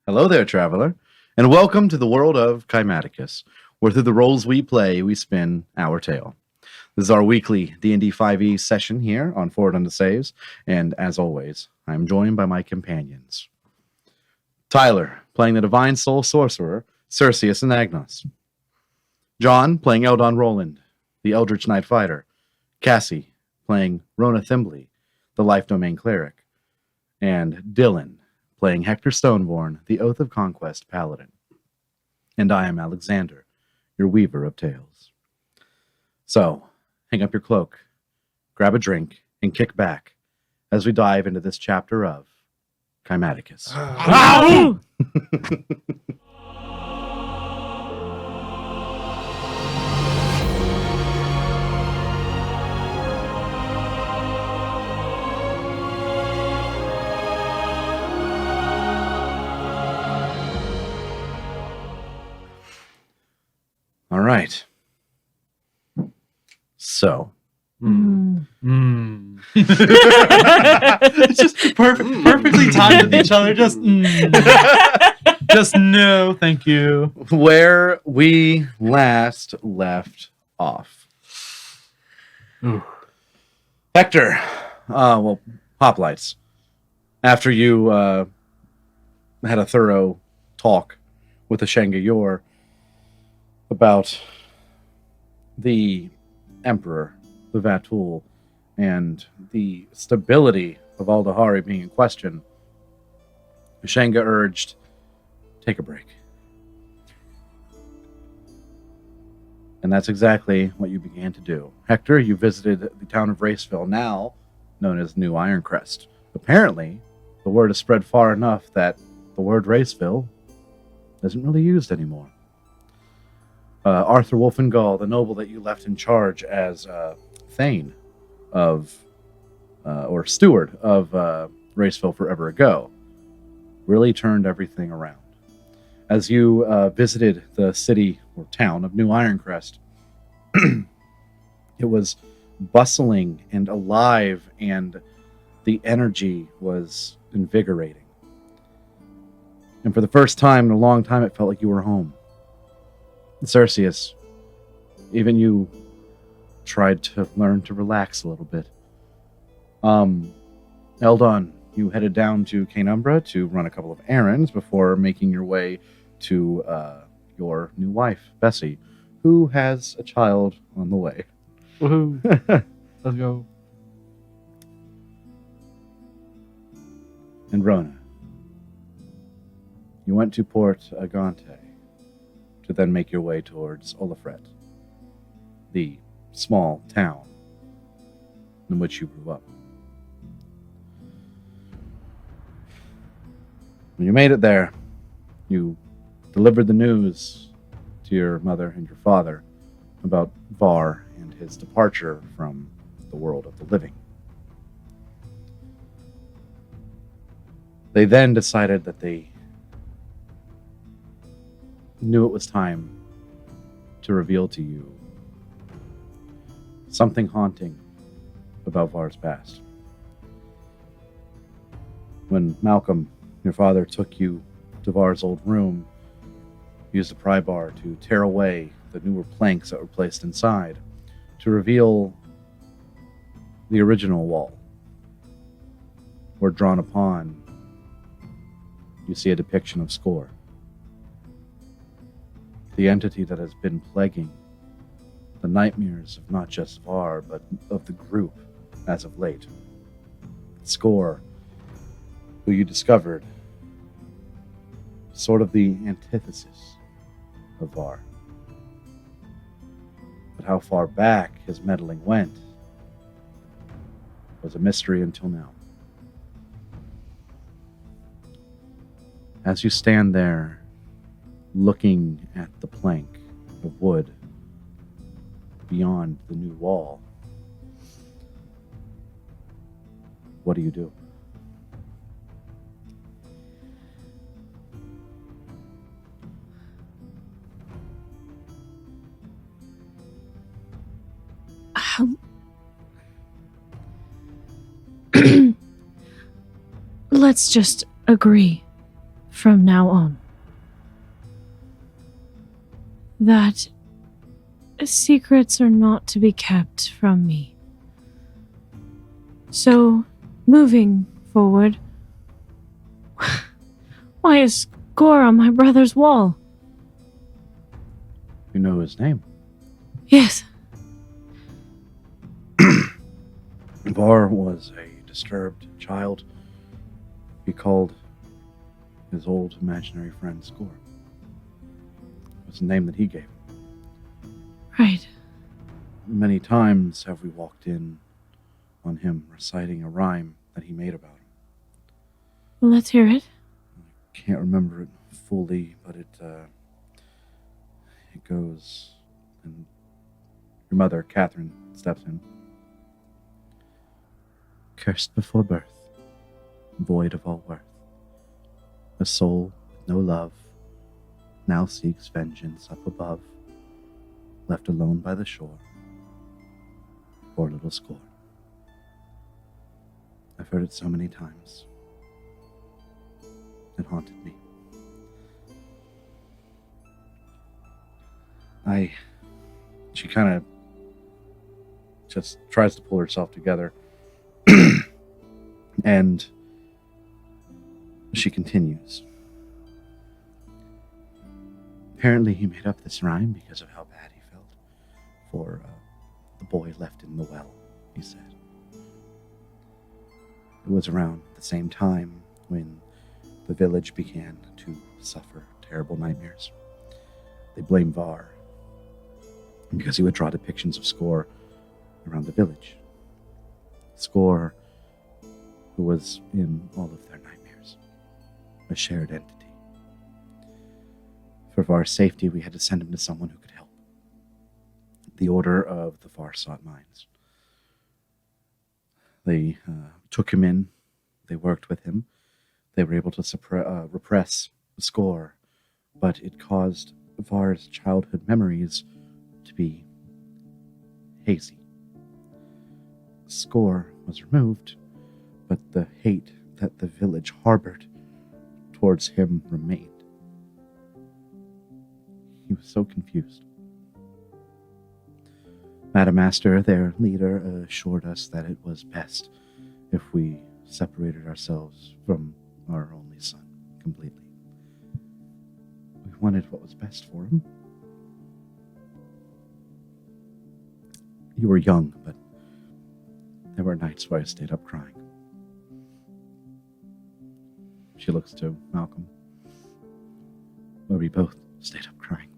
Hello there, traveler, and welcome to the world of Kymaticus, where through the roles we play, we spin our tale. This is our weekly D&D 5e session here on Forward Unto Saves, and as always, I am joined by my companions. Tyler, playing the Divine Soul Sorcerer, Cerim and Agnos. John, playing Eldon Roland, the Eldritch Knight Fighter. Cassie, playing Rona Thimbley, the Life Domain Cleric. And Dylan, playing Hector Stoneborn, the Oath of Conquest Paladin. And I am Alexander, your Weaver of Tales. So, hang up your cloak, grab a drink, and kick back as we dive into this chapter of Kymaticus. All right. So. It's just perfectly timed with each other. Just no, thank you. Where we last left off. Hector, H.O.P.L.I.T.E.S. After you had a thorough talk with the Shangayor about the Emperor, the Vatul, and the stability of Aldahari being in question, Shanga urged, take a break. And that's exactly what you began to do. Hector, you visited the town of Raceville, now known as New Ironcrest. Apparently, the word has spread far enough that the word Raceville isn't really used anymore. Arthur Wolfengal, the noble that you left in charge as Thane of, or steward of Raceville forever ago, really turned everything around. As you visited the city or town of New Ironcrest, it was bustling and alive, and the energy was invigorating. And for the first time in a long time, it felt like you were home. Cerim, even you tried to learn to relax a little bit. Eldon, you headed down to Canumbra to run a couple of errands before making your way to your new wife, Bessie, who has a child on the way. Woohoo! Let's go. And Rona, you went to Port Agante to then make your way towards Olafret, the small town in which you grew up. When you made it there, you delivered the news to your mother and your father about Var and his departure from the world of the living. They then decided that they knew it was time to reveal to you something haunting about Var's past. When Malcolm, your father, took you to Var's old room, used a pry bar to tear away the newer planks that were placed inside to reveal the original wall, where drawn upon you see a depiction of Score, the entity that has been plaguing the nightmares of not just Var, but of the group as of late. Score, who you discovered, sort of the antithesis of Var. But how far back his meddling went was a mystery until now. As you stand there, looking at the plank of wood beyond the new wall, what do you do? Let's just agree from now on that secrets are not to be kept from me. So, moving forward, why is gore on my brother's wall? You know his name. Yes. Var was a disturbed child. He called his old imaginary friend Score. It was the name that he gave him. Right. Many times have we walked in on him reciting a rhyme that he made about him. Well, let's hear it. Can't remember it fully, but it goes, and your mother, Catherine, steps in. Cursed before birth, void of all worth, a soul with no love, now seeks vengeance up above, left alone by the shore, poor little Score. I've heard it so many times. It haunted me. She kind of just tries to pull herself together. And she continues. Apparently he made up this rhyme because of how bad he felt for the boy left in the well, he said. It was around the same time when the village began to suffer terrible nightmares. They blamed Var because he would draw depictions of Score around the village. Score, who was in all of their nightmares, a shared entity. For Var's safety, we had to send him to someone who could help. The Order of the Far-Sought Minds. They took him in. They worked with him. They were able to repress Score, but it caused Var's childhood memories to be hazy. Score was removed, but the hate that the village harbored towards him remained. He was so confused. Madam Master, their leader, assured us that it was best if we separated ourselves from our only son completely. We wanted what was best for him. You were young, but there were nights where I stayed up crying. She looks to Malcolm, where we both stayed up crying.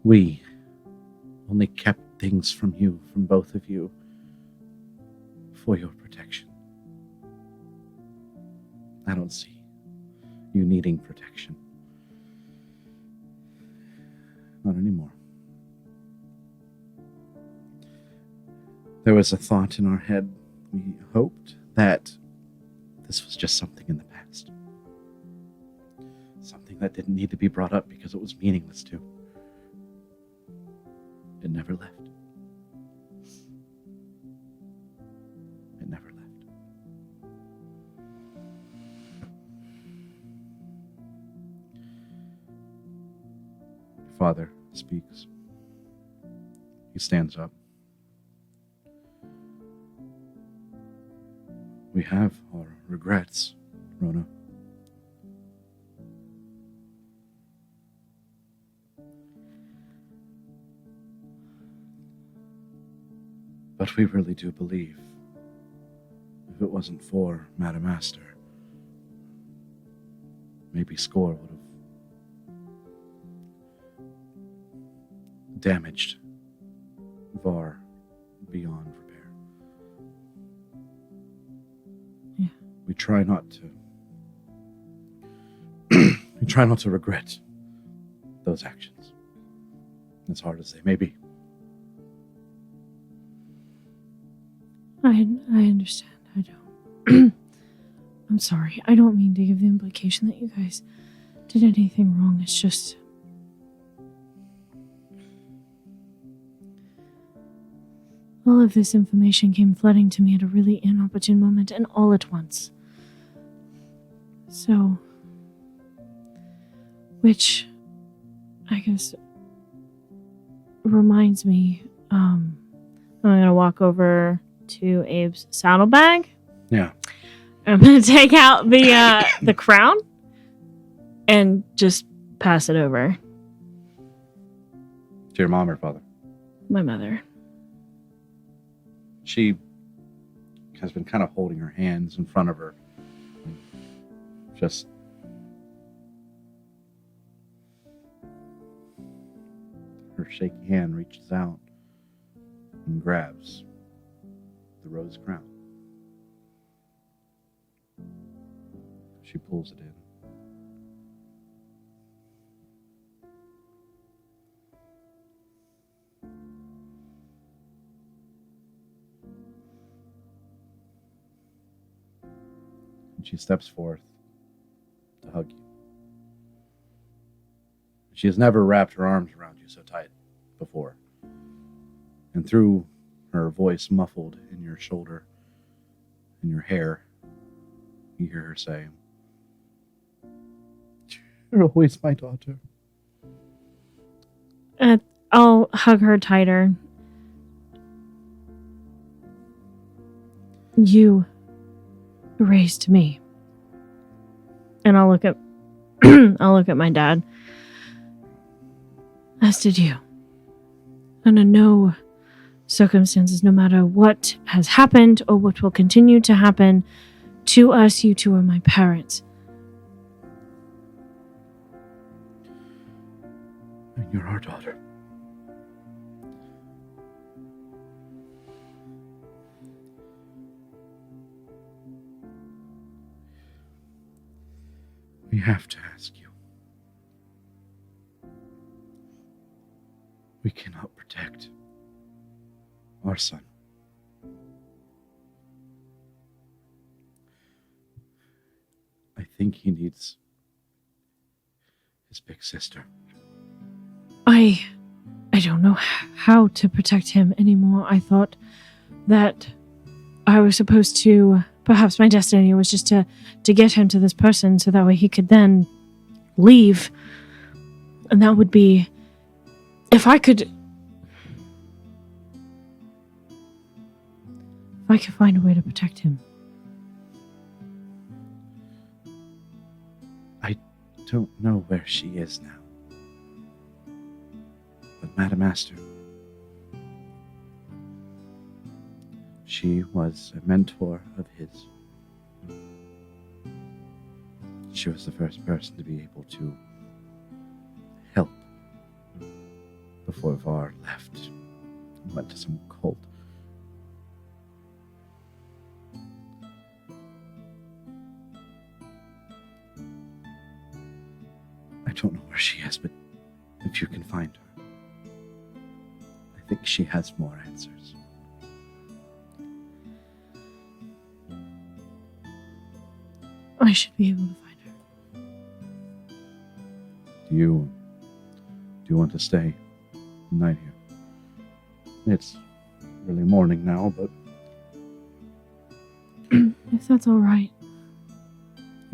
We only kept things from you, from both of you, for your protection. I don't see you needing protection. Not anymore. There was a thought in our head. We hoped that this was just something in the past. Something that didn't need to be brought up because it was meaningless to. It never left. It never left. Your father speaks. He stands up. We have our regrets, Rona. But we really do believe, if it wasn't for Madam Master, maybe Score would have damaged Var beyond repair. Yeah. We try not to regret those actions, as hard as they may be. I understand. I don't. I'm sorry. I don't mean to give the implication that you guys did anything wrong. It's just... All of this information came flooding to me at a really inopportune moment and all at once. So, which, I guess, reminds me, I'm going to walk over to Abe's saddlebag. Yeah. I'm going to take out the crown and just pass it over. To your mom or father? My mother. She has been kind of holding her hands in front of her. Just her shaky hand reaches out and grabs the rose crown. She pulls it in. And she steps forth to hug you. She has never wrapped her arms around you so tight before. And through her voice muffled in your shoulder, in your hair, you hear her say, "You're always my daughter." I'll hug her tighter. You raised me. And I'll look at my dad. As did you. Under no circumstances, no matter what has happened or what will continue to happen to us, you two are my parents. And you're our daughter. We have to ask you. We cannot protect our son. I think he needs his big sister. I don't know how to protect him anymore. I thought that I was supposed to, perhaps my destiny was just to get him to this person so that way he could then leave. And that would be, if I could find a way to protect him. I don't know where she is now. But Madam Astor, she was a mentor of his. She was the first person to be able to help before Var left and went to some cult. I don't know where she is, but if you can find her, I think she has more answers. I should be able to find her. Do you want to stay the night here? It's early morning now, but If that's all right.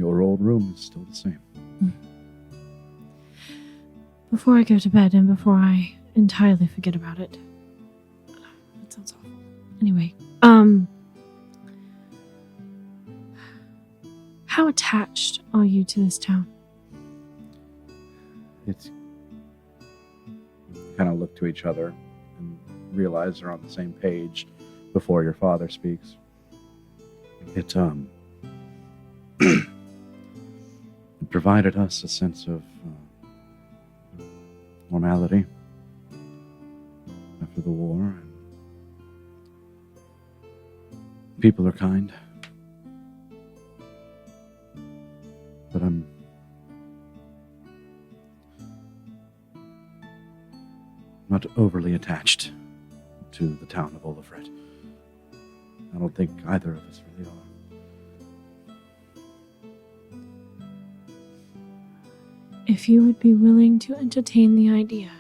your old room is still the same. Before I go to bed and before I entirely forget about it. That sounds awful. Anyway, how attached are you to this town? It's kind of look to each other and realize they're on the same page before your father speaks. It it provided us a sense of normality after the war, and people are kind, but I'm not overly attached to the town of Olafred. I don't think either of us really are. If you would be willing to entertain the idea,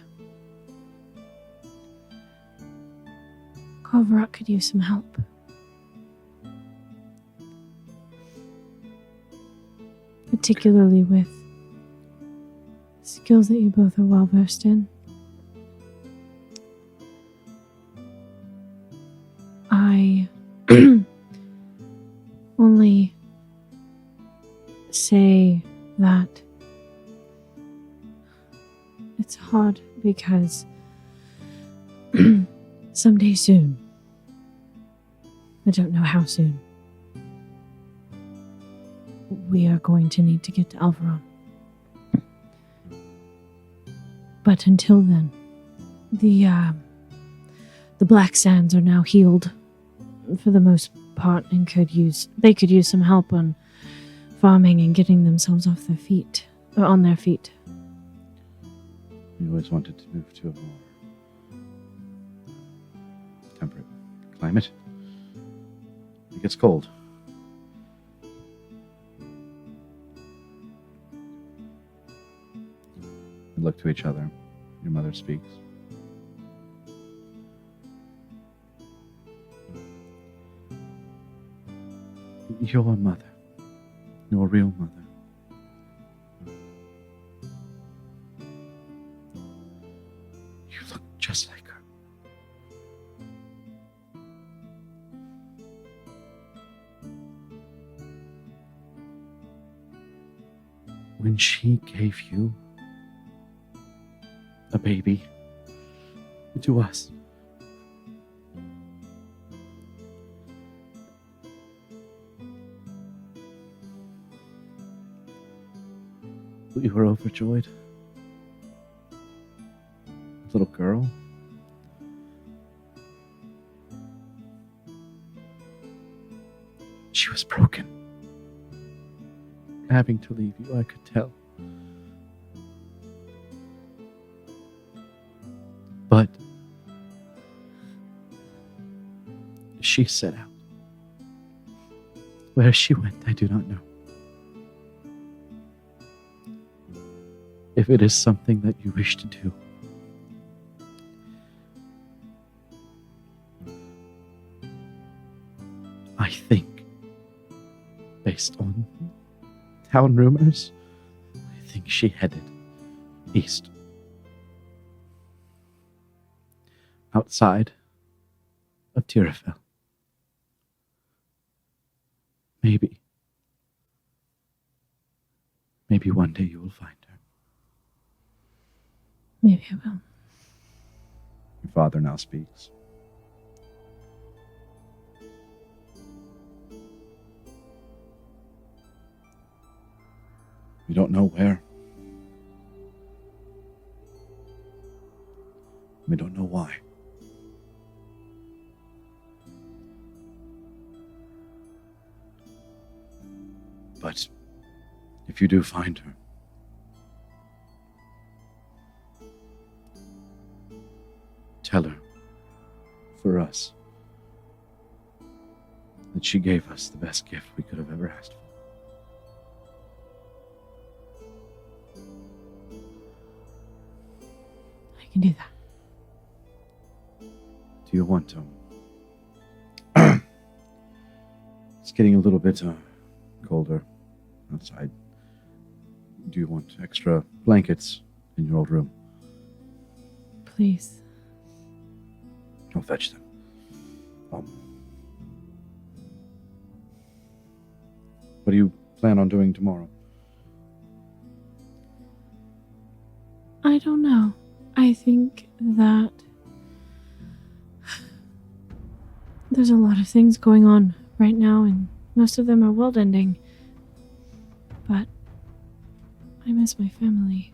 Culver could use some help. Particularly with skills that you both are well versed in. I only say that it's hard because someday soon, I don't know how soon, we are going to need to get to Alvaron. But until then, the Black Sands are now healed for the most part and could use some help on farming and getting themselves off their feet, or on their feet. We always wanted to move to a more temperate climate. It gets cold. We look to each other. Your mother speaks. Your mother. Your real mother. You look just like her. When she gave you a baby to us, we were overjoyed. Little girl. She was broken. Having to leave you, I could tell. But she set out. Where she went, I do not know. If it is something that you wish to do, I think, based on town rumors, I think she headed east. Outside of Tirafel. Maybe one day you will find her. Maybe I will. Your father now speaks. We don't know where. We don't know why. But if you do find her, tell her, for us, that she gave us the best gift we could have ever asked for. I can do that. Do you want to? It's getting a little bit colder outside. Do you want extra blankets in your old room? Please. I'll fetch them. What do you plan on doing tomorrow? I don't know. I think that there's a lot of things going on right now, and most of them are world ending. But I miss my family.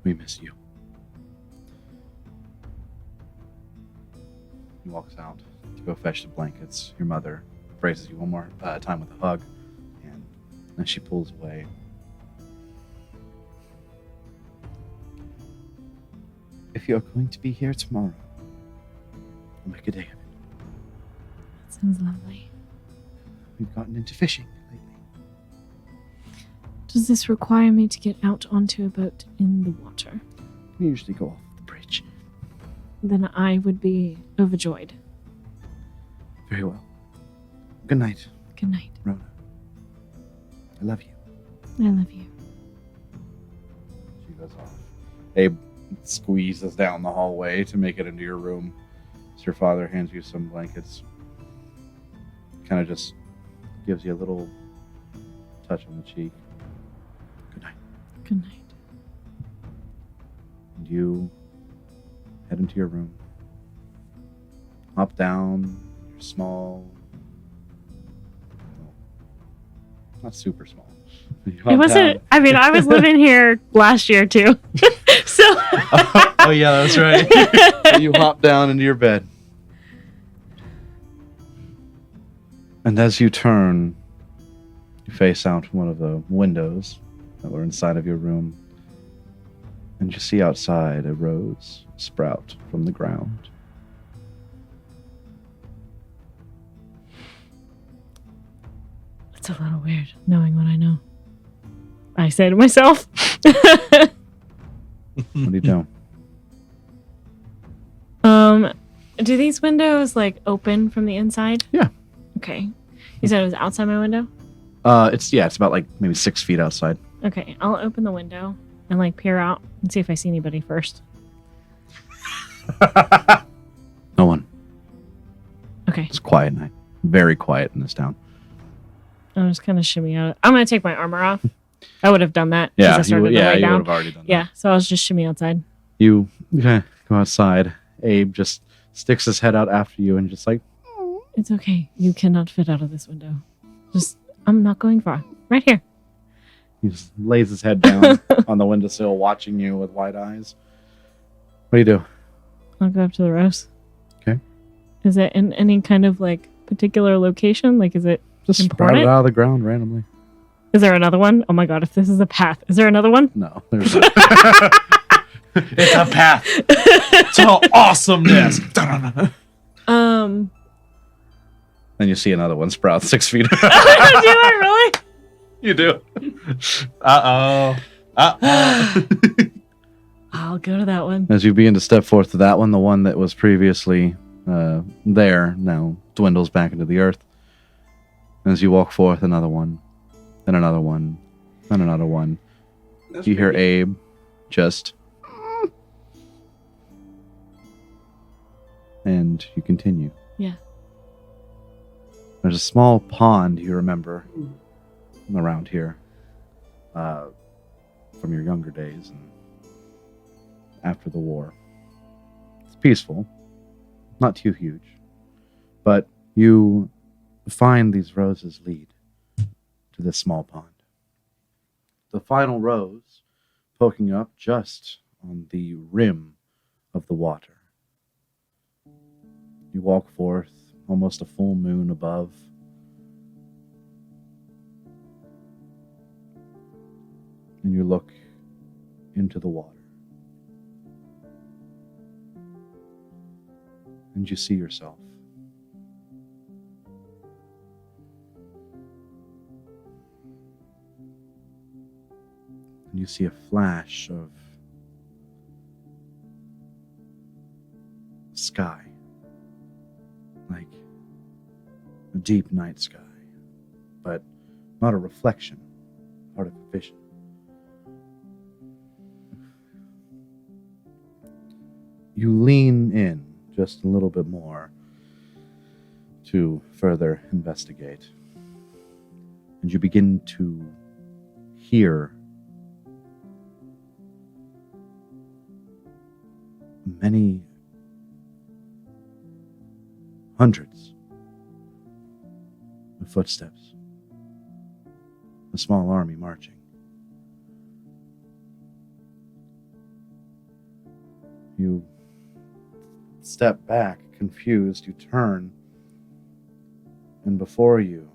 We miss you. He walks out to go fetch the blankets. Your mother praises you one more time with a hug, and then she pulls away. If you're going to be here tomorrow, we'll make a day of it. That sounds lovely. We've gotten into fishing lately. Does this require me to get out onto a boat in the water? We usually go off the bridge. Then I would be overjoyed. Very well. Good night, Good night. Rona. I love you. I love you. She goes off. Abe squeezes down the hallway to make it into your room. So your father hands you some blankets. Kind of just gives you a little touch on the cheek. Good night. Good night. And you head into your room. Hop down. You're small. Well, not super small. You hop It wasn't. down. I mean, I was living here last year too, so. Oh yeah, that's right. You hop down into your bed. And as you turn, you face out one of the windows that were inside of your room. And you see outside a rose sprout from the ground. It's a little weird knowing what I know. I say to myself. What do you do? Do these windows like open from the inside? Yeah. Okay. You said it was outside my window? It's about like maybe 6 feet outside. Okay, I'll open the window and like peer out and see if I see anybody first. No one. Okay. It's a quiet night. Very quiet in this town. I'm just kind of shimmy out. I'm gonna take my armor off. I would have done that. 'cause Yeah, I started to lay you would down. have already done that. Yeah, so I was just shimmy outside. You go outside. Abe just sticks his head out after you and just like, It's okay. You cannot fit out of this window. I'm not going far. Right here. he just lays his head down on the windowsill watching you with wide eyes. What do you do? I'll go up to the rose. Okay. Is it in any kind of like particular location? Like, is it? Just sprout Important? it out of the ground randomly. Is there another one? Oh my god! If this is a path, is there another one? No, there's not. It's a path to awesomeness. Then you see another one sprout 6 feet. Do I really? You do. Uh-oh. I'll go to that one. As you begin to step forth to that one, the one that was previously there now dwindles back into the earth. As you walk forth, another one, and another one, and another one. You hear Abe just... And you continue. Yeah. There's a small pond, you remember, around here from your younger days and after the war. It's peaceful, not too huge, but you find these roses lead to this small pond. The final rose poking up just on the rim of the water. You walk forth, almost a full moon above. And you look into the water. And you see yourself. And you see a flash of sky. Like a deep night sky, but not a reflection, part of a vision. You lean in just a little bit more to further investigate, and you begin to hear many hundreds of footsteps. A small army marching. You step back, confused. You turn, and before you,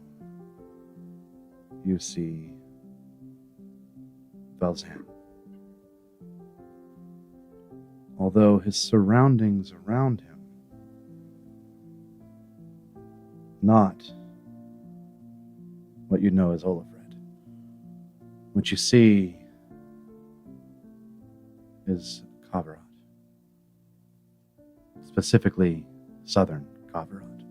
you see Velzan. Although his surroundings around him not what you know as Olafred. What you see is Kavarot. Specifically, southern Kavarot.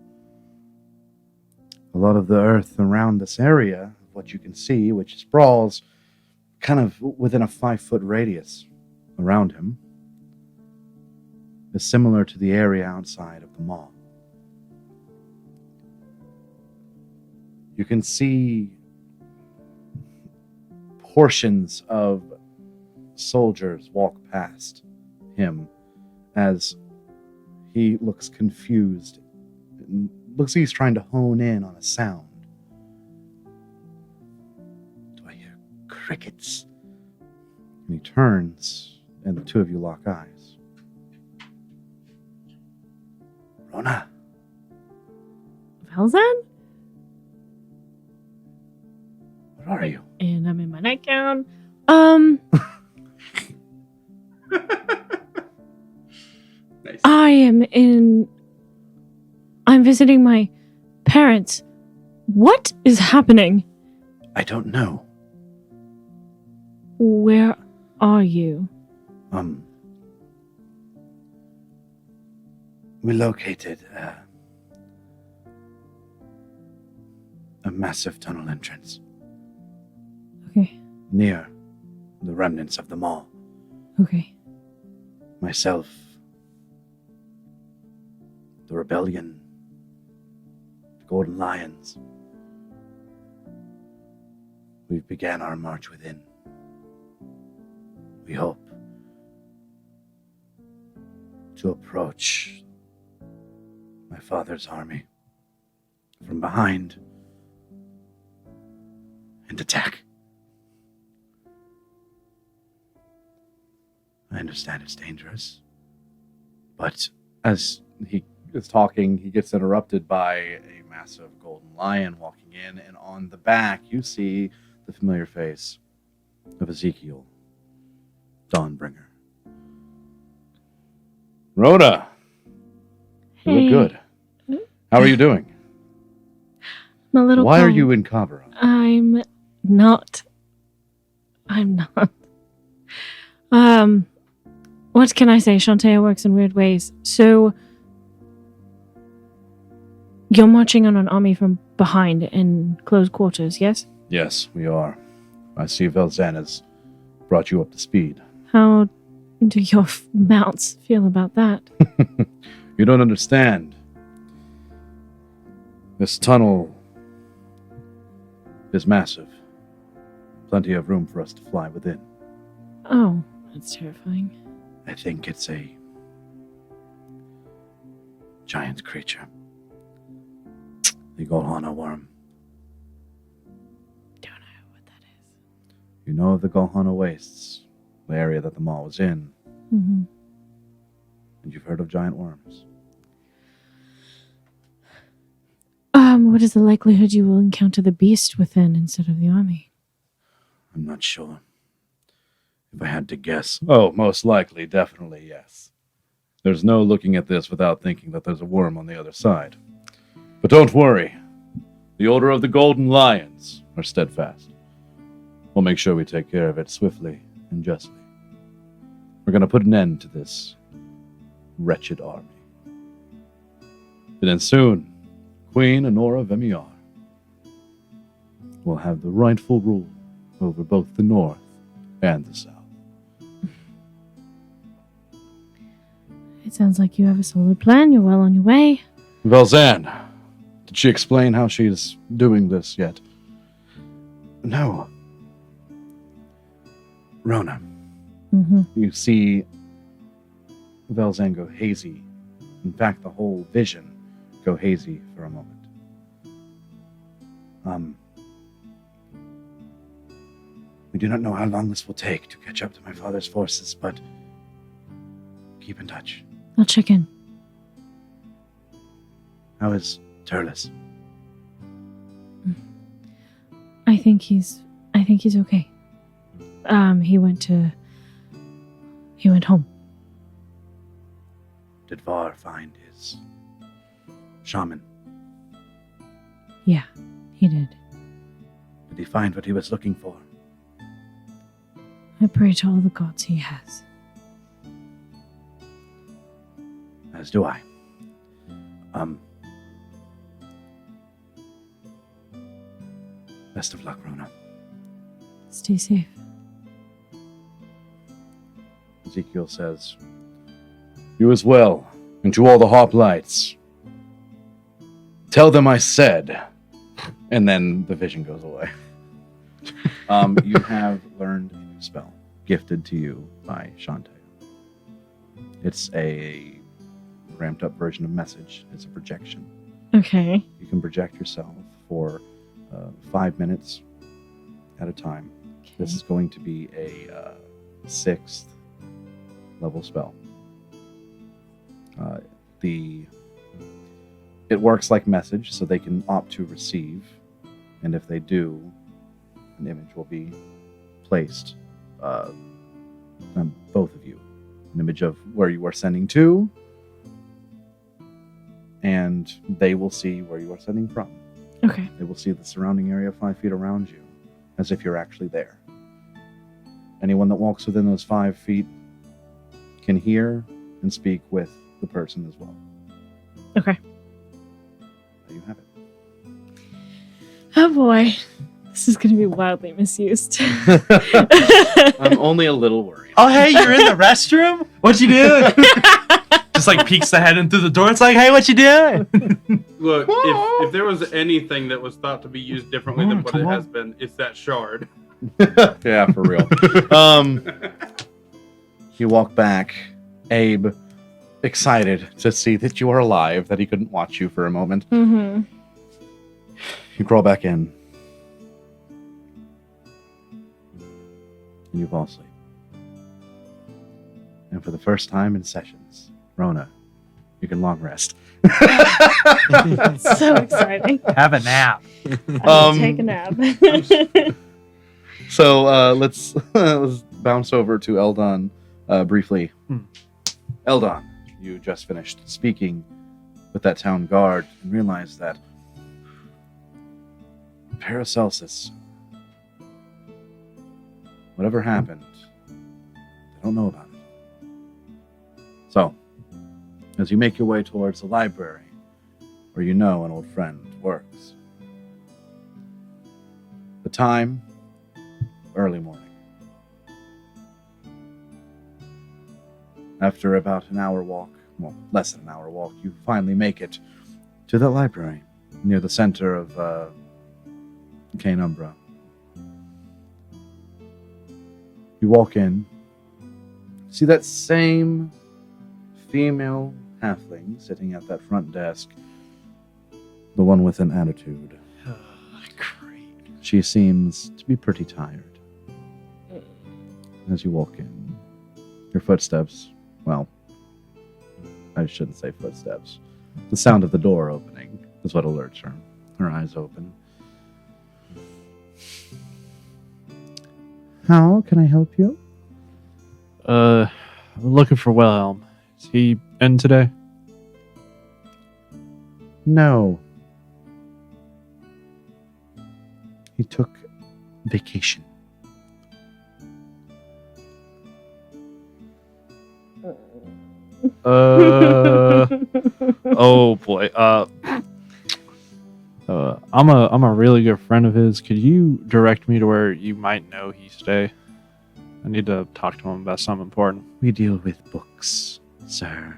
A lot of the earth around this area, what you can see, which sprawls kind of within a 5-foot radius around him, is similar to the area outside of the mall. You can see portions of soldiers walk past him as he looks confused. It looks like he's trying to hone in on a sound. Do I hear crickets? And he turns, and the two of you lock eyes. Rona, Velzan? where are you? And I'm in my nightgown. Nice. I'm visiting my parents. What is happening? I don't know. Where are you? We located a massive tunnel entrance Okay. near the remnants of the mall. Okay. Myself, the rebellion, the Golden Lions. We've began our march within. We hope to approach my father's army from behind and attack. I understand it's dangerous, but as he is talking, he gets interrupted by a massive golden lion walking in, and on the back, you see the familiar face of Ezekiel, Dawnbringer. Rhoda, you Hey. look good. How are you doing? I'm a little Why are cold. you in Kavara? I'm not. What can I say? Shantae works in weird ways. So, you're marching on an army from behind in close quarters, yes? Yes, we are. I see Velzan has brought you up to speed. How do your mounts feel about that? You don't understand. This tunnel is massive. Plenty of room for us to fly within. Oh, that's terrifying. I think it's a giant creature. The Golhana worm. Don't know what that is. You know of the Golhana Wastes, the area that the mall was in, Mm-hmm. and you've heard of giant worms. What is the likelihood you will encounter the beast within instead of the army? I'm not sure. If I had to guess. Oh, most likely, definitely, yes. There's no looking at this without thinking that there's a worm on the other side. But don't worry. The Order of the Golden Lions are steadfast. We'll make sure we take care of it swiftly and justly. We're going to put an end to this wretched army. And then soon, Queen Honora Vemiar will have the rightful rule over both the North and the South. It sounds like you have a solid plan. You're well on your way. Velzan, did she explain how she's doing this yet? No. Rona, Mm-hmm. you see Velzan go hazy. In fact, the whole vision go hazy for a moment. We do not know how long this will take to catch up to my father's forces, but keep in touch. I'll check in. How is Turles? I think he's okay. He went home. Did Var find his shaman? Yeah, he did. Did he find what he was looking for? I pray to all the gods he has. As do I. Best of luck, Rona. Stay safe. Ezekiel says, "You as well, and to all the hoplites. Tell them I said." And then the vision goes away. You have learned a new spell, gifted to you by Shantae. It's a ramped up version of message. It's a projection. Okay. You can project yourself for 5 minutes at a time. This is going to be a 6th level spell. It works like message, so they can opt to receive, and if they do, an image will be placed on both of you. An image of where you are sending to, and they will see where you are sending from. Okay. They will see the surrounding area 5 feet around you, as if you're actually there. Anyone that walks within those 5 feet can hear and speak with the person as well. Okay. There you have it. Oh boy. This is going to be wildly misused. I'm only a little worried. Oh, hey, you're in the restroom? What you doing? Just like peeks the head in through the door. It's like, hey, what you doing? Look, if there was anything that was thought to be used differently than what it come has been, it's that shard. Yeah, for real. You walk back, Abe, excited to see that you are alive, that he couldn't watch you for a moment. Mm-hmm. You crawl back in. And you fall asleep. And for the first time in sessions, Rona, you can long rest. So exciting. Have a nap. I'll take a nap. So let's bounce over to Eldon briefly. Eldon, you just finished speaking with that town guard and realized that Paracelsus, whatever happened, they don't know about it. So, as you make your way towards the library, where you know an old friend works, the time, early morning. After about an hour walk, well, less than an hour walk, you finally make it to the library near the center of Cane Umbra. You walk in, see that same female halfling sitting at that front desk, the one with an attitude. Great. She seems to be pretty tired. As you walk in, your footsteps, well, I shouldn't say footsteps. The sound of the door opening is what alerts her. Her eyes open. How can I help you? I'm looking for Wilhelm. Is he in today? No. He took vacation. Oh boy. I'm a really good friend of his. Could you direct me to where you might know he stay? I need to talk to him about something important. We deal with books, sir.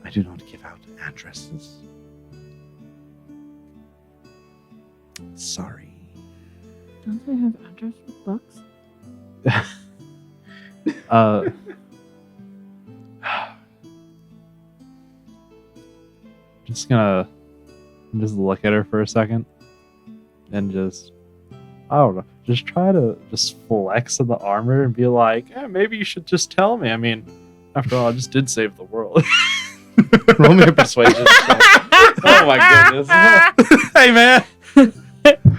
I do not give out addresses. Sorry. Don't they have address with books? Just look at her for a second and I don't know, just try to just flex in the armor and be like, maybe you should just tell me. I mean, after all, I just did save the world. Roll me a persuasion check. Oh my goodness. Hey, man. I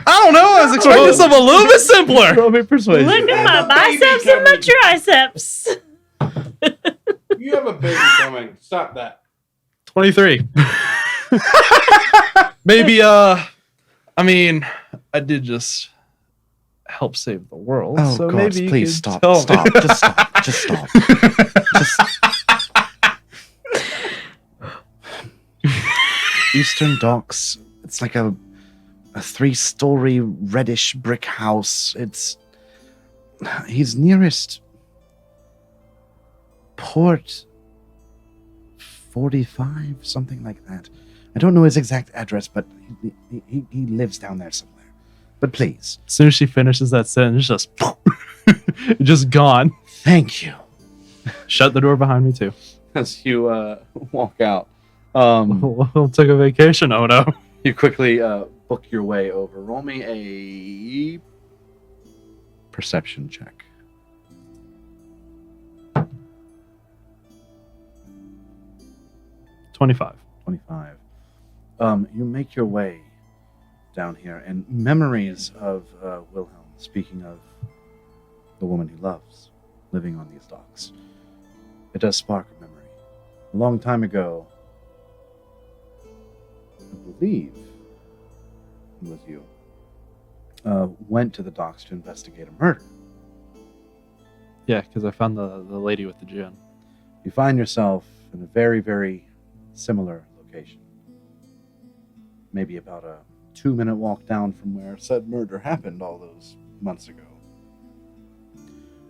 don't know. I was expecting something a little bit simpler. Roll me a persuasion. Look at my biceps and my triceps. You have a baby coming. Stop that. 23. Maybe, I mean, I did just help save the world. Oh, so God, maybe you please could stop. tell me. Stop. Just stop. Just stop. Just... Eastern Docks. It's like a 3-story reddish brick house. He's nearest Port 45, something like that. I don't know his exact address, but he lives down there somewhere. But please. As soon as she finishes that sentence, just gone. Thank you. Shut the door behind me too. As you walk out, We'll take a vacation. Oh no! you quickly book your way over. Roll me a perception check. 25. 25. You make your way down here, and memories of Wilhelm, speaking of the woman he loves, living on these docks. It does spark a memory. A long time ago, I believe it was you, went to the docks to investigate a murder. Yeah, because I found the lady with the gin. You find yourself in a very, very similar location. Maybe about a 2-minute walk down from where said murder happened all those months ago.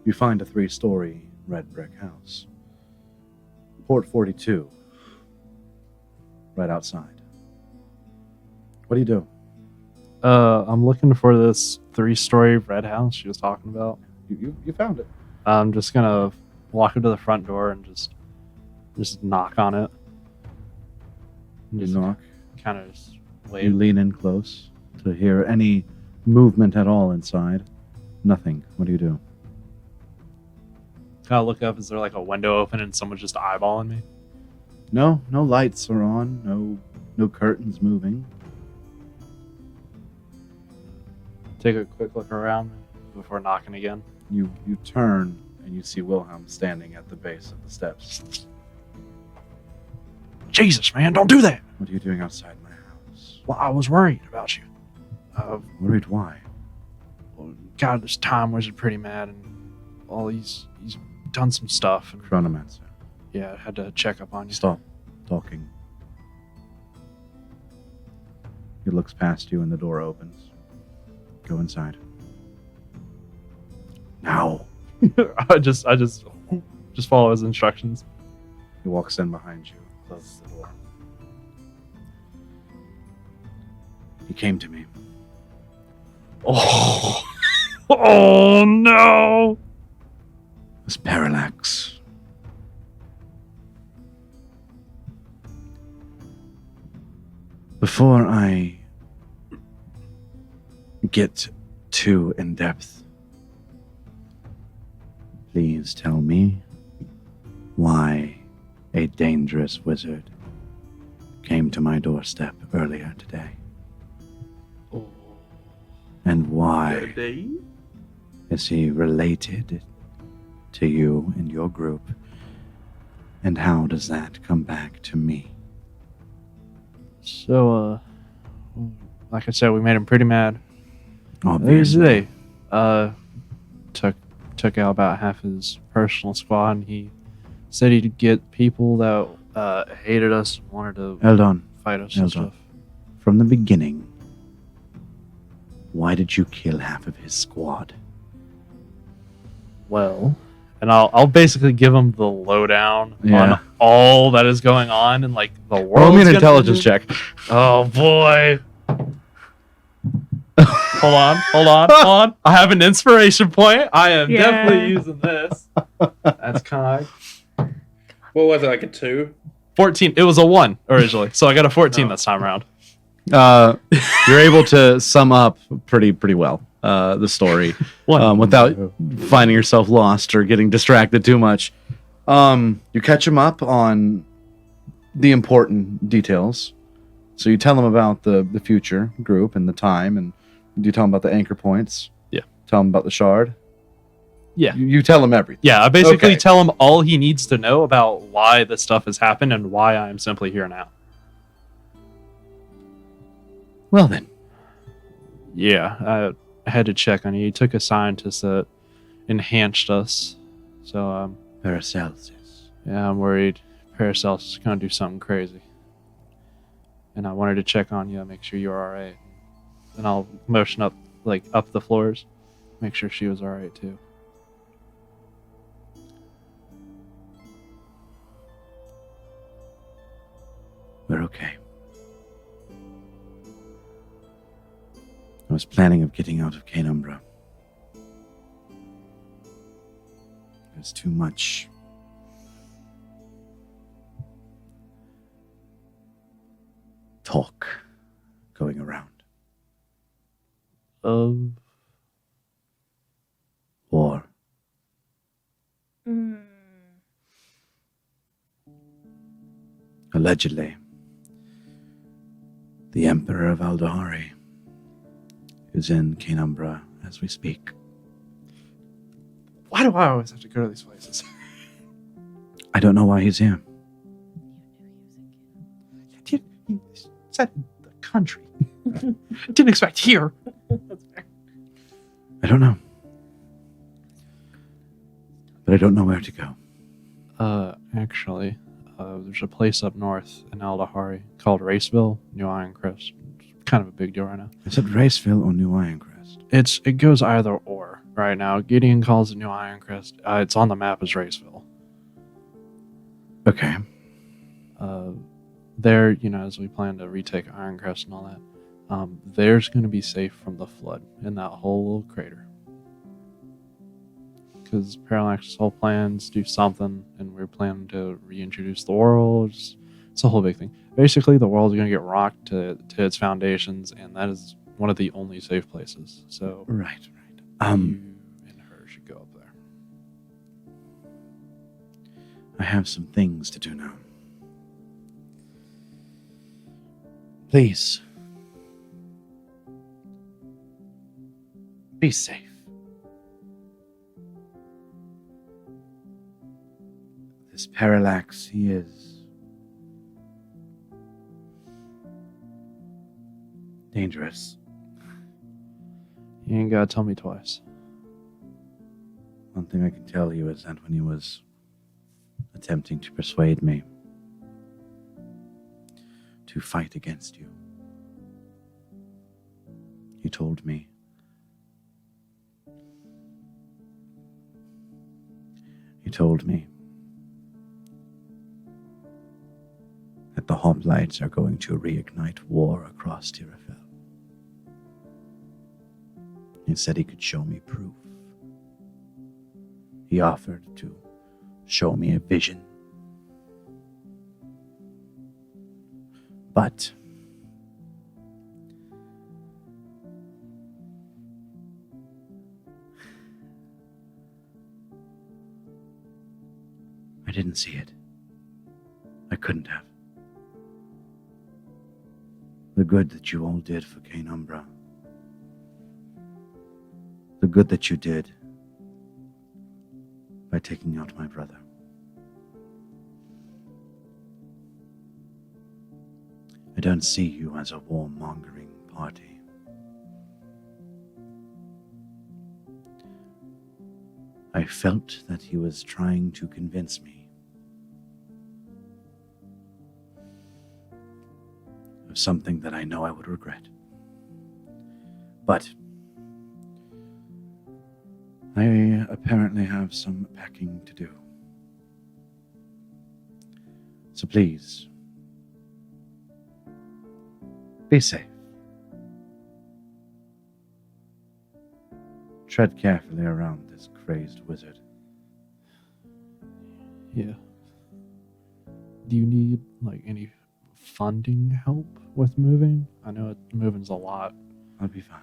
You find a 3-story red brick house. Port 42. Right outside. What do you do? I'm looking for this 3-story red house she was talking about. You found it. I'm just gonna walk up to the front door and just knock on it. You knock. Kind of just You wait. lean in close to hear any movement at all inside. Nothing. What do you do? Kind of look up. Is there like a window open and someone's just eyeballing me? No lights are on. No curtains moving. Take a quick look around before knocking again. You turn and you see Wilhelm standing at the base of the steps. Jesus, man, don't do that. What are you doing outside my house? Well, I was worried about you. Worried why? God, this time wizard pretty mad, and all he's done some stuff, and Chronomancer. yeah, I had to check up on you. Stop talking. He looks past you and the door opens. Go inside. Now. I just follow his instructions. He walks in behind you, closes the door. He came to me. Oh, oh no! It was Parallax. Before I get too in depth, please tell me why a dangerous wizard came to my doorstep earlier today. Oh. And why Today? is he related to you and your group? And how does that come back to me? So, like I said, we made him pretty mad. Obviously. Today, took out about half his personal squad, and he said he'd get people that hated us and wanted to Hold on. fight us Hold and on. stuff. From the beginning, why did you kill half of his squad? Well, and I'll basically give him the lowdown Yeah. on all that is going on and like the world. Roll me an intelligence check. Oh boy. Hold on. I have an inspiration point. I am Yeah. definitely using this. That's kind. What was it, like a 2? 14. It was a 1 originally, so I got a 14 this time around. You're able to sum up pretty well the story without finding yourself lost or getting distracted too much. You catch him up on the important details. So you tell him about the future group and the time, and you tell him about the anchor points. Yeah. Tell him about the shard. Yeah. You tell him everything. Yeah, I basically Okay. tell him all he needs to know about why this stuff has happened and why I am simply here now. Well then. Yeah, had to check on you. You took a scientist that enhanced us. So, Paracelsus. yeah, I'm worried Paracelsus is going to do something crazy. And I wanted to check on you, make sure you're all right. And I'll motion up the floors, make sure she was all right too. We're okay. I was planning of getting out of Canumbra. There's too much talk going around. Of War. Allegedly, the Emperor of Aldahari is in Canumbra as we speak. Why do I always have to go to these places? I don't know why he's here. He said the country. Didn't expect here. I don't know. But I don't know where to go. Actually, there's a place up north in Aldahari called Raceville, New Ironcrest. It's kind of a big deal right now. Is it Raceville or New Ironcrest? It goes either or right now. Gideon calls it New Ironcrest. It's on the map as Raceville. Okay. There, as we plan to retake Ironcrest and all that, there's going to be safe from the flood in that whole little crater. Because Parallax's whole plans do something, and we're planning to reintroduce the world. It's a whole big thing. Basically, the world's going to get rocked to its foundations, and that is one of the only safe places. So, Right. you and her should go up there. I have some things to do now. Please. Be safe. This Parallax, he is dangerous. You ain't got to tell me twice. One thing I can tell you is that when he was attempting to persuade me to fight against you, he told me that the hoplites are going to reignite war across Tirafel. He said he could show me proof. He offered to show me a vision. But I didn't see it. I couldn't have. The good that you all did for Canumbra. The good that you did by taking out my brother. I don't see you as a warmongering party. I felt that he was trying to convince me of something that I know I would regret. But I apparently have some packing to do. So please, be safe. Tread carefully around this crazed wizard. Yeah. Do you need any funding help with moving? I know moving's a lot. I'll be fine.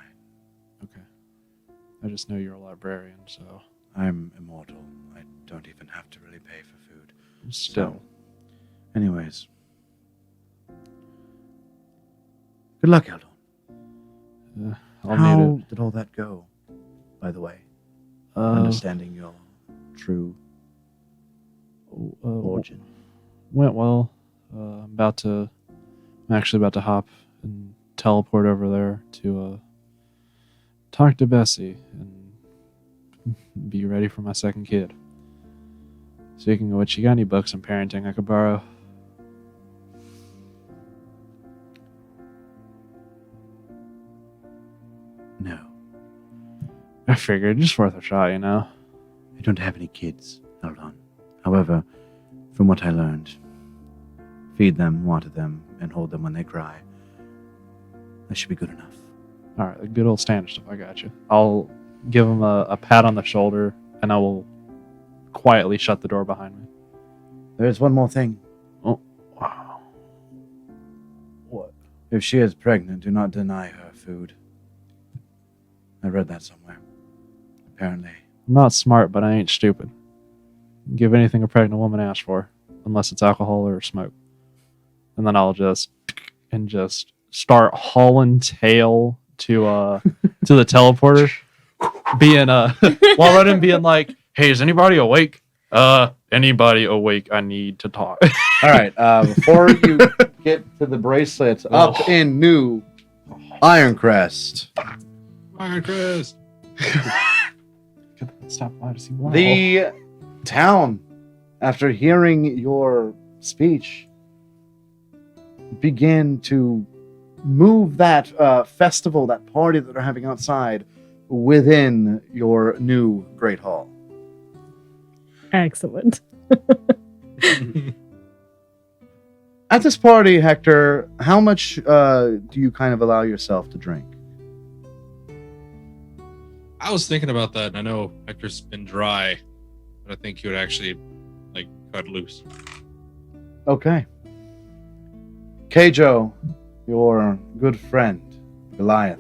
Okay. I just know you're a librarian, so I'm immortal. I don't even have to really pay for food. still. So, anyways. Good luck, Eldon. I'll How need it. did all that go, by the way? Uh, Understanding your true origin. Went well. I'm actually about to hop and teleport over there to talk to Bessie and be ready for my second kid. Speaking of which, you got any books on parenting I could borrow? No, I figured, just worth a shot, you know? I don't have any kids, Eldon. However, from what I learned, feed them, water them, and hold them when they cry. That should be good enough. Alright, the good old standard stuff, I got you. I'll give him a pat on the shoulder, and I will quietly shut the door behind me. There's one more thing. Oh, wow. What? If she is pregnant, do not deny her food. I read that somewhere. Apparently. I'm not smart, but I ain't stupid. Give anything a pregnant woman asks for, unless it's alcohol or smoke. And then I'll just start hauling tail to the teleporter, being while running, being like, "Hey, is anybody awake? Anybody awake? I need to talk." All right. Before you get to the bracelet, up in New Ironcrest, Chris. Stop by to see why. the town, after hearing your speech, began to move that festival, that party that they're having outside, within your new Great Hall. Excellent. At this party, Hector, how much do you kind of allow yourself to drink? I was thinking about that, and I know Hector's been dry, but I think he would actually cut loose. Okay. Keijo, your good friend, Goliath,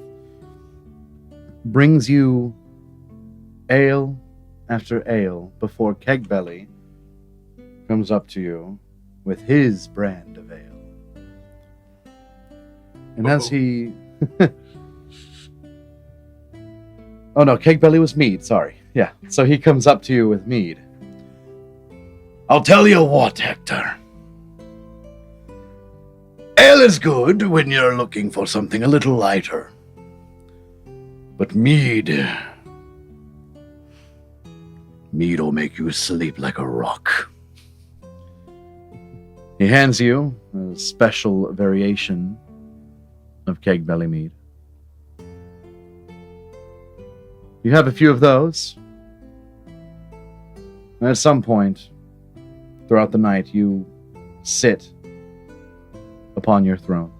brings you ale after ale before Kegbelly comes up to you with his brand of ale. And as he... Oh no, Kegbelly was mead, sorry. Yeah, so he comes up to you with mead. I'll tell you what, Hector. Ale is good when you're looking for something a little lighter. But mead will make you sleep like a rock. He hands you a special variation of Kegbelly mead. You have a few of those. And at some point throughout the night, you sit upon your throne.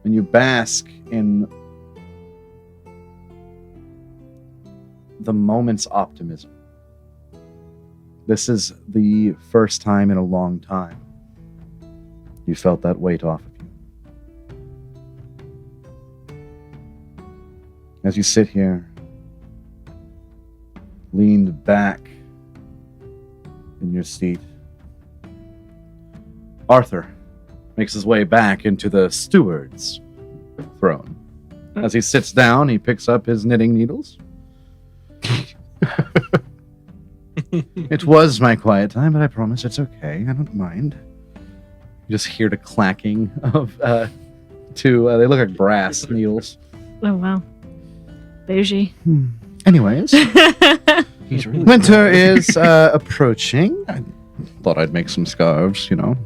And you bask in the moment's optimism. This is the first time in a long time you felt that weight off of you. As you sit here, leaned back in your seat, Arthur makes his way back into the steward's throne. As he sits down, he picks up his knitting needles. It was my quiet time, but I promise it's okay. I don't mind. You just hear the clacking of two, they look like brass needles. Oh, wow. Bougie. Anyways, He's really winter is approaching. I thought I'd make some scarves, you know.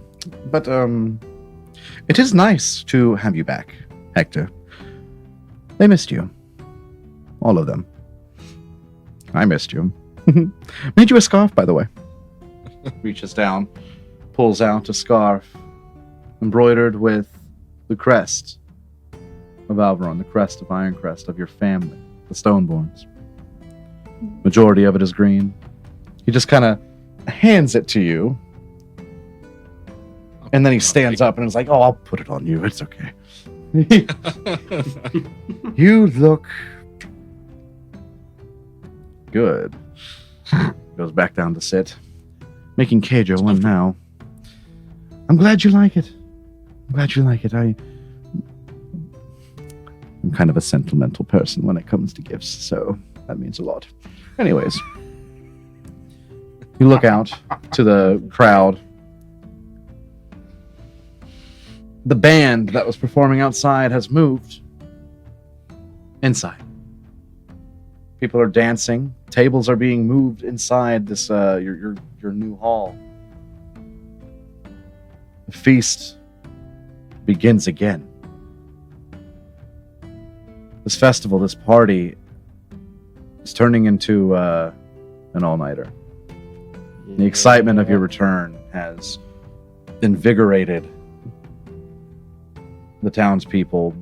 But it is nice to have you back, Hector. They missed you. All of them. I missed you. Made you a scarf, by the way. Reaches down, pulls out a scarf embroidered with the crest of Alvaron, the crest of Ironcrest of your family, the Stoneborns. Majority of it is green. He just kind of hands it to you, and then he stands up and is like, "Oh, I'll put it on you. It's okay." You look good. Goes back down to sit, making Keijo one now. I'm glad you like it. I'm glad you like it. I'm kind of a sentimental person when it comes to gifts, so that means a lot. Anyways, you look out to the crowd. The band that was performing outside has moved. inside. People are dancing. Tables are being moved inside this your new hall. The feast begins again. This festival, this party, is turning into an all-nighter. The excitement of your return has invigorated the townspeople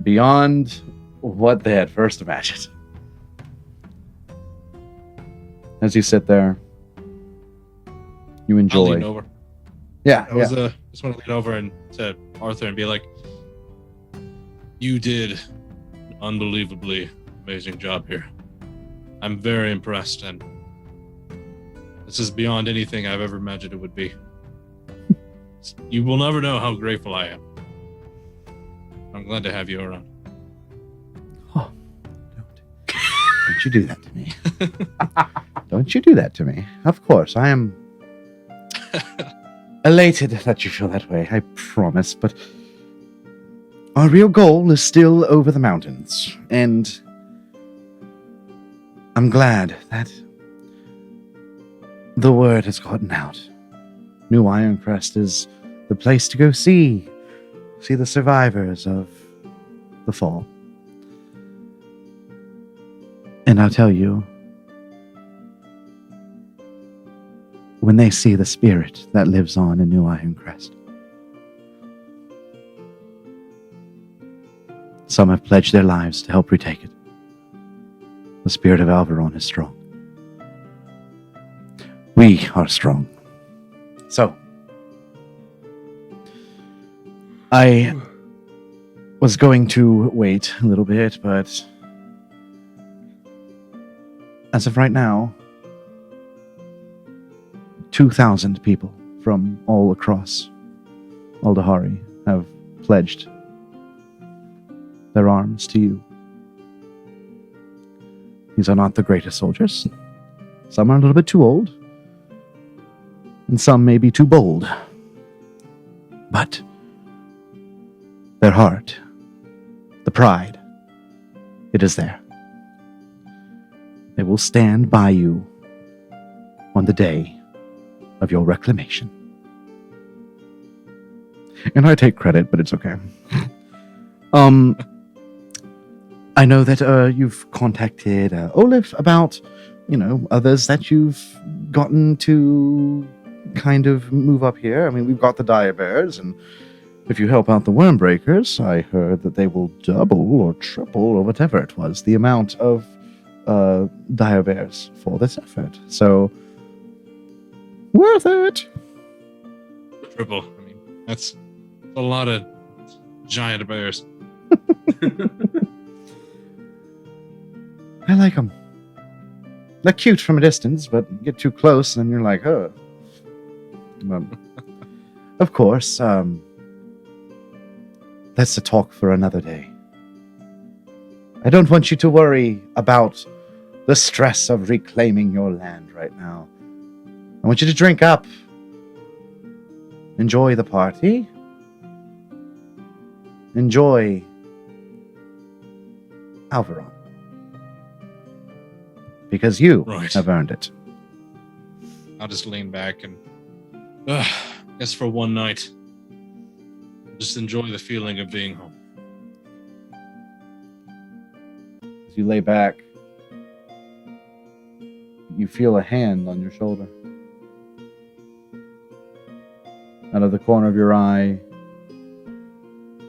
beyond what they had first imagined. As you sit there, you I'll enjoy. lean over. Yeah, I was just want to lean over and to Arthur and be like, "You did an unbelievably amazing job here. I'm very impressed, and this is beyond anything I've ever imagined it would be. You will never know how grateful I am. I'm glad to have you around." Oh, don't you do that to me. Don't you do that to me. Of course, I am elated that you feel that way, I promise, but our real goal is still over the mountains, and I'm glad that the word has gotten out. New Ironcrest is the place to go see the survivors of the fall. And I'll tell you, when they see the spirit that lives on in New Ironcrest, some have pledged their lives to help retake it. The spirit of Alvaron is strong. We are strong. So, I was going to wait a little bit, but as of right now, 2,000 people from all across Aldahari have pledged their arms to you. These are not the greatest soldiers. Some are a little bit too old, and some may be too bold. But their heart, the pride, it is there. They will stand by you on the day of your reclamation. And I take credit, but it's okay. I know that you've contacted Olaf about, others that you've gotten to kind of move up here. I mean, we've got the Dire Bears, and if you help out the Wormbreakers, I heard that they will double or triple or whatever it was the amount of Dire Bears for this effort. So, worth it. Triple. I mean, that's a lot of giant bears. I like them. They're cute from a distance, but you get too close and you're like, oh. But, of course, that's a talk for another day. I don't want you to worry about the stress of reclaiming your land right now. I want you to drink up. Enjoy the party. Enjoy Alvaron. Because you Right. have earned it. I'll just lean back and, guess for one night, just enjoy the feeling of being home. As you lay back, you feel a hand on your shoulder. Out of the corner of your eye,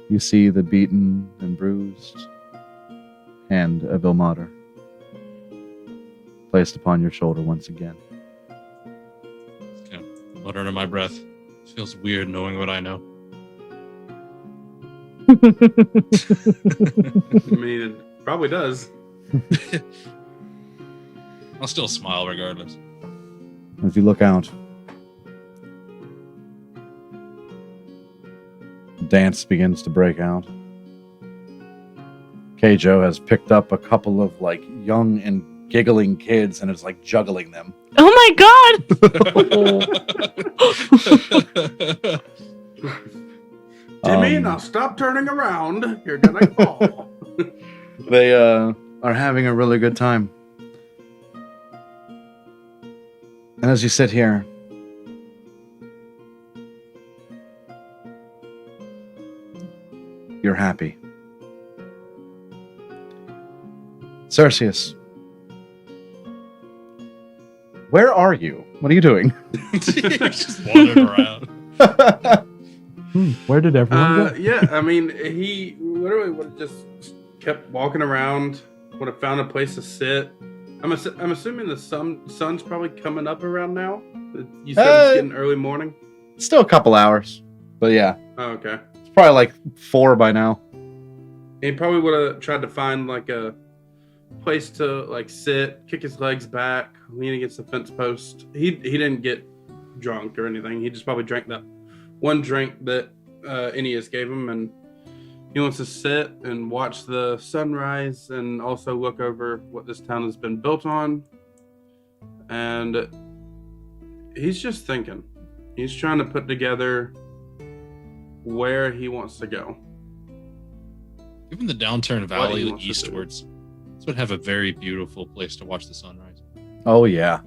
you see the beaten and bruised hand of Ilmater placed upon your shoulder once again. Kind of mutter under my breath. It feels weird knowing what I know. I mean, it probably does. I'll still smile regardless. As you look out, the dance begins to break out. Keijo has picked up a couple of young and giggling kids and is juggling them. Oh my god! Timmy, now stop turning around. You're gonna fall. They are having a really good time. And as you sit here, you're happy. Cerim, where are you? What are you doing? Just wandering around. Where did everyone go? Yeah, I mean, he literally would have just kept walking around, would have found a place to sit. I'm assuming the sun's probably coming up around now. You said it's getting early morning? Still a couple hours, but yeah. Oh, okay. It's probably like 4 by now. He probably would have tried to find like a place to like sit, kick his legs back, lean against the fence post. He didn't get drunk or anything. He just probably drank that one drink that Aeneas gave him, and he wants to sit and watch the sunrise and also look over what this town has been built on. And he's just thinking. He's trying to put together where he wants to go. Given the downturn he valley wants to do. eastwards, this would have a very beautiful place to watch the sunrise. Oh, yeah.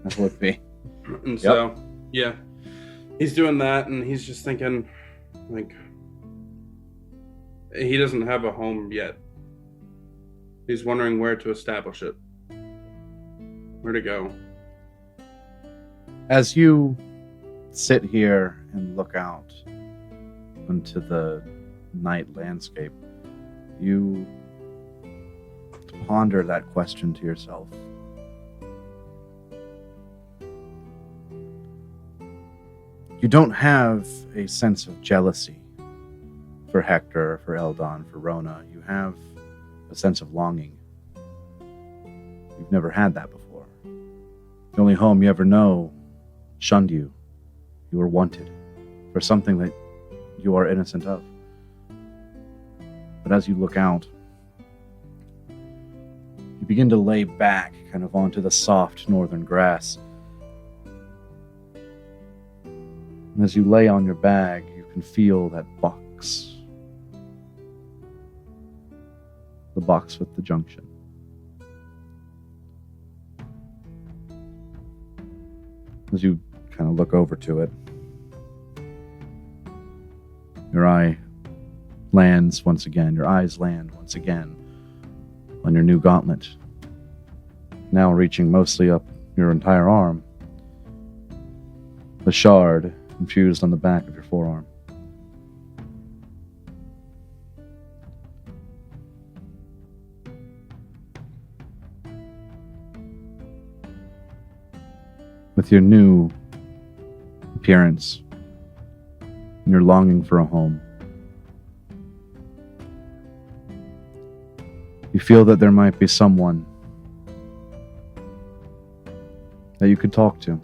That would be. And so, yeah, he's doing that, and he's just thinking, like, he doesn't have a home yet. He's wondering where to establish it, where to go. As you sit here and look out into the night landscape, you ponder that question to yourself. You don't have a sense of jealousy for Hector, for Eldon, for Rona. You have a sense of longing. You've never had that before. The only home you ever know shunned you. You were wanted for something that you are innocent of. But as you look out, you begin to lay back kind of onto the soft northern grass. And as you lay on your bag, you can feel that box. The box with the junction. As you kind of look over to it, your eyes land once again on your new gauntlet, now reaching mostly up your entire arm. The shard infused on the back of your forearm. With your new appearance, and your longing for a home, you feel that there might be someone that you could talk to.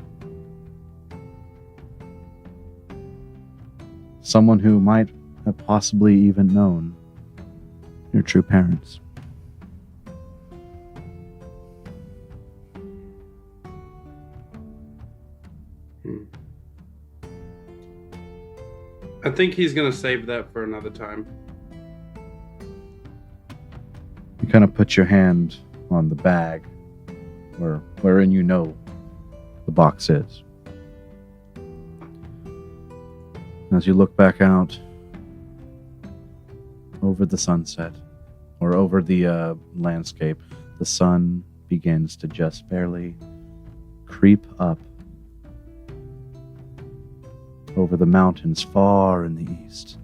Someone who might have possibly even known your true parents. I think he's going to save that for another time. You kind of put your hand on the bag wherein you know the box is. As you look back out over the sunset, or over the landscape, the sun begins to just barely creep up over the mountains far in the east.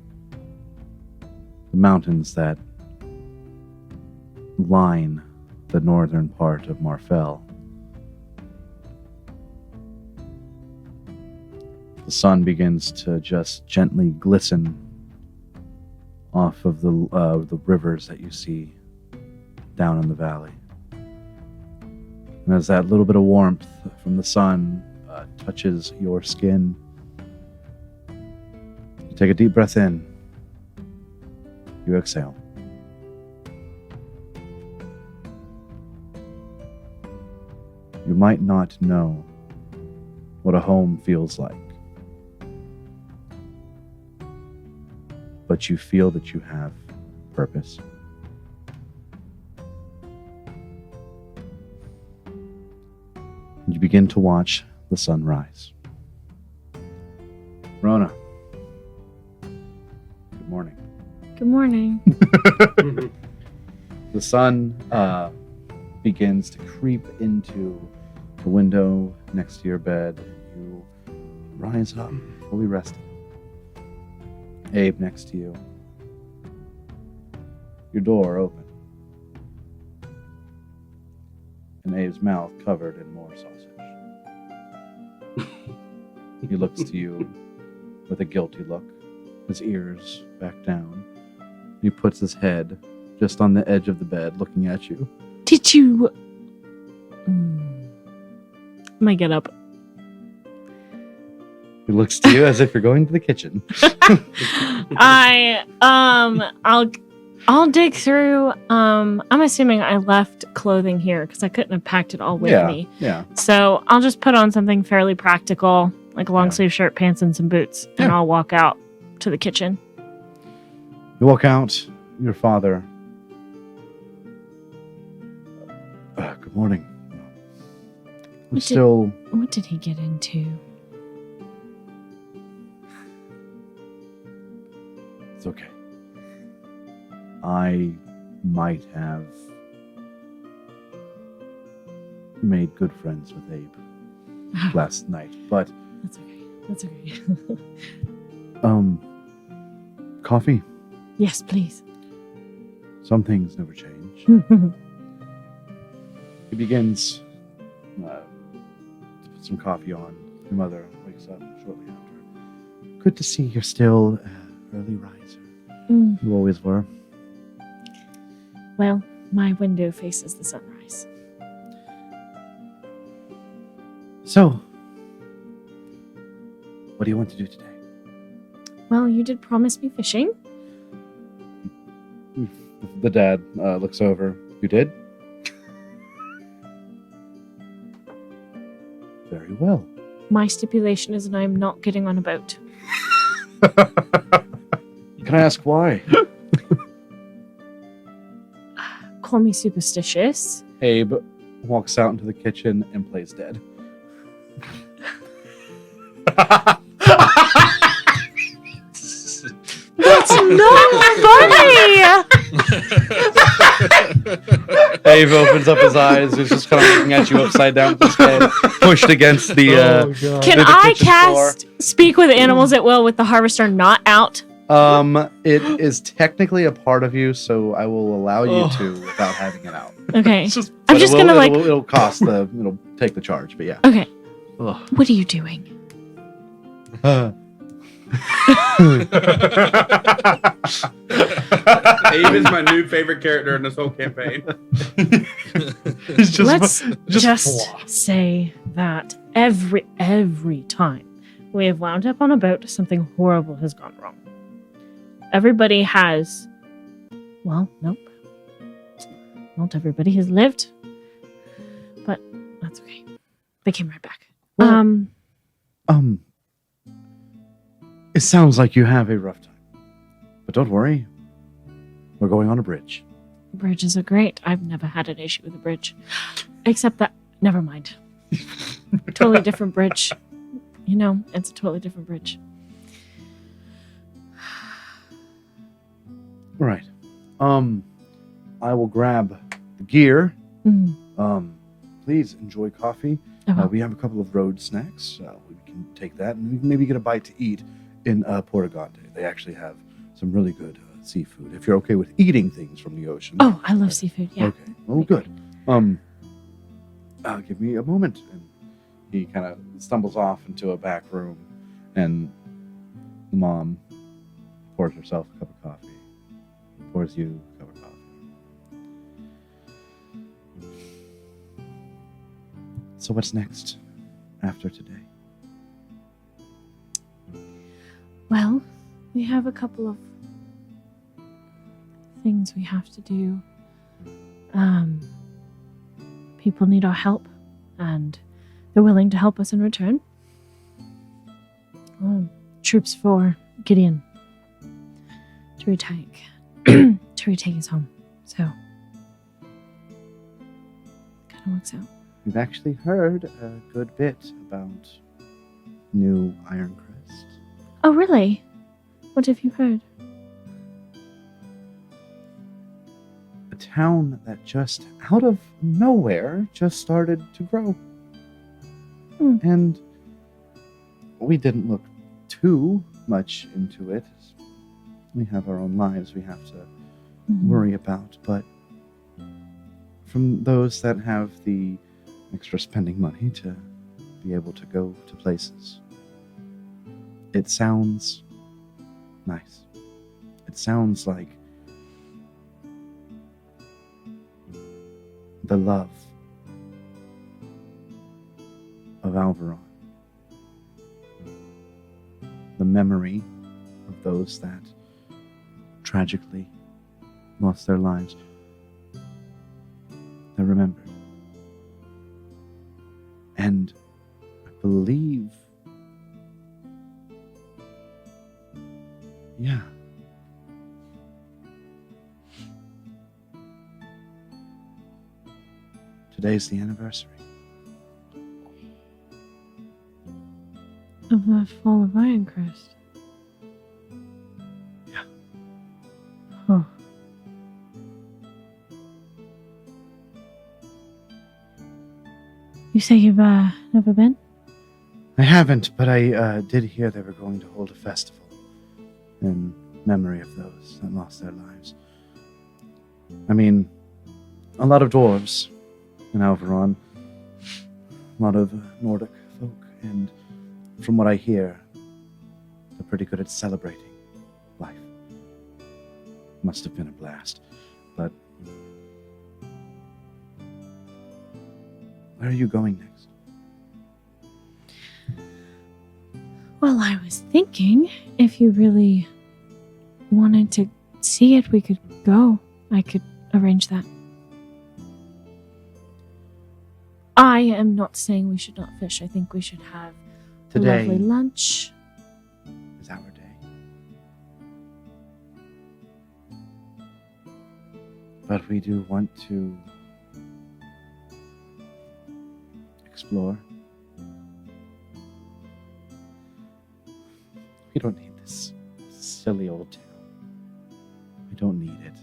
The mountains that line the northern part of Marfell. The sun begins to just gently glisten off of the rivers that you see down in the valley. And as that little bit of warmth from the sun touches your skin, you take a deep breath in, you exhale. You might not know what a home feels like. but you feel that you have purpose. You begin to watch the sun rise. Rona. Good morning. Good morning. The sun begins to creep into the window next to your bed. You rise up, fully rested. Abe next to you. Your door open. And Abe's mouth covered in more sausage. He looks to you with a guilty look, his ears back down. He puts his head just on the edge of the bed, looking at you. Did you... I might get up. He looks to you as if you're going to the kitchen. I'll dig through. I'm assuming I left clothing here because I couldn't have packed it all with me. Yeah. So I'll just put on something fairly practical, like a long sleeve shirt, pants, and some boots, and I'll walk out to the kitchen. You walk out. Your father. Good morning. What did he get into? It's okay. I might have made good friends with Abe last night, but That's okay. coffee. Yes, please. Some things never change. He begins to put some coffee on. Your mother wakes up shortly after. Good to see you're still early riser. You always were. Well, my window faces the sunrise. So, what do you want to do today? Well, you did promise me fishing. The dad looks over. You did? Very well. My stipulation is that I'm not getting on a boat. Can I ask why? Call me superstitious. Abe walks out into the kitchen and plays dead. That's not funny! Abe opens up his eyes. He's just kind of looking at you upside down with his head pushed against the Can the I kitchen cast Speak with Animals at Will with the Harvester not out? floor. It is technically a part of you, so I will allow you to without having it out. Okay. Just I'm But just gonna like... it'll cost it'll take the charge, but yeah. Okay. Ugh. What are you doing? Abe is my new favorite character in this whole campaign. He's just Let's just flaw. say that every time we have wound up on a boat, something horrible has gone wrong. Everybody has... Well, nope. Not everybody has lived. But that's okay. They came right back. Well, It sounds like you have a rough time. But don't worry. We're going on a bridge. Bridges are great. I've never had an issue with a bridge. Except that... Never mind. Totally different bridge. You know, it's a totally different bridge. All right. I will grab the gear. Please enjoy coffee. We have a couple of road snacks. We can take that and we can maybe get a bite to eat in Portugante. They actually have some really good seafood. If you're okay with eating things from the ocean. Oh, I love seafood. Yeah. Okay. Well, good. Give me a moment. And he kind of stumbles off into a back room, and the mom pours herself a cup of coffee. Pours you a cup of coffee. So what's next after today? Well, we have a couple of things we have to do. People need our help, and they're willing to help us in return. Troops for Gideon. retake to retake us home. So kind of works out. We've actually heard a good bit about New Ironcrest. Oh, really? What have you heard? A town that just out of nowhere just started to grow. And we didn't look too much into it. We have our own lives we have to worry about, but from those that have the extra spending money to be able to go to places, it sounds nice. It sounds like the love of Alvaron, the memory of those that tragically lost their lives. They're remembered. And I believe, yeah, today's the anniversary. Of the fall of Ironcrest. Yeah. Huh. You say you've never been? I haven't, but I did hear they were going to hold a festival in memory of those that lost their lives. I mean, a lot of dwarves in Alvaron, a lot of Nordic folk, and from what I hear, they're pretty good at celebrating life. Must have been a blast, but where are you going next? Well, I was thinking if you really wanted to see it, we could go. I could arrange that. I am not saying we should not fish. I think we should have a Today lovely lunch. is our day. But we do want to explore. We don't need this silly old town. We don't need it.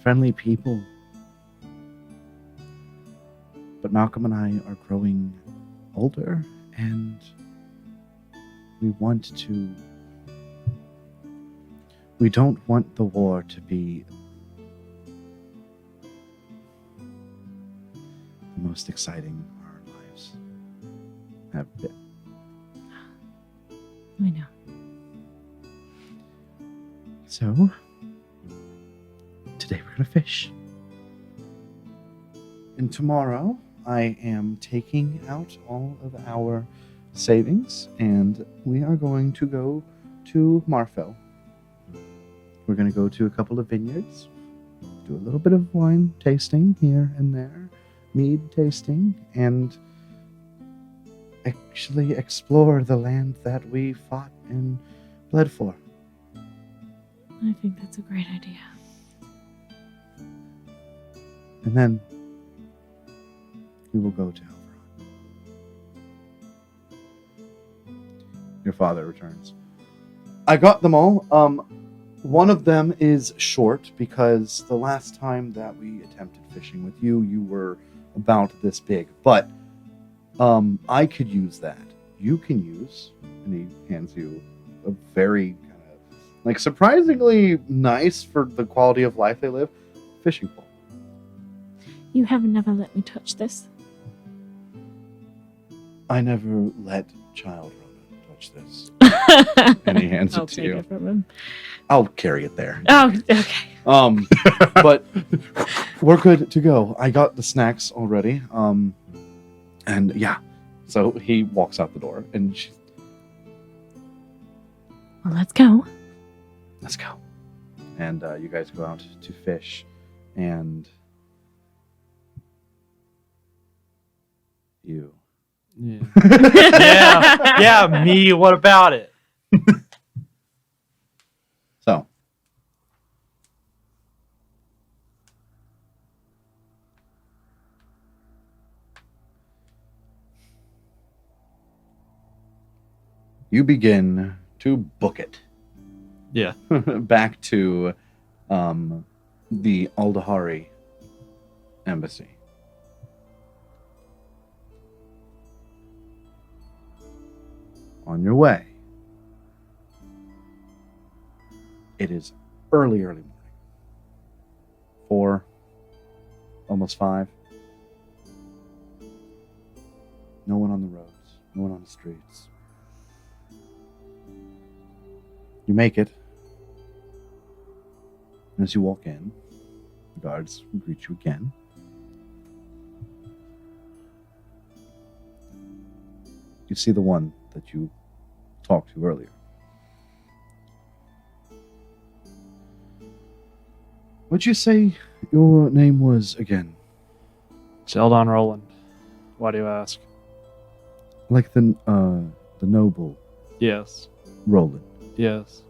Friendly people. But Malcolm and I are growing older, and we don't want the war to be the most exciting our lives have been. I know. So, today we're gonna fish. And tomorrow, I am taking out all of our savings, and we are going to go to Marfell. We're going to go to a couple of vineyards, do a little bit of wine tasting here and there, mead tasting, and actually explore the land that we fought and bled for. I think that's a great idea. And then we will go to Alvaron. Your father returns. I got them all. One of them is short because the last time that we attempted fishing with you, you were about this big. But I could use that. You can use, and he hands you a very kind of, like, surprisingly nice for the quality of life they live, fishing pole. You have never let me touch this. I never let Child Rona touch this. And he hands I'll it to take you. it from him. I'll carry it there. Oh, okay. But we're good to go. I got the snacks already. And yeah. So he walks out the door and she's, Well, let's go. let's go. And you guys go out to fish, and you. Yeah. Yeah, me. What about it? you begin to book it. Yeah. Back to the Aldahari embassy. On your way. It is early morning. 4, almost 5. No one on the roads, no one on the streets. You make it. And as you walk in, the guards greet you again. You see the one that you talked to earlier. What'd you say your name was again? It's Eldon Roland. Why do you ask? Like the noble Yes. Roland. Yes.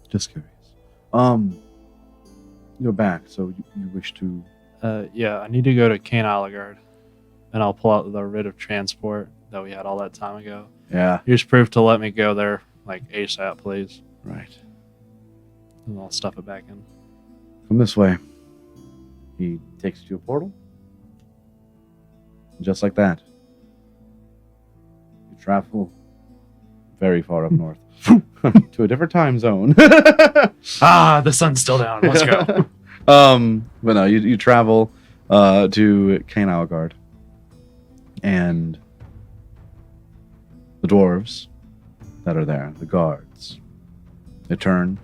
Just curious. You're back, so you wish to... Yeah, I need to go to Kymaticus, and I'll pull out the writ of transport that we had all that time ago. Yeah, Here's proof to let me go there, like ASAP, please. right. And I'll stuff it back in. Come this way. He takes you to a portal. Just like that. You travel very far up north to a different time zone. Ah, the sun's still down. Let's go. But no, you travel to Kymaticus, and the dwarves that are there, the guards, they turn.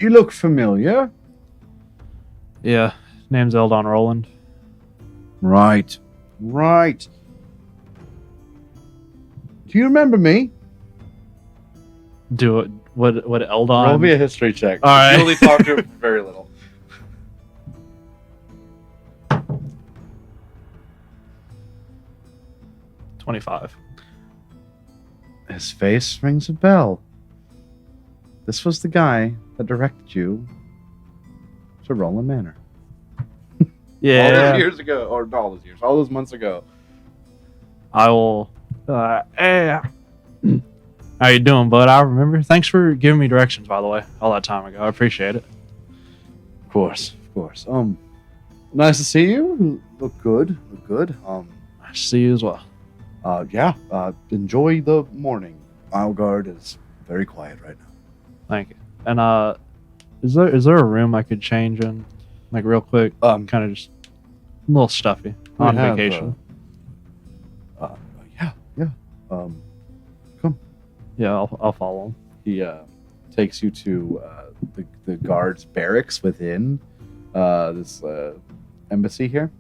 You look familiar. Yeah, name's Eldon Roland. Right. Do you remember me? Do it. What Eldon? Roll me a history check. All right. You only talked to him for very little. 25. His face rings a bell. This was the guy that directed you to Roland Manor. All Yeah. those years ago, or not all those years, all those months ago. I will. Hey, how you doing, bud? I remember. Thanks for giving me directions, by the way, all that time ago. I appreciate it. Of course. Nice to see you. Look good. Nice to see you as well. Enjoy the morning. Isleguard is very quiet right now. Thank you. And is there a room I could change in, like real quick? Kind of just a little stuffy on have, vacation. Come. Yeah, I'll follow him. He takes you to the guards' barracks within this embassy here.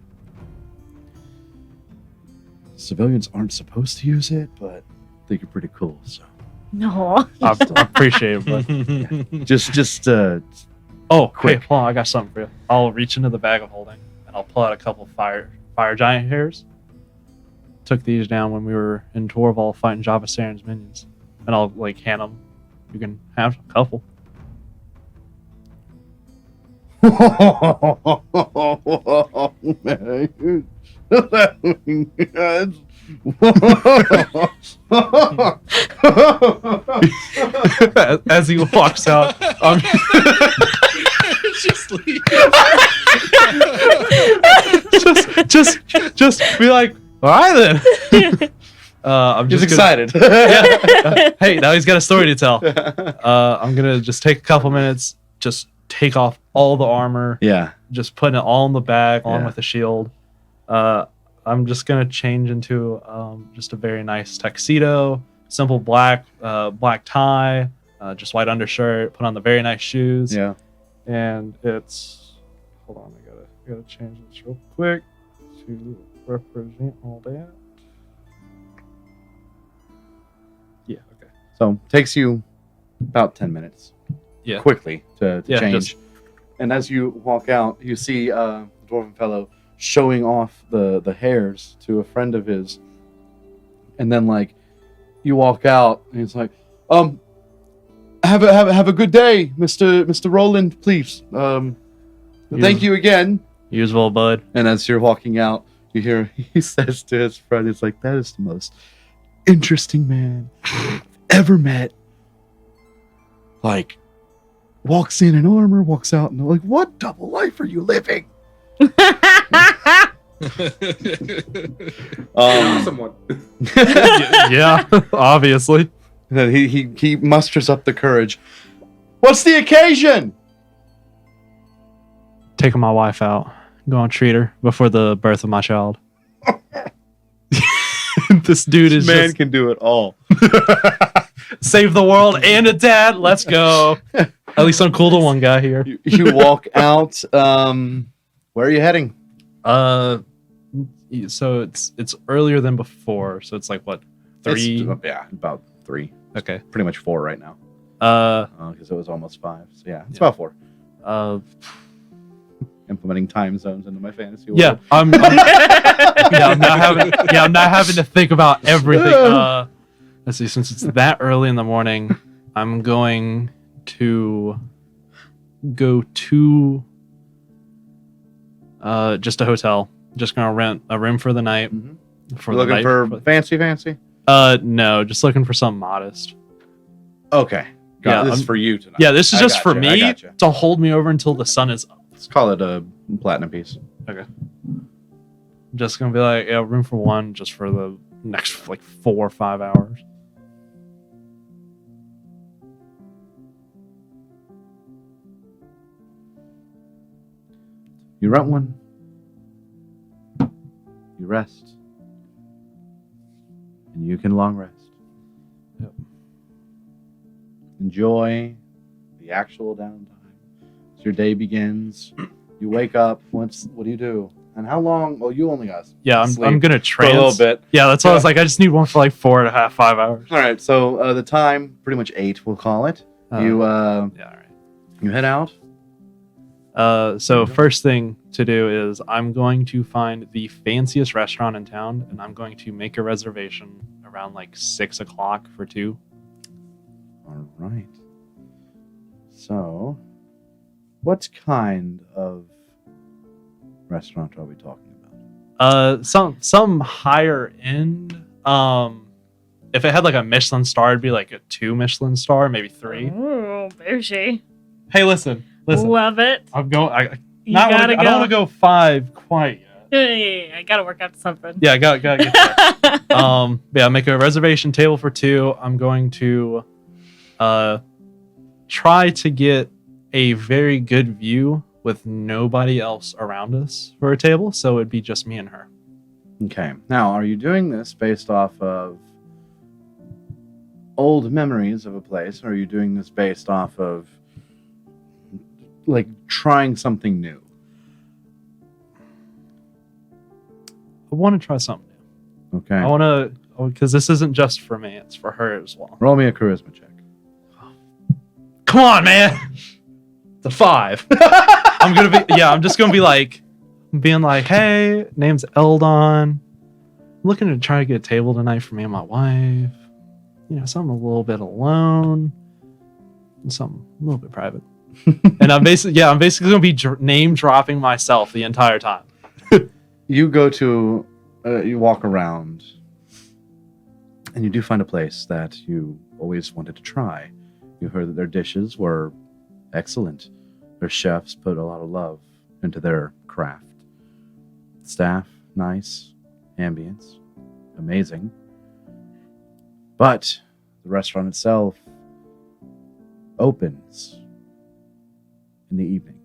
Civilians aren't supposed to use it, but I think you're pretty cool. So No. I appreciate it, but just oh, Quick. quick, hold on, I got something for you. I'll reach into the bag of holding and I'll pull out a couple fire giant hairs. Took these down when we were in Torval fighting Java Saren's minions, and I'll like hand them. You can have a couple. Man. As he walks out, just be like, all right then. I'm He's just excited. Hey, now he's got a story to tell. I'm gonna just take a couple minutes, just take off all the armor, Yeah. just putting it all in the bag, along Yeah. with the shield. I'm just gonna change into just a very nice tuxedo, simple black tie, just white undershirt, put on the very nice shoes, Yeah. and it's hold on, I gotta change this real quick to represent all that. Yeah, okay. So takes you about 10 minutes. Yeah. Quickly to Yeah, change. And as you walk out, you see the dwarven fellow showing off the hairs to a friend of his. And then like you walk out and he's like, have a good day, Mr. Roland, please. Thank you again. Usual, bud. And as you're walking out, You hear he says to his friend, he's like, that is the most interesting man I've ever met. Like, walks in armor, walks out, and they're like, what double life are you living? Awesome one. Yeah, obviously. Then he musters up the courage. What's the occasion? Taking my wife out. Go and treat her before the birth of my child. This dude is Man just can do it all. save the world and a dad. Let's go. At least I'm cool to one guy here. You walk out. Where are you heading? So it's earlier than before. So it's like what, 3? Yeah, about 3. Okay. Pretty much 4 right now. Because it was almost 5. So yeah, it's about 4. Implementing time zones into my fantasy world. Yeah, I'm not having to think about everything. Let's see, since it's that early in the morning, I'm going to go to just a hotel. Just gonna rent a room for the night. For looking night. for fancy? No, just looking for something modest. Okay. Yeah, This is for you tonight. Yeah, this is I just for gotcha, I me gotcha. to hold me over until the sun is up. Let's call it a platinum piece. Okay. I'm just gonna be like, yeah, room for one, just for the next like 4 or 5 hours. You rent one. You rest. And you can long rest. Yep. Enjoy the actual downtime. As your day begins, you wake up. What do you do? And how long? Well, you only got Yeah, sleep I'm gonna for a little bit. Yeah, that's why I was like, I just need one for like 4.5, 5 hours. All right, so the time, pretty much 8, we'll call it. Yeah, all right. You head out. So first thing to do is I'm going to find the fanciest restaurant in town, and I'm going to make a reservation around like 6 o'clock for 2. All right. So, what kind of restaurant are we talking about? Some higher end. If it had like a Michelin star, it'd be like a 2 Michelin star, maybe 3. Ooh, bougie. Hey, listen. Love it. I'm going. I You don't gotta want to go 5 quite yet. Yeah, I gotta work out something. Yeah, I gotta get that. Yeah, make a reservation table for 2. I'm going to try to get a very good view with nobody else around us for a table, so it'd be just me and her. Okay. Now, are you doing this based off of old memories of a place, or are you doing this based off of like trying something new? I want to try something new. Okay. I want to, because this isn't just for me; it's for her as well. Roll me a charisma check. Come on, man! It's a 5. I'm just gonna be like, being like, hey, name's Eldon. I'm looking to try to get a table tonight for me and my wife. You know, something a little bit alone, and something a little bit private. And I'm basically gonna be name dropping myself the entire time. You go to, you walk around, and you do find a place that you always wanted to try. You heard that their dishes were excellent. Their chefs put a lot of love into their craft. Staff, nice. Ambience, amazing. But the restaurant itself opens in the evening.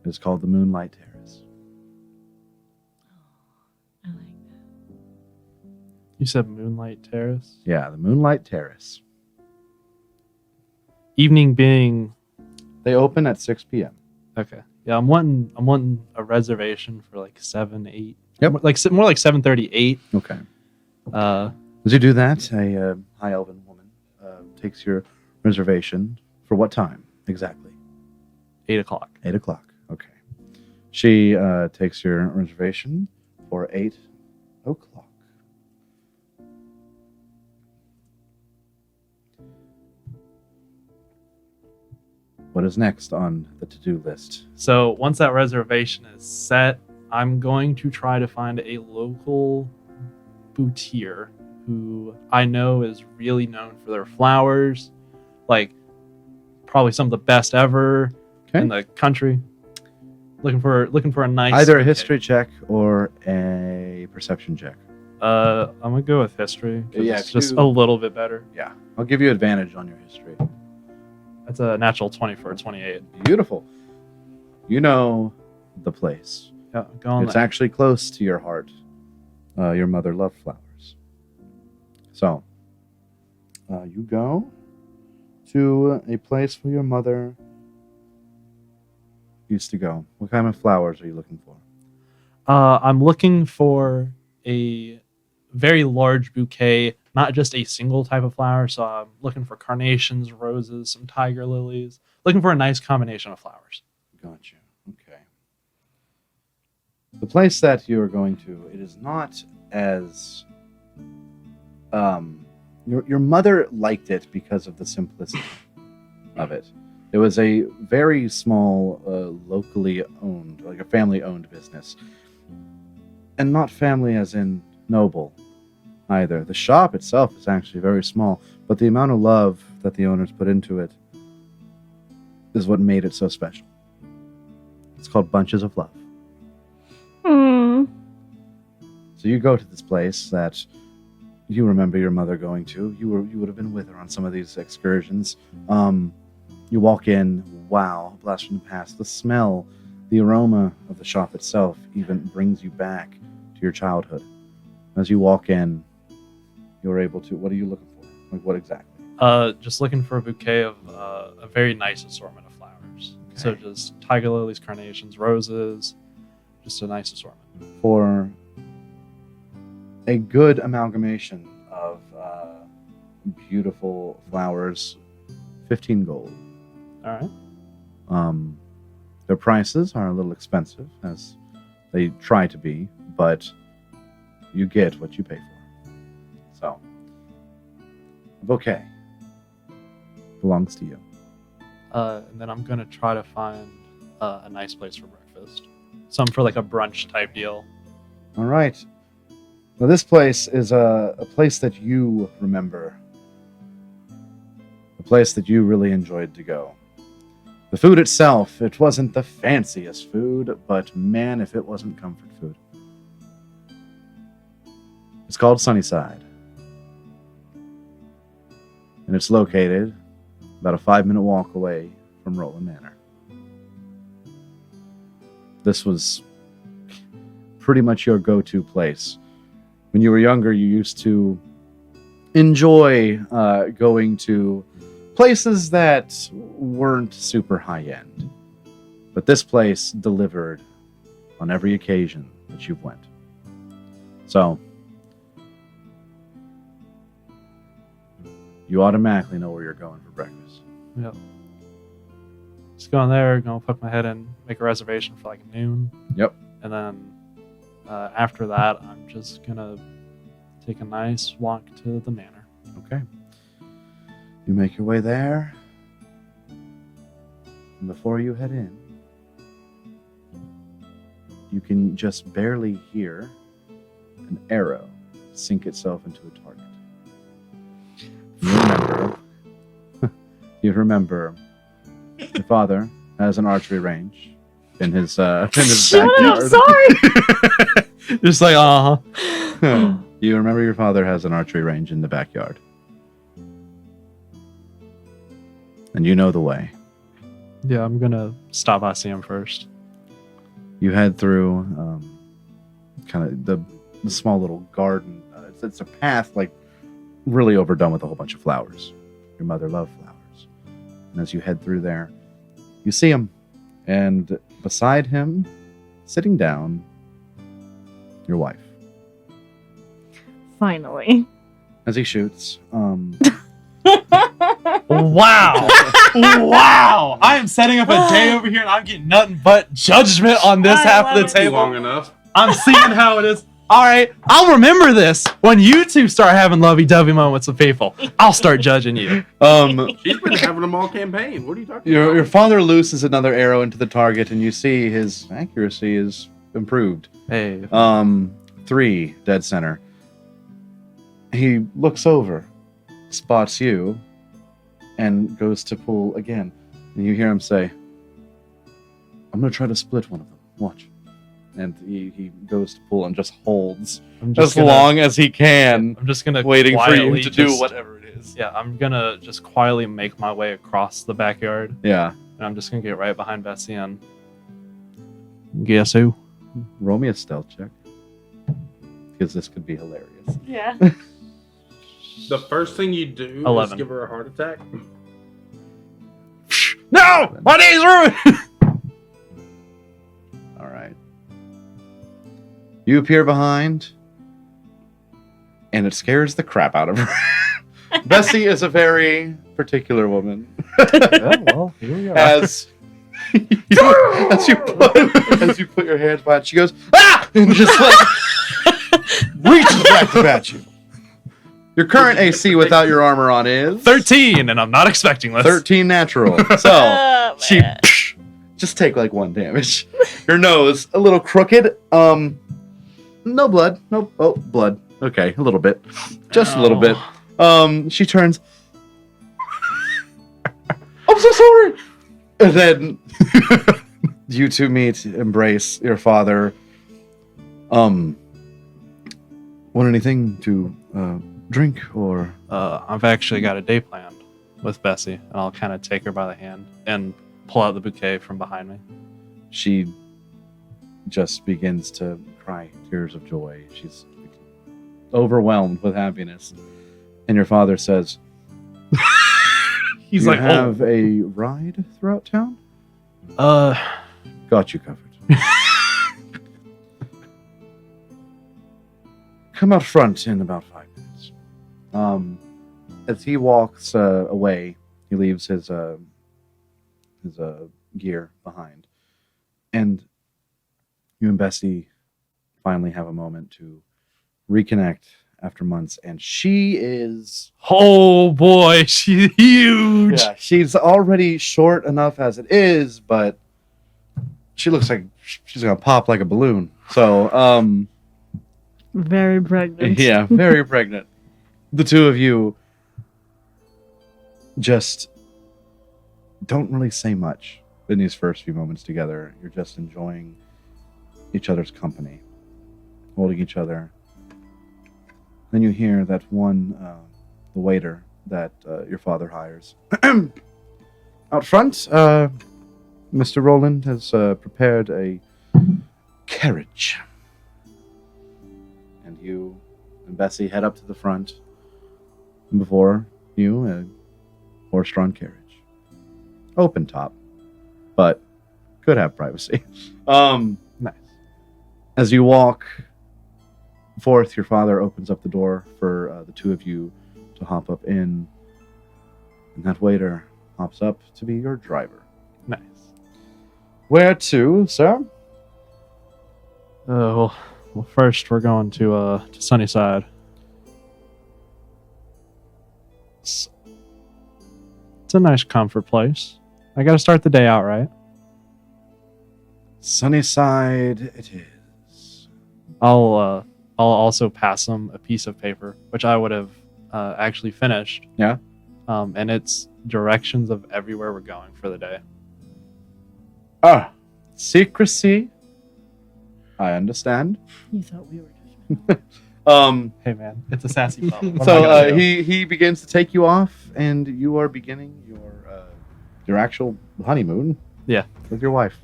It is called the Moonlight Terrace. I like that. You said Moonlight Terrace? Yeah, the Moonlight Terrace. Evening being They open at 6 p.m. okay. Yeah, I'm wanting a reservation for like 7, 8. Yep. More like 7:38. Okay. Uh, As you do that, a high elven woman takes your reservation for what time exactly? 8 o'clock. 8 o'clock. Okay. She takes your reservation for 8 o'clock. What is next on the to-do list? So once that reservation is set, I'm going to try to find a local boutier who I know is really known for their flowers, like probably some of the best ever in the country. Looking for a nice Either a bouquet. history check or a perception check. I'm gonna go with history. 'Cause Yeah, it's just you- a little bit better. Yeah, I'll give you advantage on your history. That's a natural 20 for a 28. Beautiful. You know the place. Yeah, go on It's there. actually close to your heart. Your mother loved flowers. So, you go to a place where your mother used to go. What kind of flowers are you looking for? I'm looking for a very large bouquet, not just a single type of flower. So I'm looking for carnations, roses, some tiger lilies. Looking for a nice combination of flowers. Gotcha. Okay. The place that you are going to, it is not as your mother liked it because of the simplicity of it. It was a very small, locally owned, like a family-owned business, and not family as in noble either. The shop itself is actually very small, but the amount of love that the owners put into it is what made it so special. It's called Bunches of Love. Hmm. So you go to this place that you remember your mother going to. You would have been with her on some of these excursions. You walk in, wow, blast from the past. The smell, the aroma of the shop itself even brings you back to your childhood. As you walk in, you're able to, what are you looking for? Like what exactly? Just looking for a bouquet of a very nice assortment of flowers. So Okay. just tiger lilies, carnations, roses, just a nice assortment. For a good amalgamation of beautiful flowers, 15 gold. All right. Their prices are a little expensive, as they try to be, but you get what you pay for. So, a bouquet belongs to you. And then I'm gonna try to find a nice place for breakfast. Some for like a brunch type deal. All right. Now, this place is a place that you remember. A place that you really enjoyed to go. The food itself, it wasn't the fanciest food, but man, if it wasn't comfort food. It's called Sunnyside. And it's located about a 5-minute walk away from Roland Manor. This was pretty much your go-to place. When you were younger, you used to enjoy going to places that weren't super high-end. But this place delivered on every occasion that you've went. So, you automatically know where you're going for breakfast. Yep. Just go in there, gonna put my head in, make a reservation for like noon. Yep. And then after that, I'm just gonna take a nice walk to the manor. Okay. You make your way there. And before you head in, you can just barely hear an arrow sink itself into a target. You remember your father has an archery range in his Shut backyard. up, sorry. Just like, uh-huh. You remember your father has an archery range in the backyard. And you know the way. Yeah, I'm gonna stop by see him first. You head through kind of the small little garden. It's a path like really overdone with a whole bunch of flowers. Your mother loved flowers. And as you head through there, you see him. And beside him, sitting down, your wife. Finally. As he shoots, Wow. Wow. I am setting up a day over here and I'm getting nothing but judgment on this I half of the love it. table. Long enough. I'm seeing how it is. All right. I'll remember this when you two start having lovey-dovey moments with people. I'll start judging you. She's been having them all campaign. What are you talking your about? father looses another arrow into the target, and you see his accuracy is improved. Hey. 3 dead center. He looks over, spots you, and goes to pull again. And you hear him say, I'm going to try to split one of them. Watch. And he goes to pull and just holds I'm as long as he can, I'm just gonna waiting for you quietly to do just- whatever it is. Yeah, I'm gonna just quietly make my way across the backyard, Yeah. and I'm just gonna get right behind Bessie and guess who? Roll me a stealth check. Because this could be hilarious. Yeah. The first thing you do 11. is give her a heart attack. No, my day's ruined. All right. You appear behind, and it scares the crap out of her. Bessie is a very particular woman. Yeah, well, here we are. As you put your hands behind, she goes, ah! And just like reaches back to bat you. Your current AC without your armor on is 13, and I'm not expecting this. 13 natural. So Oh, she man. just take like 1 damage. Your nose a little crooked. No blood. Nope. Oh, blood. Okay, a little bit. Just a little bit. She turns. I'm so sorry. And then you two meet, embrace your father. Want anything to drink or? I've actually got a day planned with Bessie, and I'll kind of take her by the hand and pull out the bouquet from behind me. She just begins to cry tears of joy. She's overwhelmed with happiness. And your father says, He's "You like, have a ride throughout town? Got you covered. Come out front in about 5 minutes." As he walks away, he leaves his gear behind, and you and Bessie finally have a moment to reconnect after months. And she is, oh boy, she's huge. yeah, she's already short enough as it is, but she looks like she's gonna pop like a balloon. So, Very pregnant. yeah, very pregnant. The two of you just don't really say much in these first few moments together. You're just enjoying each other's company, holding each other. Then you hear that one, the waiter that your father hires. Out front, Mr. Roland has prepared a carriage. And you and Bessie head up to the front. And before you, a horse-drawn carriage. Open top, but could have privacy. Nice. As you walk forth, your father opens up the door for the two of you to hop up in. And that waiter hops up to be your driver. Nice. Where to, sir? Well, first we're going to Sunnyside. It's a nice comfort place. I got to start the day out right. Sunnyside it is. I'll also pass him a piece of paper, which I would have actually finished. Yeah. And it's directions of everywhere we're going for the day. Ah, secrecy. I understand. You thought we were Hey man, it's a sassy problem. So he begins to take you off, and you are beginning your actual honeymoon. Yeah. With your wife,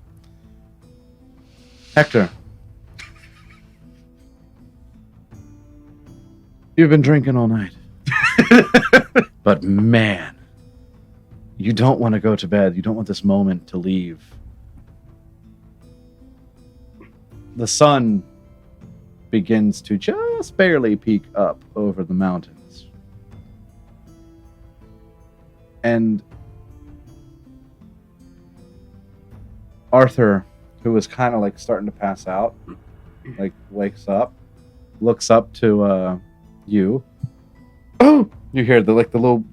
Hector. You've been drinking all night, but man, you don't want to go to bed. You don't want this moment to leave. The sun begins to just barely peek up over the mountains. And Arthur, who was kind of like starting to pass out, like wakes up, looks up to you. Oh! You hear the little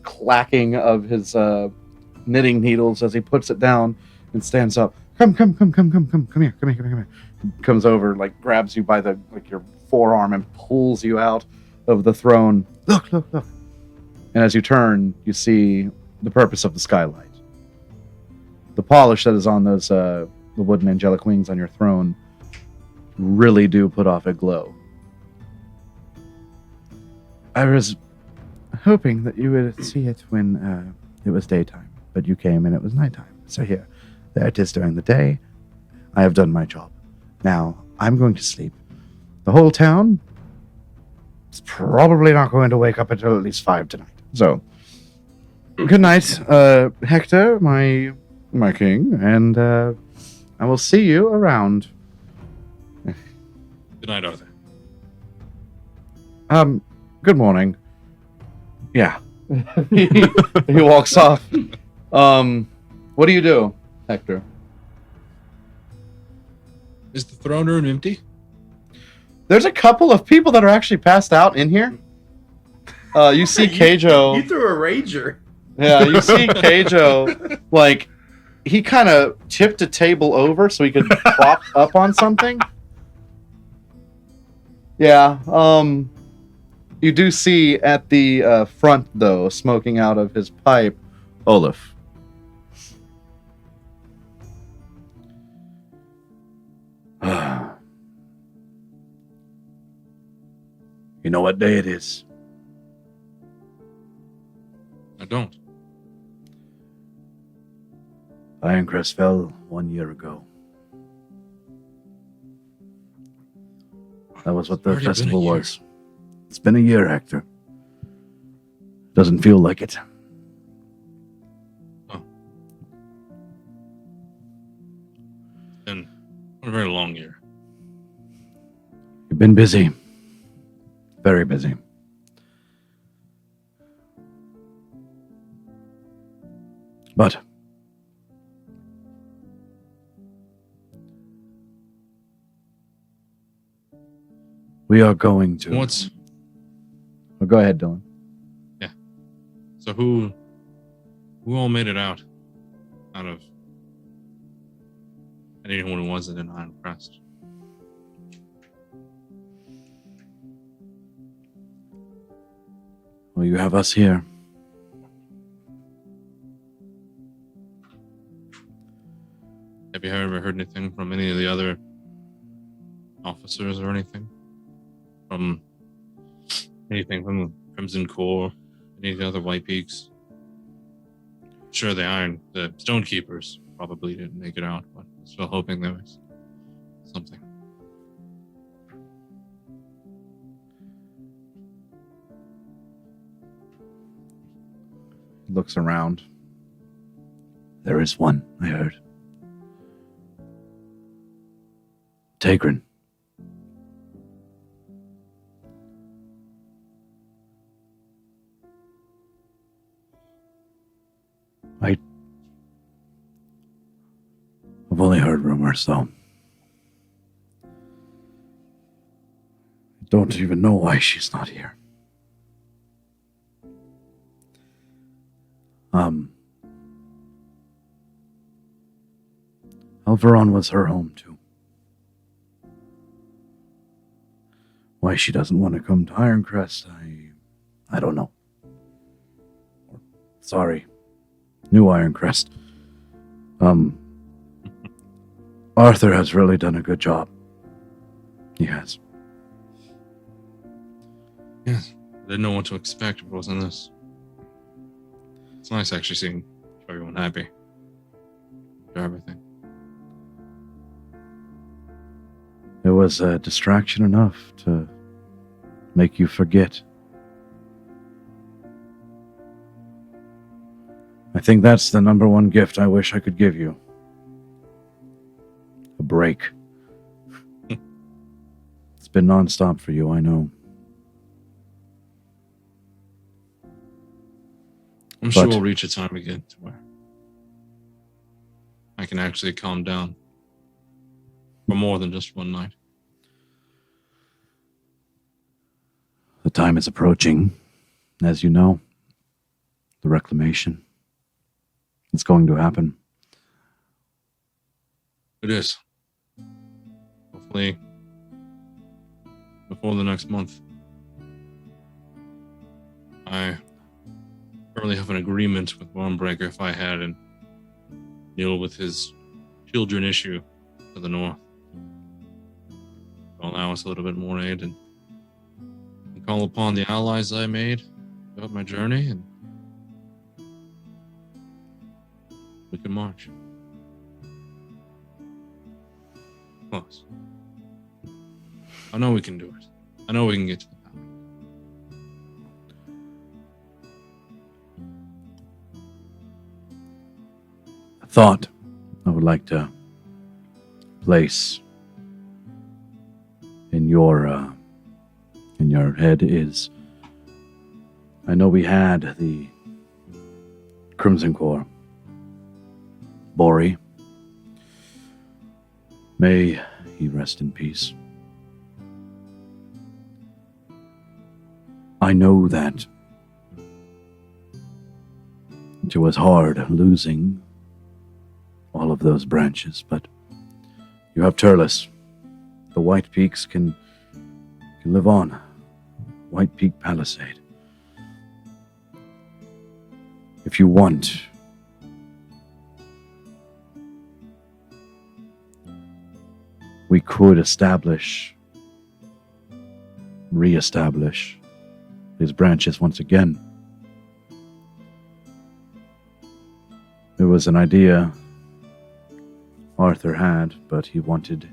clacking of his knitting needles as he puts it down and stands up. Come here. Comes over, like grabs you by the your forearm and pulls you out of the throne. Look. And as you turn, you see the purpose of the skylight. The polish that is on those the wooden angelic wings on your throne really do put off a glow. I was hoping that you would see it when it was daytime, but you came and it was nighttime. So here, there it is during the day. I have done my job. Now, I'm going to sleep. The whole town is probably not going to wake up until at least 5 tonight. So, good night, Hector, my king, and I will see you around. Good night, Arthur. Good morning. Yeah. he walks off. What do you do, Hector? Is the throne room empty? There's a couple of people that are actually passed out in here. You see Keijo. You threw a rager. Yeah, you see Keijo, like, he kind of tipped a table over so he could prop up on something. Yeah, you do see at the front, though, smoking out of his pipe, Olaf. You know what day it is? I don't. Ironcrest fell 1 year ago. That was what the Already been a festival year. was. It's been a year, Hector. Doesn't feel like it. Been a very long year. You've been busy. Very busy. But we are going to. What's Oh, go ahead, Dylan. so who all made it out of anyone who wasn't in Iron Crest? Well, you have us here. Have you ever heard anything from any of the other officers or anything? From anything from the Crimson Corps, any of the other White Peaks? Sure, the Stonekeepers probably didn't make it out, but I'm still hoping there was something. He looks around. There is one, I heard. Tegrin. I've only heard rumors, though. I don't even know why she's not here. Alvaron was her home, too. Why she doesn't want to come to Ironcrest, I don't know. Sorry. New Ironcrest. Arthur has really done a good job. He has. Yes, I didn't know what to expect if it wasn't this. It's nice actually seeing everyone happy. For everything. It was a distraction enough to make you forget. I think that's the number one gift I wish I could give you. A break. It's been nonstop for you, I know. I'm sure But- we'll reach a time again to where I can actually calm down for more than just one night. The time is approaching, as you know. The the reclamation. It's going to happen. It is. Hopefully, before the next month. I currently have an agreement with Wormbreaker if I had and deal with his children issue to the north. It'll allow us a little bit more aid and call upon the allies I made throughout my journey, and we can march. Close. I know we can do it. I know we can get to the palace. A thought I would like to place in your head is, I know we had the Crimson Corps, Bori. May he rest in peace. I know that it was hard losing all of those branches, but you have H.O.P.L.I.T.E.S. The White Peaks can live on. White Peak Palisade. If you want, we could re-establish these branches once again. It was an idea Arthur had, but he wanted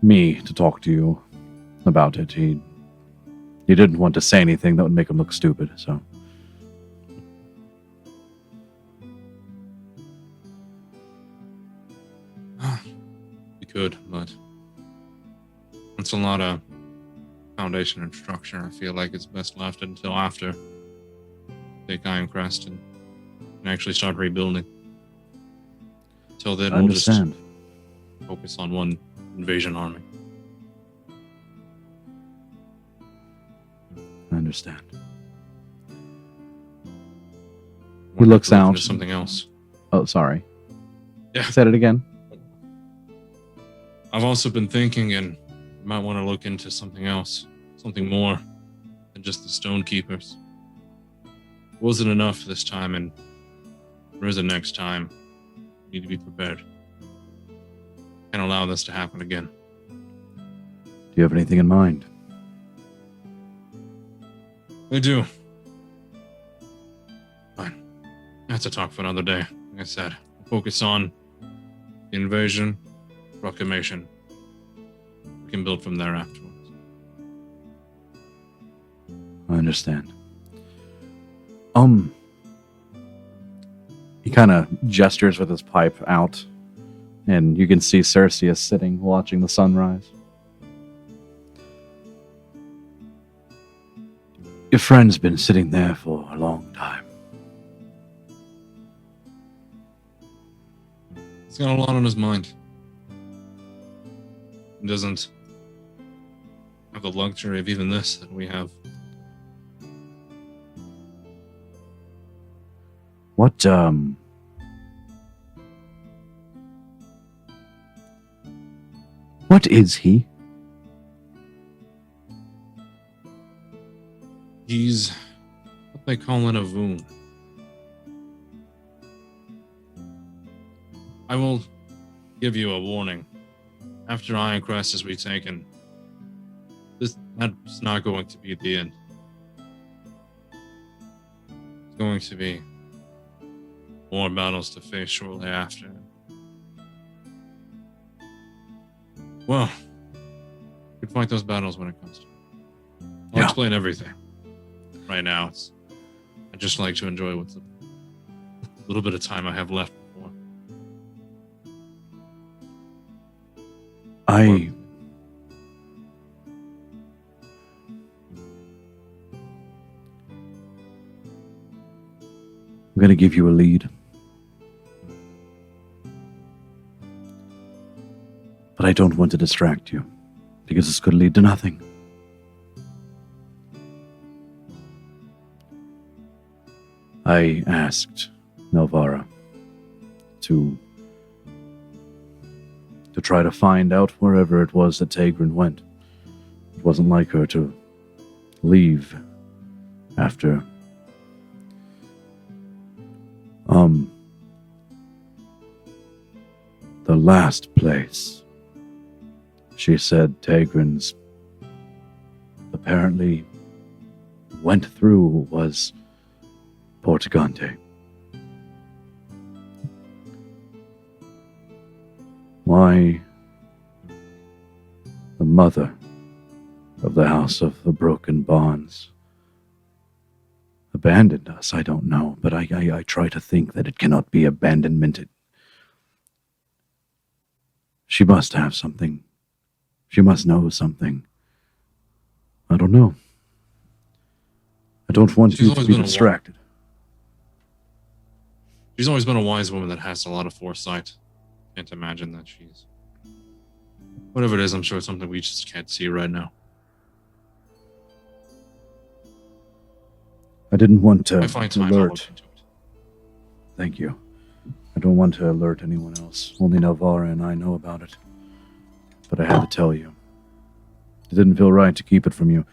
me to talk to you about it. He didn't want to say anything that would make him look stupid, so. We could, but it's a lot of foundation and structure. I feel like it's best left until after take Iron Crest and actually start rebuilding. Until then, I understand. We'll just focus on one invasion army. I understand. He looks We're looking out. to something else. Oh, sorry. Yeah. Said it again. I've also been thinking, and you might want to look into something else, something more than just the Stone Keepers. It wasn't enough this time, and there is a next time. We need to be prepared. Can't allow this to happen again. Do you have anything in mind? I do. Fine. That's a talk for another day. Like I said, focus on the invasion, proclamation. We can build from there afterwards. I understand. He kind of gestures with his pipe out, and you can see Cerim sitting watching the sunrise. Your friend's been sitting there for a long time. He's got a lot on his mind. He doesn't have the luxury of even this that we have. What is he? He's what they call an Avoon. I will give you a warning. After Iron Crest is retaken, that's not going to be the end. It's going to be more battles to face shortly after. Well, we can fight those battles when it comes to it. I'll Yeah. explain everything. Right now, I just like to enjoy what's a little bit of time I have left before. I'm going to give you a lead. But I don't want to distract you, because this could lead to nothing. I asked Melvara to to try to find out wherever it was that Tegrin went. It wasn't like her to leave after the last place she said Tegrin's apparently went through was Portagante. Why the mother of the House of the Broken Bonds abandoned us, I don't know, but I try to think that it cannot be abandonment. She must have something. She must know something. I don't know. I don't want you to be distracted. She's always been a wise woman that has a lot of foresight. Can't imagine that she's... Whatever it is, I'm sure it's something we just can't see right now. I didn't want to I find time, I'll alert. look into it. Thank you. I don't want to alert anyone else. Only Navarra and I know about it. But I had to tell you. It didn't feel right to keep it from you.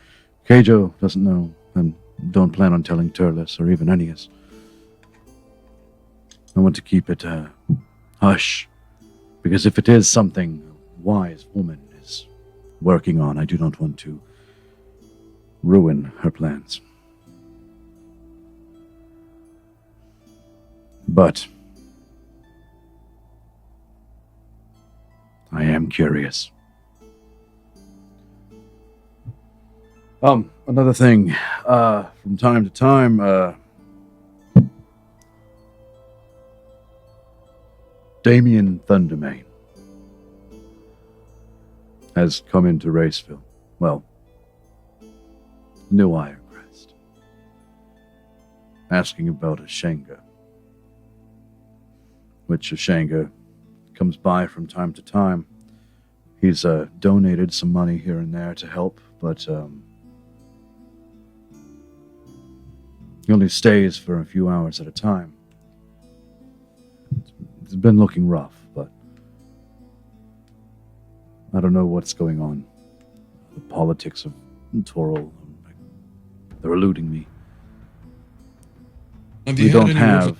Keijo doesn't know, and don't plan on telling Turles or even Ennius. I want to keep it hush, because if it is something a wise woman is working on, I do not want to ruin her plans. But I am curious. Another thing, from time to time, Damien Thundermane has come into Raceville. Well, New Ironcrest. Asking about Ashenga. Which Ashenga comes by from time to time. He's donated some money here and there to help, but he only stays for a few hours at a time. It's been looking rough, but I don't know what's going on. The politics of Toril, they're eluding me. Have We you had don't any have...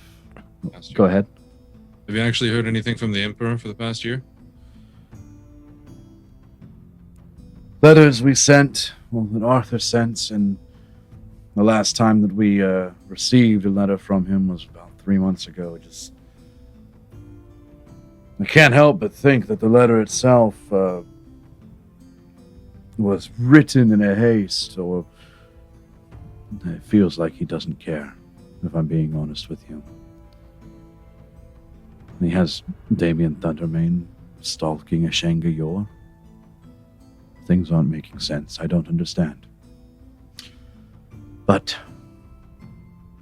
past Go year? ahead. Have you actually heard anything from the Emperor for the past year? Letters we sent, well, that Arthur sent, and the last time that we received a letter from him was about 3 months ago. I can't help but think that the letter itself was written in a haste, or it feels like he doesn't care, if I'm being honest with you. He has Damien Thundermane stalking Ashenga Yor. Things aren't making sense. I don't understand. But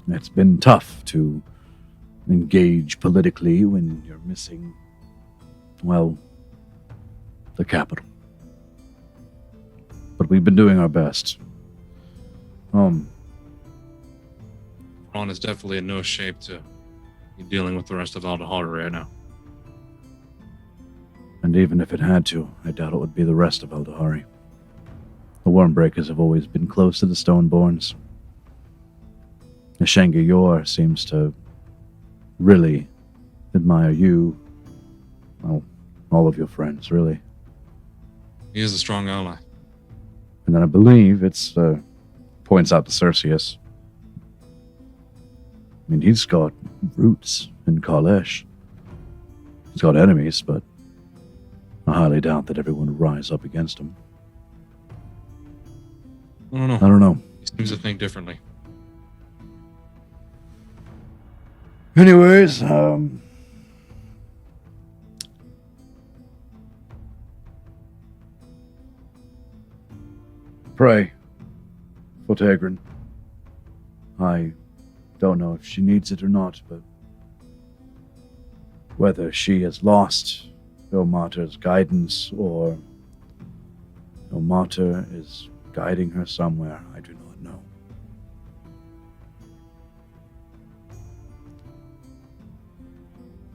it's been tough to engage politically when you're missing, well, the capital. But we've been doing our best. Ron is definitely in no shape to be dealing with the rest of Aldahari right now. And even if it had to, I doubt it would be the rest of Aldahari. The Wormbreakers have always been close to the Stoneborns. Ashenga Yor seems to really admire you. Well, all of your friends, really. He is a strong ally. And then I believe it's, points out to Cerseus. I mean, he's got roots in Kalesh. He's got enemies, but I highly doubt that everyone would rise up against him. I don't know. I don't know. He seems to think differently. Anyways, pray for Tegrin. I don't know if she needs it or not, but whether she has lost Ilmater's guidance or Ilmater is guiding her somewhere, I do not know.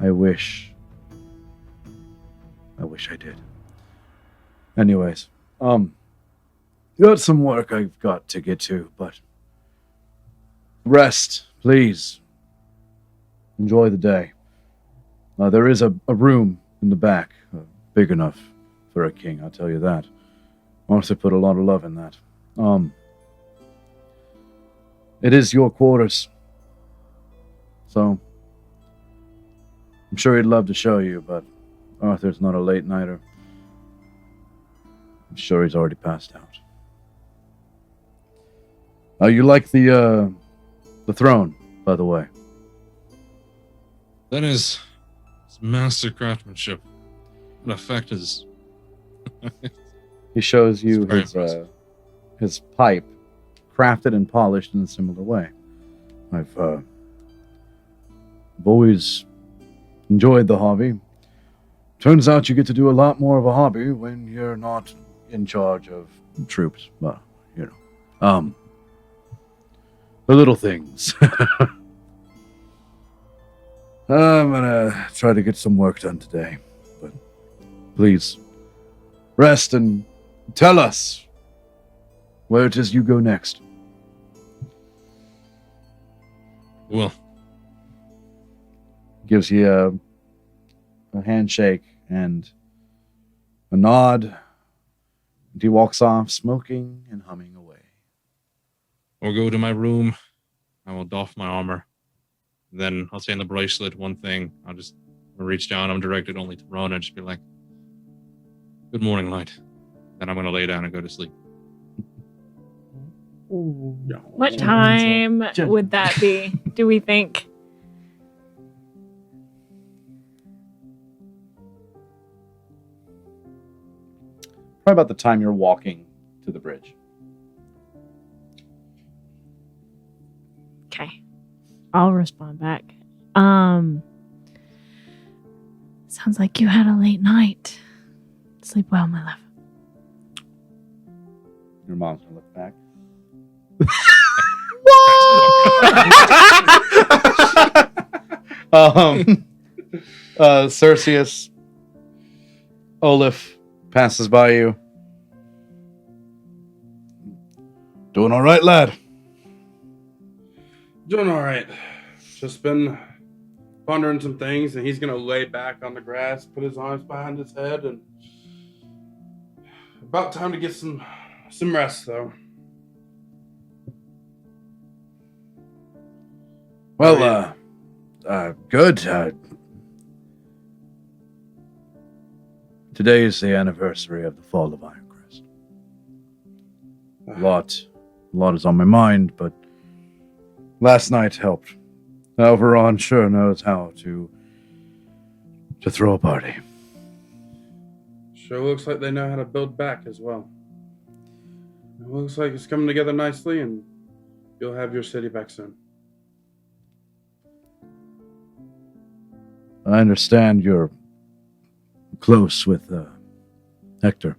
I wish wish I did. Anyways, got some work I've got to get to, but rest, please. Enjoy the day. There is a room in the back, big enough for a king, I'll tell you that. Arthur put a lot of love in that. It is your quarters. So, I'm sure he'd love to show you, but Arthur's not a late nighter. I'm sure he's already passed out. You like the throne, by the way? That is master craftsmanship. What effect is? He shows you It's very his impressive. his pipe, crafted and polished in a similar way. I've always enjoyed the hobby. Turns out you get to do a lot more of a hobby when you're not in charge of troops. Well, you know, the little things. I'm gonna try to get some work done today, but please rest and tell us where it is you go next. Well, Gives you a handshake and a nod, and he walks off, smoking and humming away. I'll go to my room. I will doff my armor. Then I'll say in the bracelet one thing. I'll just reach down. I'm directed only to Rona. Just be like, "Good morning, Light." Then I'm gonna lay down and go to sleep. What time would that be, do we think? Probably about the time you're walking to the bridge. Okay. I'll respond back. Sounds like you had a late night. Sleep well, my love. Your mom's gonna look back. Cerseus, Olaf passes by you. Doing all right, lad? Doing all right. Just been pondering some things, and he's gonna lay back on the grass, put his arms behind his head, and about time to get some rest, though. Well, good. Today is the anniversary of the fall of Ironcrest. A lot is on my mind, but last night helped. Alvaron sure knows how to throw a party. Sure looks like they know how to build back as well. It looks like it's coming together nicely, and you'll have your city back soon. I understand you're close with Hector.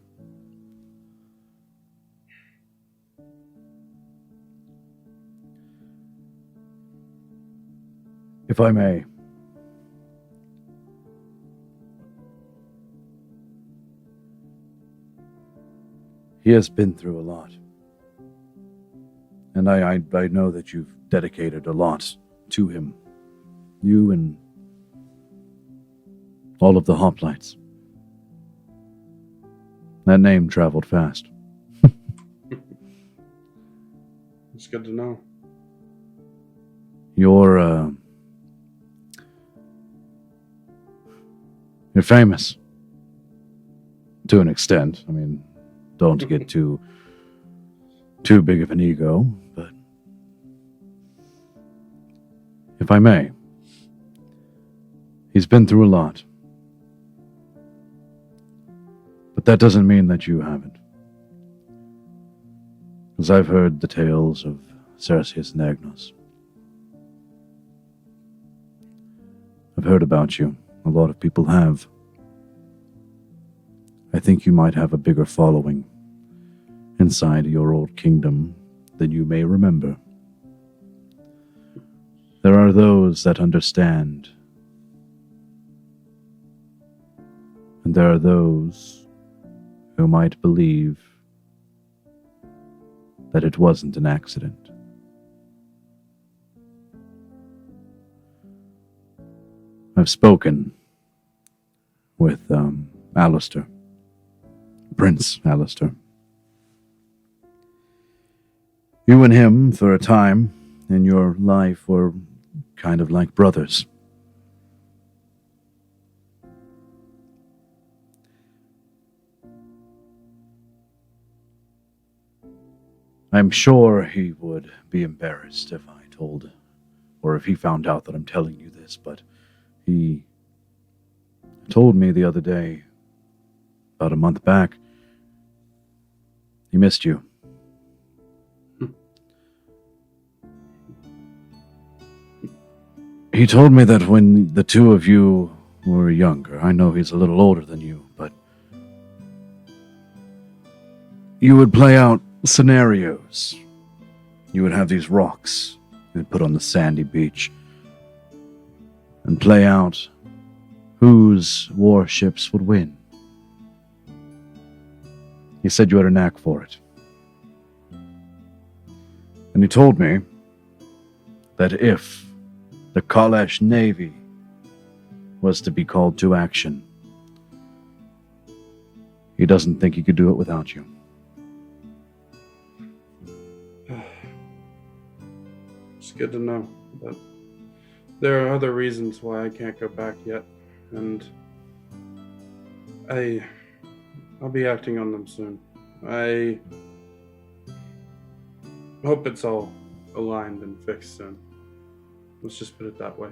If I may, he has been through a lot. And I know that you've dedicated a lot to him. You and all of the hoplites. That name traveled fast. It's good to know. You're famous. To an extent. I mean, don't get too big of an ego, but if I may, he's been through a lot. But that doesn't mean that you haven't. Because I've heard the tales of Cerseus and Agnos. I've heard about you. A lot of people have. I think you might have a bigger following inside your old kingdom than you may remember. There are those that understand And there are those who might believe that it wasn't an accident. I've spoken with Alistair, Prince Alistair. You and him, for a time in your life, were kind of like brothers. I'm sure he would be embarrassed if I told, or if he found out that I'm telling you this, but he told me the other day, about a month back, he missed you. He told me that when the two of you were younger, I know he's a little older than you, but you would play out scenarios. You would have these rocks you'd put on the sandy beach and play out whose warships would win. He said you had a knack for it. And he told me that if the Kalesh Navy was to be called to action, he doesn't think he could do it without you. It's good to know, but there are other reasons why I can't go back yet, and I'll be acting on them soon. I hope it's all aligned and fixed soon. Let's just put it that way.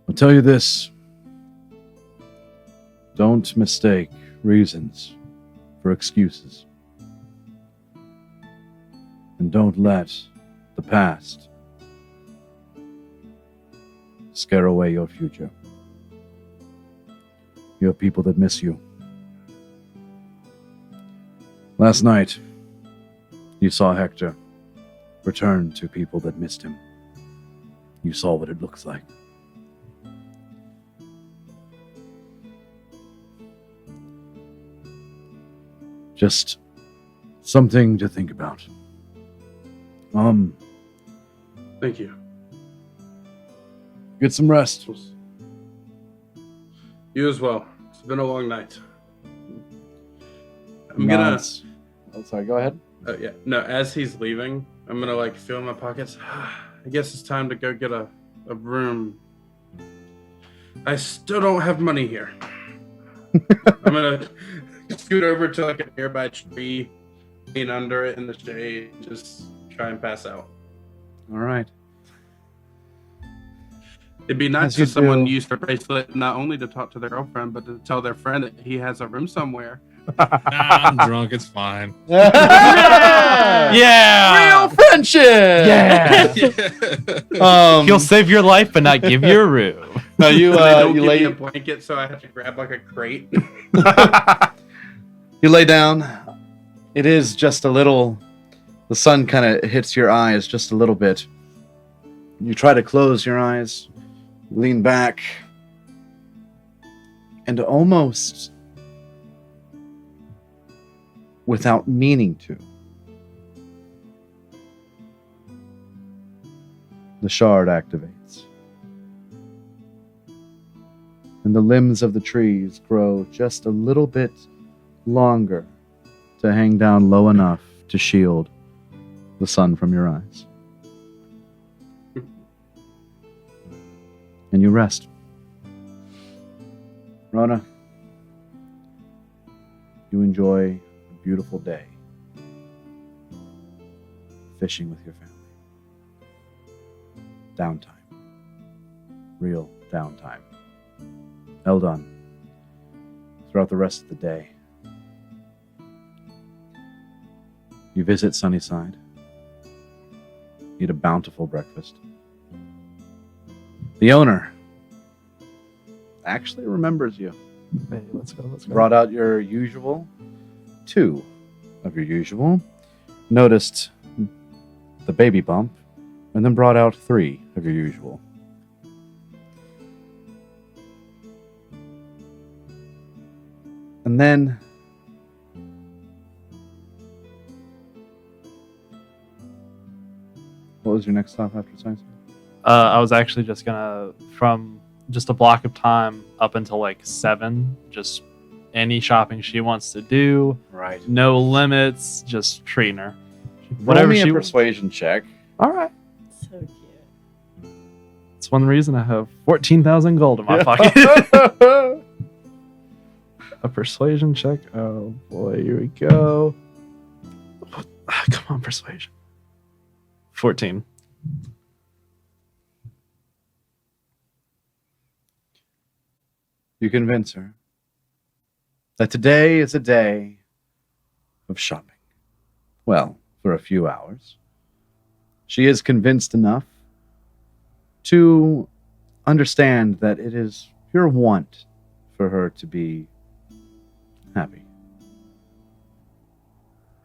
I'll tell you this. Don't mistake reasons for excuses. And don't let the past scare away your future. You have people that miss you. Last night, you saw Hector return to people that missed him. You saw what it looks like. Just something to think about. Thank you. Get some rest. You as well. It's been a long night. I'm gonna. Oh, sorry, go ahead. Yeah. No, as he's leaving, I'm gonna feel in my pockets. I guess it's time to go get a room. I still don't have money here. I'm gonna scoot over to a nearby tree, lean under it in the shade, just try and pass out. All right. It'd be nice As you if someone do. used their bracelet not only to talk to their girlfriend, but to tell their friend that he has a room somewhere. Nah, I'm drunk. It's fine. Yeah. Real friendship. Yeah. He'll save your life but not give you a room. No, you They don't you give me a lay blanket, so I have to grab a crate. you lay down. It is just a little. The sun kind of hits your eyes just a little bit. You try to close your eyes, lean back, and almost without meaning to, the shard activates. And the limbs of the trees grow just a little bit longer to hang down low enough to shield the sun from your eyes. And you rest. Rona, you enjoy a beautiful day fishing with your family. Downtime. Real downtime. Eldon, throughout the rest of the day, you visit Sunnyside, eat a bountiful breakfast. The owner actually remembers you. Hey, let's go. Brought out your usual, 2 of your usual, noticed the baby bump, and then brought out 3 of your usual. And then what was your next stop after science? I was actually just gonna, from just a block of time up until like 7, just any shopping she wants to do, Right. no limits, just treating her. Whatever Whatever me she a wants. persuasion check. All right. So cute. It's one reason I have 14,000 gold in my pocket. A persuasion check. Oh boy, here we go. Come on, persuasion. 14. You convince her that today is a day of shopping. Well, for a few hours. She is convinced enough to understand that it is pure want for her to be happy.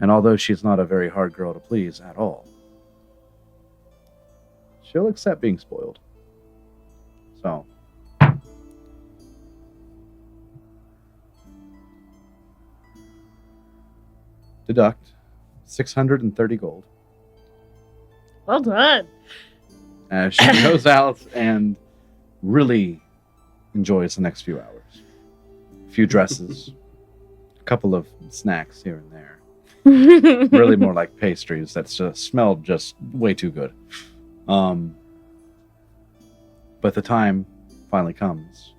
And although she's not a very hard girl to please at all, she'll accept being spoiled. So, deduct 630 gold Well done. as she goes out and really enjoys the next few hours. A few dresses, a couple of snacks here and there. Really more like pastries that smelled just way too good. But the time finally comes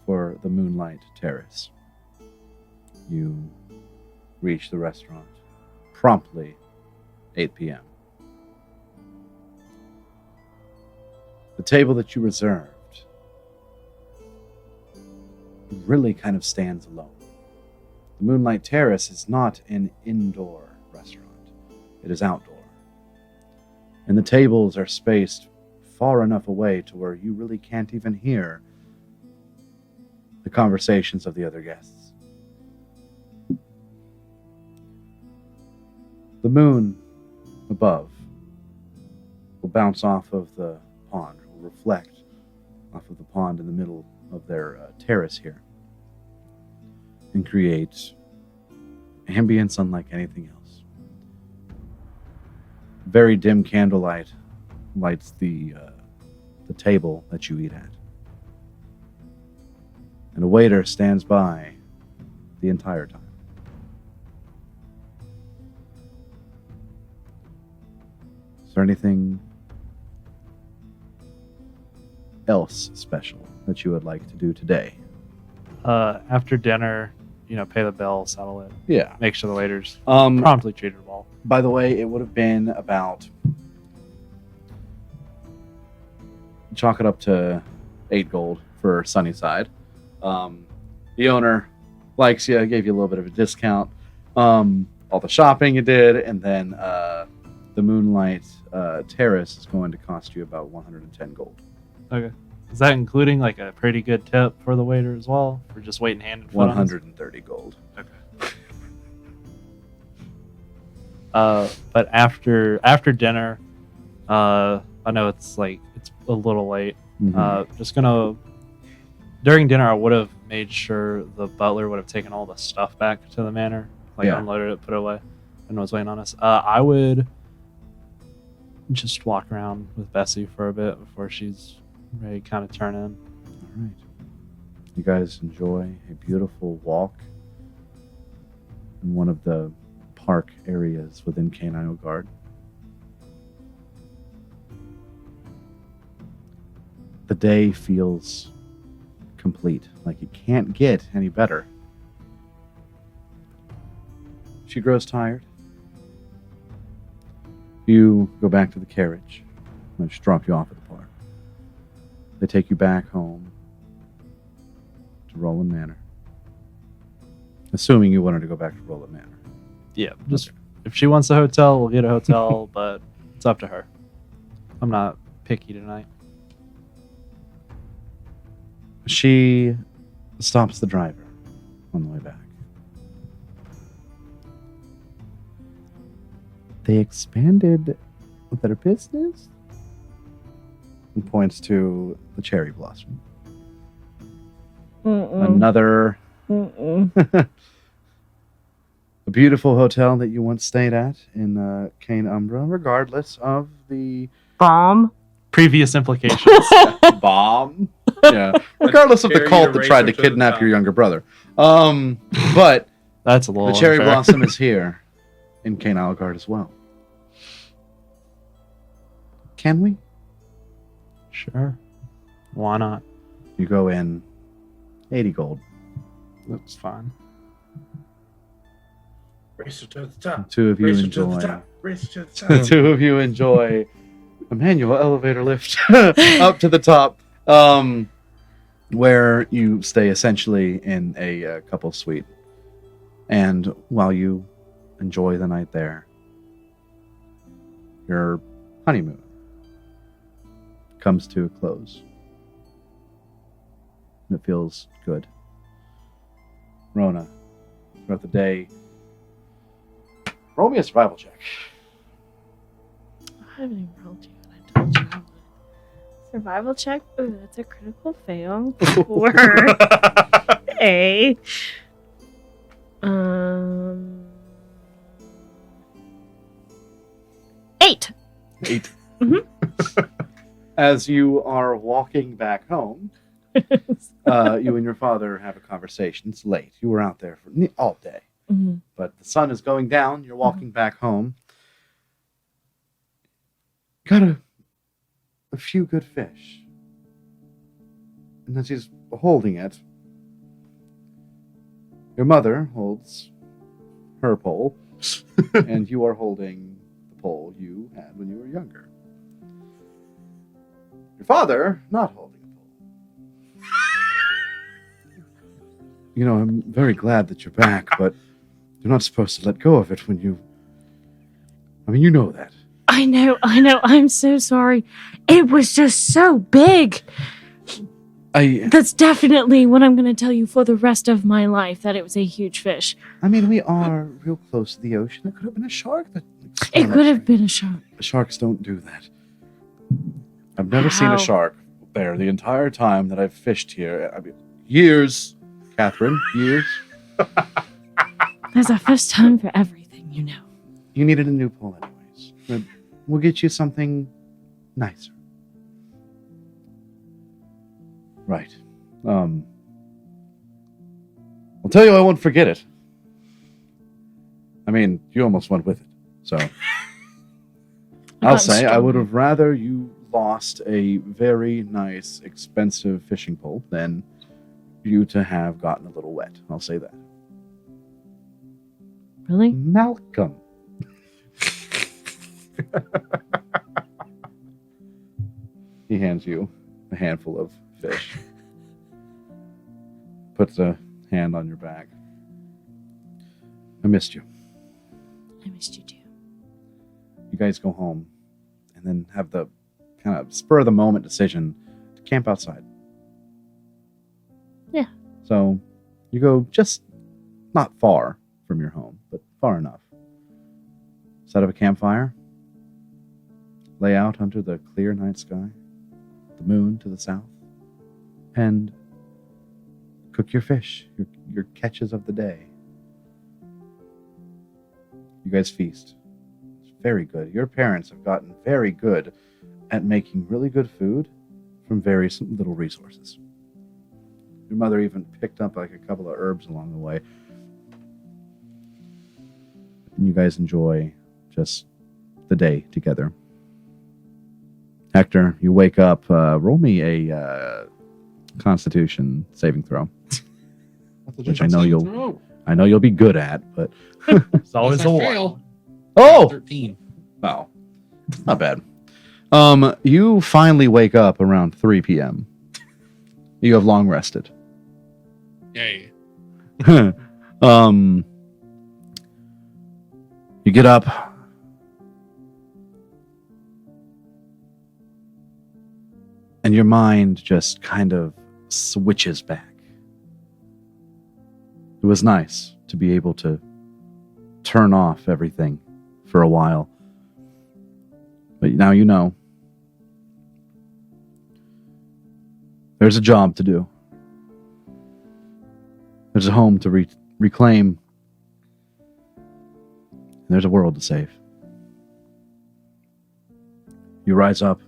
for the Moonlight Terrace. You reach the restaurant promptly 8 p.m. The table that you reserved really kind of stands alone. The Moonlight Terrace is not an indoor restaurant. It is outdoor. And the tables are spaced far enough away to where you really can't even hear the conversations of the other guests. The moon above will bounce off of the pond, will reflect off of the pond in the middle of their terrace here, and create ambience unlike anything else. Very dim candlelight lights the table that you eat at, and a waiter stands by the entire time. Is there anything else special that you would like to do today? After dinner, pay the bill, settle it, Yeah. make sure the waiters Um, promptly treated well. by the way, it would have been about, chalk it up to 8 gold for Sunnyside. The owner likes you, gave you a little bit of a discount. All the shopping you did, and then the Moonlight Terrace is going to cost you about 110 gold. Okay. Is that including like a pretty good tip for the waiter as well, for just waiting hand and foot on us? 130 gold. Okay. But after dinner, I know it's a little late. Mhm. Just gonna, during dinner, I would have made sure the butler would have taken all the stuff back to the manor, Yeah. unloaded it, put it away, and was waiting on us. I would just walk around with Bessie for a bit before she's ready to kind of turn in. All right. You guys enjoy a beautiful walk in one of the park areas within Canine Guard. The day feels complete, like it can't get any better. She grows tired. You go back to the carriage. They just drop you off at the park. They take you back home to Roland Manor. Assuming you wanted to go back to Roland Manor. Yeah, just if she wants a hotel, we'll get a hotel, but it's up to her. I'm not picky tonight. She stops the driver on the way back. They expanded their business? And points to the cherry blossom. Another a beautiful hotel that you once stayed at in Cane Umbra, regardless of the Bomb. Previous implications. bomb. Yeah, regardless of the Dare you cult to that race tried her to to the kidnap top. your younger brother. But That's a little the cherry unfair. blossom is here in Cane Algard as well. Can we? Sure. Why not? You go in 80 gold. That's fine. Race her to the top. Two of you Race her to the enjoy. top. Race her to the top. The two of you enjoy a manual elevator lift up to the top, where you stay essentially in a couple suite. And while you enjoy the night there, your honeymoon comes to a close. And it feels good. Rona, throughout the day, roll me a survival check. I haven't even rolled you, and I told you I would. Survival check. Ooh, that's a critical fail. For a. 8. 8. Mhm. As you are walking back home, you and your father have a conversation. It's late. You were out there for all day. Mhm. But the sun is going down. You're walking back home. Got a few good fish. And as he's holding it, your mother holds her pole, and you are holding the pole you had when you were younger. Your father not holding a pole. You know, I'm very glad that you're back, but you're not supposed to let go of it when you... I mean, you know that. I know. I'm so sorry. It was just so big. That's definitely what I'm going to tell you for the rest of my life, that it was a huge fish. I mean, we are real close to the ocean. It could have been a shark. It could have been a shark. Sharks don't do that. I've never seen How? a shark there the entire time that I've fished here. I mean, years, Catherine, years. There's a first time for everything, you know. You needed a new pole anyways. But we'll get you something nicer. Right. I'll tell you I won't forget it. I mean, you almost went with it, so... I'll say I would have rather you lost a very nice, expensive fishing pole than you to have gotten a little wet. I'll say that. Really? Malcolm. He hands you a handful of fish. Puts a hand on your back. I missed you. I missed you too. You guys go home and then have the kind of spur of the moment decision to camp outside. Yeah. So you go just not far from your home, but far enough. Set up a campfire. Lay out under the clear night sky. The moon to the south. And cook your fish, your catches of the day. You guys feast. It's very good. Your parents have gotten very good at making really good food from very little resources. Your mother even picked up like a couple of herbs along the way. And you guys enjoy just the day together. Hector, you wake up. Roll me a Constitution saving throw, which I know you'll be good at. But It's always a one. fail. oh, 13. wow, not bad. You finally wake up around 3 p.m. You have long rested. Yay. You get up. And your mind just kind of switches back. It was nice to be able to turn off everything for a while. But now you know. There's a job to do. There's a home to reclaim. And there's a world to save. You rise up.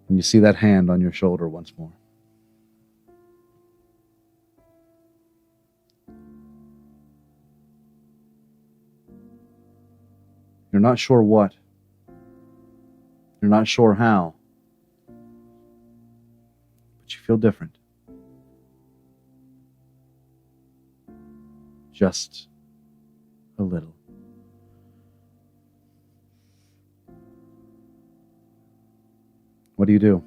And you see that hand on your shoulder once more. You're not sure what. You're not sure how. But you feel different. Just a little. What do you do?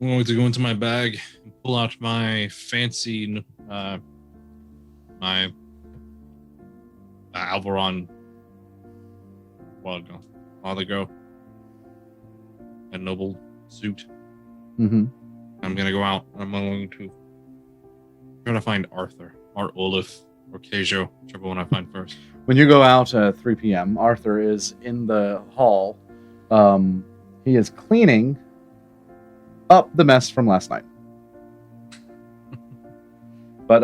I'm going to go into my bag and pull out my fancy, my Alvaron while ago, a noble suit. Mm-hmm. I'm gonna go out. I'm going to try to find Arthur or Olaf or Keijo, whichever one I find first. When you go out at 3 p.m., Arthur is in the hall. He is cleaning up the mess from last night. But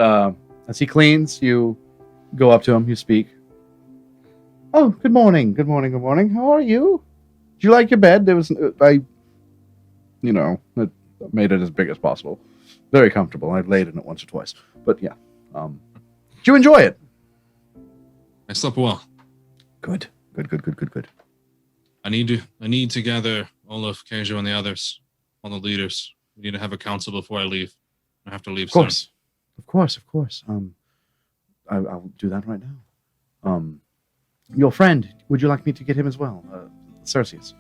as he cleans, you go up to him, you speak. Oh, good morning, good morning, good morning. How are you? Did you like your bed? I made it as big as possible. Very comfortable. I've laid in it once or twice. But yeah. Did you enjoy it? I slept well. Good. I need to gather Olaf, Keijo, and the others, all the leaders. We need to have a council before I leave. I have to leave Of course. I'll do that right now. Your friend, would you like me to get him as well? Cerim.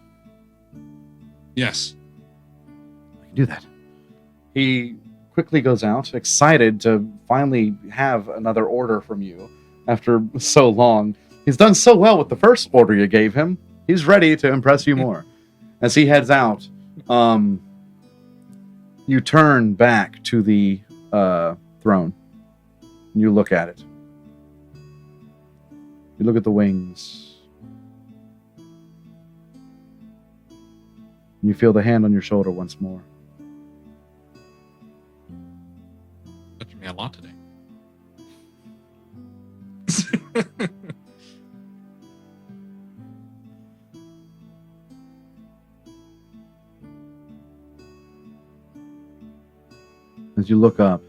Yes. I can do that. He quickly goes out, excited to finally have another order from you after so long. He's done so well with the first order you gave him. He's ready to impress you more. As he heads out, you turn back to the throne. And you look at it. You look at the wings. And you feel the hand on your shoulder once more. Touched me a lot today. As you look up,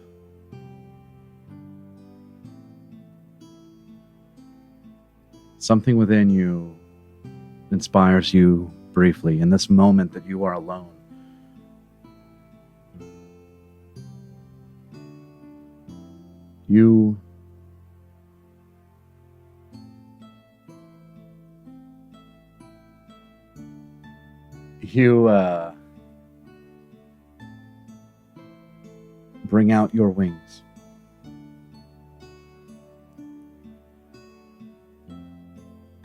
something within you inspires you briefly in this moment that you are alone. You bring out your wings.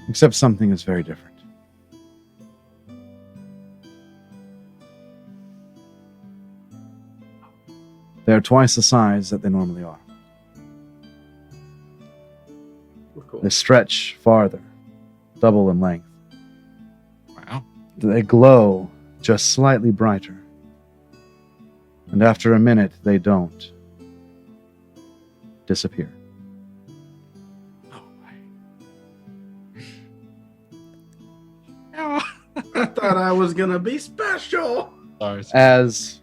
Except something is very different. They're twice the size that they normally are. Cool. They stretch farther, double in length. Wow. They glow just slightly brighter. And after a minute, they don't disappear. I thought I was gonna be special. Sorry. As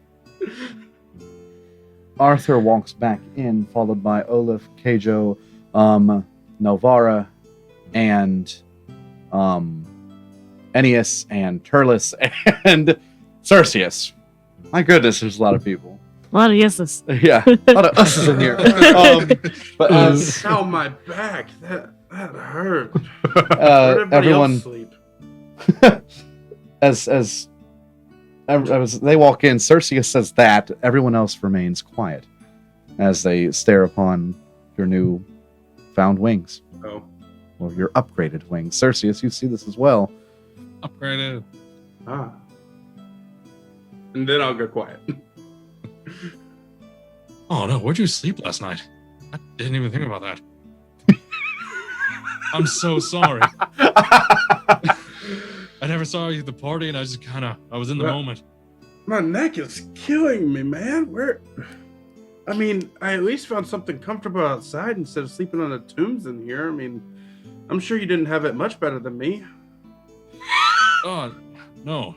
Arthur walks back in, followed by Olaf, Keijo, Novara, and Ennius, and Turles, and Cerim. My goodness, there's a lot of people. A lot of yeses. Yeah, a lot of us's in here. But as Ow, my back. That hurt. Where'd everybody everyone, else sleep? as they walk in, Cerim says that everyone else remains quiet as they stare upon your new found wings, Oh. or your upgraded wings. Cerim, you see this as well. Upgraded. Ah. And then I'll go quiet. Oh no, where'd you sleep last night? I didn't even think about that. I'm so sorry. I I never saw you at the party, and I was in the What? moment. My neck is killing me, man. I mean, I at least found something comfortable outside instead of sleeping on the tombs in here. I mean, I'm sure you didn't have it much better than me. Oh, no.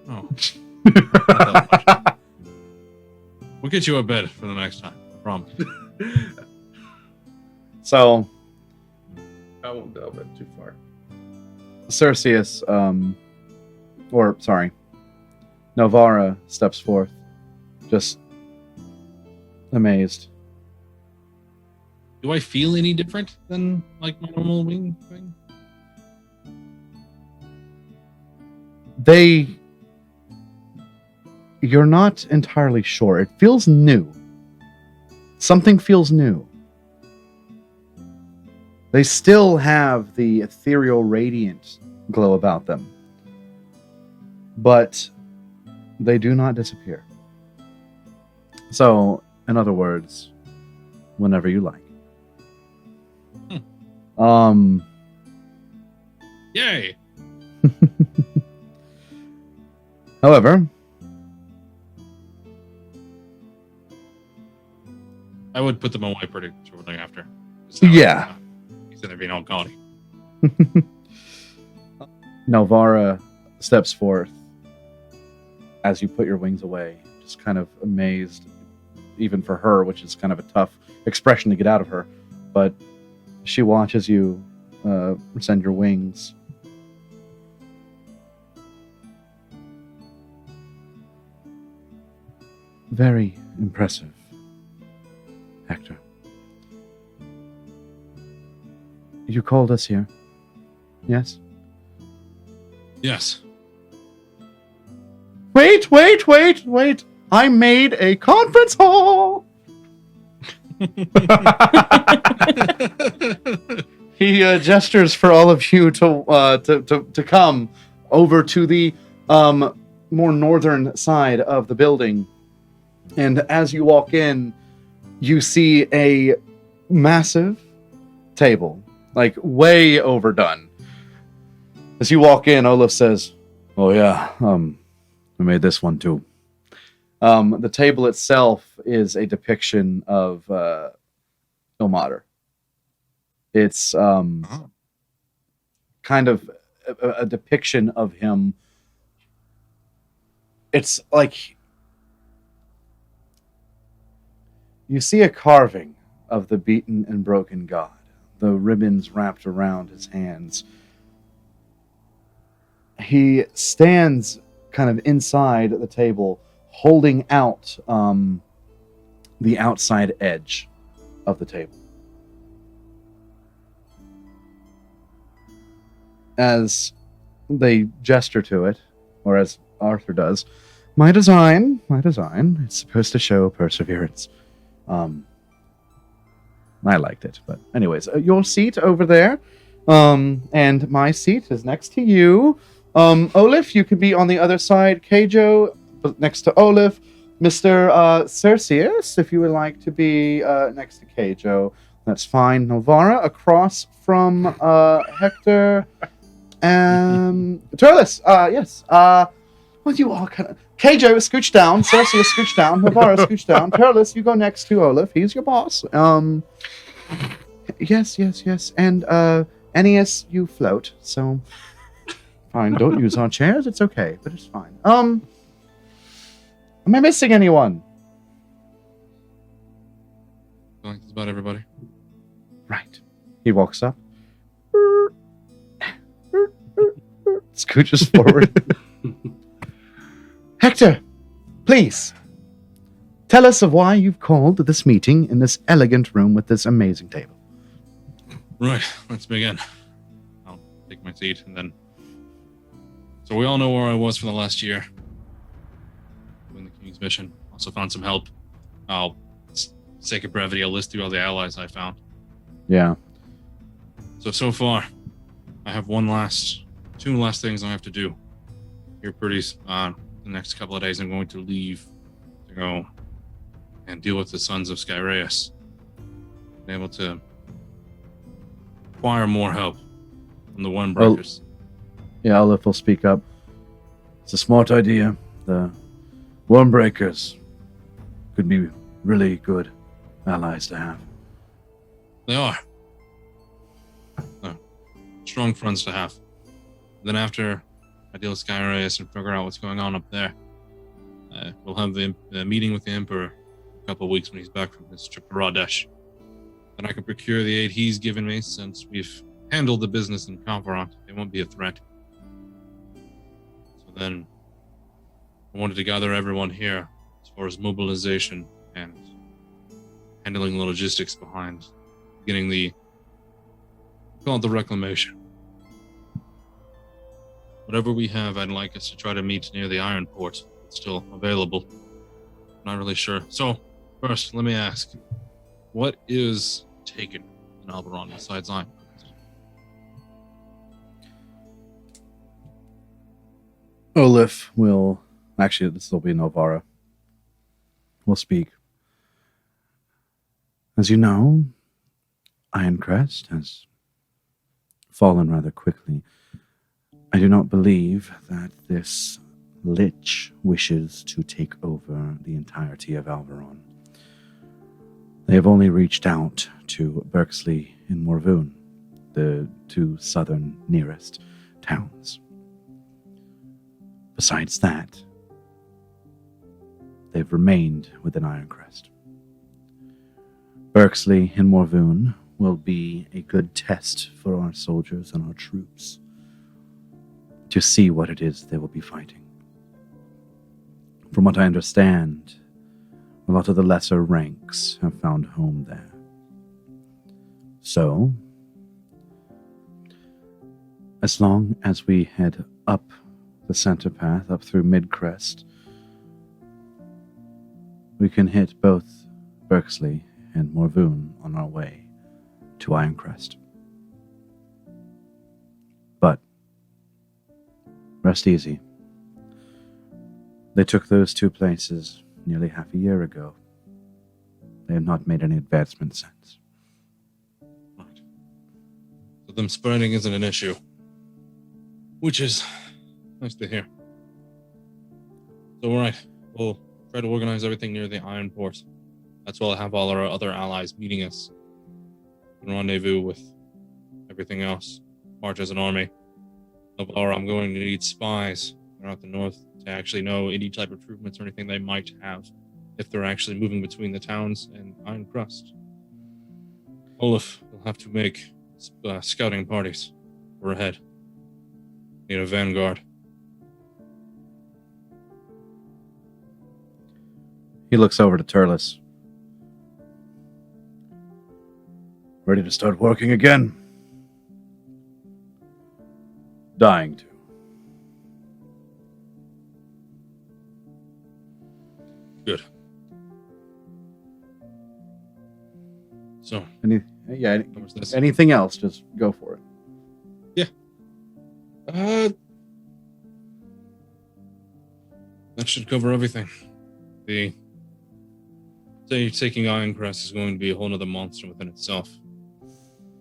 Not that much. We'll get you a bed for the next time. I promise. So, I won't delve it too far. Cerim, Novara steps forth, just amazed. Do I feel any different than like my normal wing thing? You're not entirely sure. It feels new. Something feels new. They still have the ethereal radiant glow about them, but they do not disappear. So, in other words, whenever you like. Yay! However, I would put them away pretty shortly after. Yeah. Instead of being all gaudy. Novara steps forth as you put your wings away, just kind of amazed, even for her, which is kind of a tough expression to get out of her. But she watches you send your wings. Very impressive, Hector. You called us here? Yes? Yes. Wait! I made a conference hall! He gestures for all of you to come over to the more northern side of the building. And as you walk in, you see a massive table, like way overdone. As you walk in, Olaf says, "Oh yeah, I made this one too." The table itself is a depiction of Ilmater. It's kind of a depiction of him. It's like you see a carving of the beaten and broken god, the ribbons wrapped around his hands. He stands kind of inside the table, holding out the outside edge of the table. As they gesture to it, or as Arthur does, my design, it's supposed to show perseverance. I liked it, but anyways, your seat over there, and my seat is next to you. Olaf, you could be on the other side. Keijo, next to Olaf. Mr. Cerim, if you would like to be next to Keijo, that's fine. Novara, across from Hector. Turles, yes. What you all kind of... Keijo, scooch down. Cerim, scooch down. Novara, scooch down. Turles, you go next to Olaf. He's your boss. Yes. And Ennius, you float. So fine. Don't use our chairs. It's okay, but it's fine. Am I missing anyone? I think that's about everybody. Right. He walks up. Scooches forward. Hector, please, tell us of why you've called this meeting in this elegant room with this amazing table. Right, let's begin. I'll take my seat and then... So we all know where I was for the last year. Doing the King's mission. Also found some help. I'll, sake of brevity, I'll list through all the allies I found. Yeah. So far, I have two last things I have to do. Here pretty the next couple of days I'm going to leave to go and deal with the Sons of Skyraeus. Be able to acquire more help from the One Breakers. Yeah, Olaf will speak up. It's a smart idea. The Wormbreakers could be really good allies to have. They are. Strong friends to have. Then after I deal with Skyraeus and figure out what's going on up there, we'll have the meeting with the Emperor in a couple of weeks when he's back from his trip to Radesh. Then I can procure the aid he's given me since we've handled the business in Kalvarant. They won't be a threat. So then I wanted to gather everyone here as far as mobilization and handling the logistics behind getting the, call it the reclamation. Whatever we have, I'd like us to try to meet near the Iron Port. It's still available. Not really sure. So, first, let me ask, what is taken in Alberon besides Iron? Olaf will... Actually, this will be Novara. Will speak. As you know, Ironcrest has fallen rather quickly. I do not believe that this Lich wishes to take over the entirety of Alberon. They have only reached out to Berksley and Morvoon, the two southern nearest towns. Besides that, they've remained within Ironcrest. Berksley and Morvoon will be a good test for our soldiers and our troops to see what it is they will be fighting. From what I understand, a lot of the lesser ranks have found home there. So, as long as we head up the center path, up through Midcrest, we can hit both Berksley and Morvoon on our way to Ironcrest. But rest easy. They took those two places nearly half a year ago. They have not made any advancement since. Right. So them spreading isn't an issue. Which is nice to hear. So, all right. We'll try to organize everything near the Iron Port. That's where I'll have all our other allies meeting us. And rendezvous with everything else. March as an army. Novara, I'm going to need spies throughout the north to actually know any type of improvements or anything they might have if they're actually moving between the towns and Ironcrest. Olaf will have to make scouting parties. We're ahead. Need a vanguard. He looks over to Turles. Ready to start working again? Dying to. Good. So, Anything else, just go for it. That should cover everything. Taking Ironcrest is going to be a whole other monster within itself.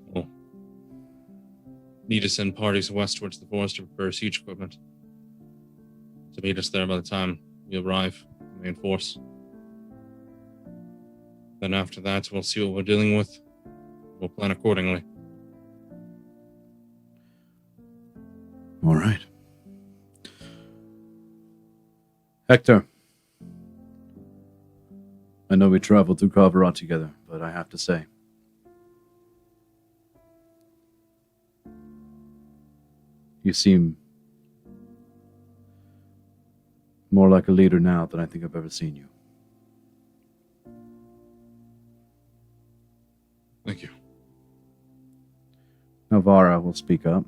We'll need to send parties west towards the forest to prepare siege equipment to meet us there by the time we arrive, the main force. Then after that, we'll see what we're dealing with. We'll plan accordingly. All right. Hector. I know we traveled through Kalvarant together, but I have to say, you seem more like a leader now than I think I've ever seen you. Thank you. Novara will speak up.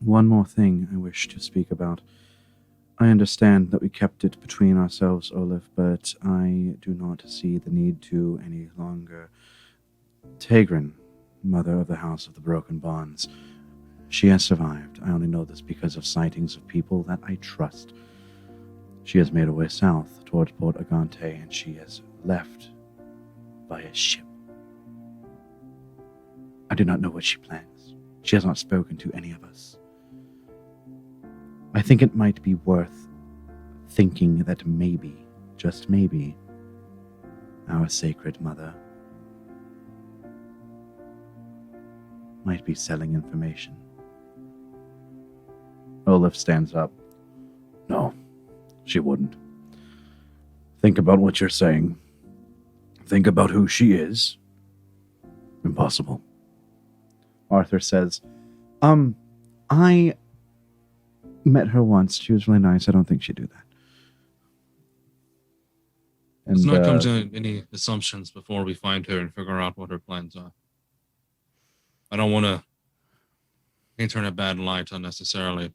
One more thing I wish to speak about. I understand that we kept it between ourselves, Olaf, but I do not see the need to any longer. Tegrin, mother of the House of the Broken Bonds, she has survived. I only know this because of sightings of people that I trust. She has made her way south towards Port Agante, and she has left by a ship. I do not know what she plans. She has not spoken to any of us. I think it might be worth thinking that maybe, just maybe, our sacred mother might be selling information. Olaf stands up. No, she wouldn't. Think about what you're saying. Think about who she is. Impossible. Arthur says, I met her once. She was really nice. I don't think she'd do that. And, Let's not come to any assumptions before we find her and figure out what her plans are. I don't want to paint her in a bad light unnecessarily